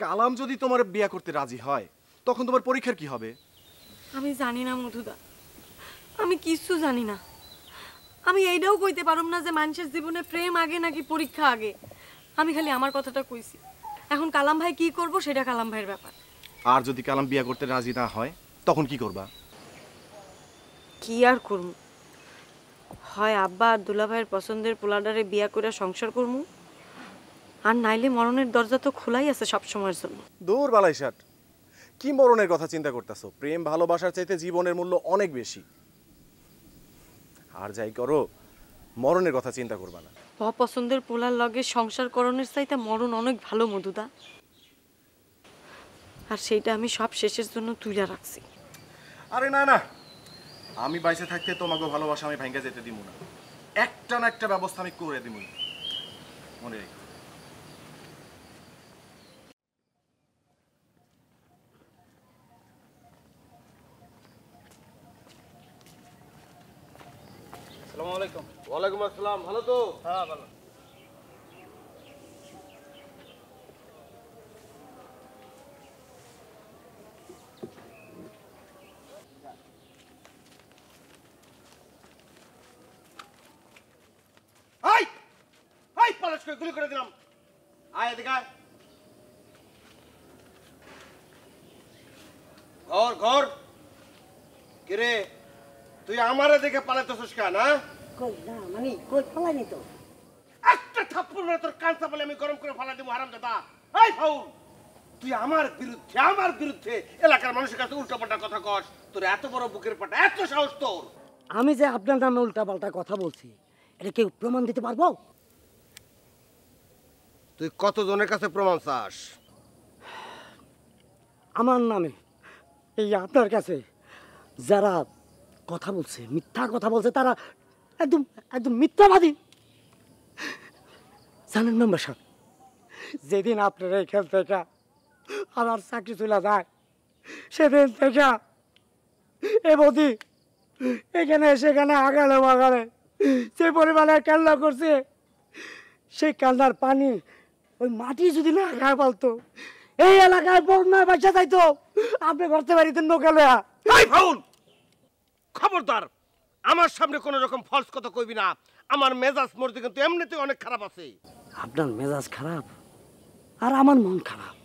কালাম যদি তোমার বিয়া করতে রাজি হয় তখন তোমার পরীক্ষার কি হবে? আমি জানি না মধুদা, আমি কিচ্ছু জানি না। আমি এইটাও কইতে পারুম না যে মানুষের জীবনে প্রেম আগে নাকি পরীক্ষা আগে। আমি খালি আমার কথাটা কইছি, এখন কালাম ভাই কি করব সেটা কালাম ভাইয়ের ব্যাপার। আর যদি কালাম বিয়া করতে রাজি না হয় তখন কি করবা? কি আর করব, হয় আব্বা আর দুলা ভাইয়ের পছন্দের পোলাডারে বিয়া করে সংসার করমু, আর নাইলে মরণের দরজা তো খোলাই আছে সব সময়ের জন্য। দূর বালাই ষাট, কি মরণের কথা চিন্তা করতেছো? প্রেম ভালোবাসার চাইতে জীবনের মূল্য অনেক বেশি। আর যাই করো, মরণের কথা চিন্তা করবা না। অপছন্দের পোলার লগে সংসার করণের চাইতে মরণ অনেক ভালো মধুদা, আর সেইটা আমি সব শেষের জন্য তুইলা রাখছি। আরে না না, আমি বাইসে থাকতে তোমাকে ভালোবাসা আমি ভাঙ্গা যেতে দিব না। একটা না একটা ব্যবস্থা আমি করে দিব, মনে রেখো। আসসালামু আলাইকুম। ওয়ালাইকুম আসসালাম। ভালো তো? হ্যাঁ ভালো। করে গুলি করে দিলাম। আয় এদিকে আয়। ঘর ঘর কিরে তুই আমারে দেখে পালাতেছিস কেন? কই না মানে কই পালাইনি তো। একটা থাপ্পড় মেরে তোর কান চাপালে আমি গরম করে ফালা দেবো হারামজাদা। এই ফাউল, তুই আমার বিরুদ্ধে এলাকার মানুষের কাছে উল্টাপাল্টা কথা কস। তোর এত বড় বুকের পাটা, এত সাহস তোর? আমি যে আপনার নামে উল্টাপাল্টা কথা বলছি এটা কেউ প্রমাণ দিতে পারবো? তুই কতজনের কাছে প্রমাণ চাস? আমার নামে এই আপনার কাছে যারা কথা বলছে, মিথ্যা কথা বলছে, তারা একদম একদম মিথ্যাবাদী। জানেন মেম্বার সাহেব, যেদিন আপনার এখান থেকে আমার চাকরি চলে যায় সেদিন থেকে এ বদি এখানে সেখানে আগালে বাগালে যে পরিমাণে কান্না করছে, সেই কান্নার পানি ওই মাটি যদি না খায় পালতো এই এলাকায় বন্যায় বাচ্চা যাইতো। আপনি করতে পারিতেন নৌকালে। ফাউল, খবরদার আমার সামনে কোন রকম ফলস কথা কইবি না। আমার মেজাজ মর্জি কিন্তু এমনিতে অনেক খারাপ আছে। আপনার মেজাজ খারাপ আর আমার মন খারাপ।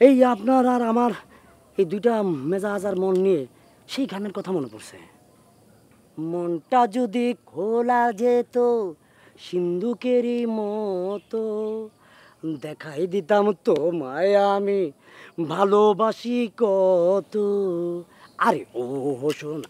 এই আপনার আর আমার এই দুইটা মেজাজ আর মন নিয়ে সেই গানের কথা মনে পড়ছে। মনটা যদি খোলা যেত সিন্ধুকেরই মতো, দেখাই দিতাম তোমায় আমি ভালোবাসি কত। আরে ও শোন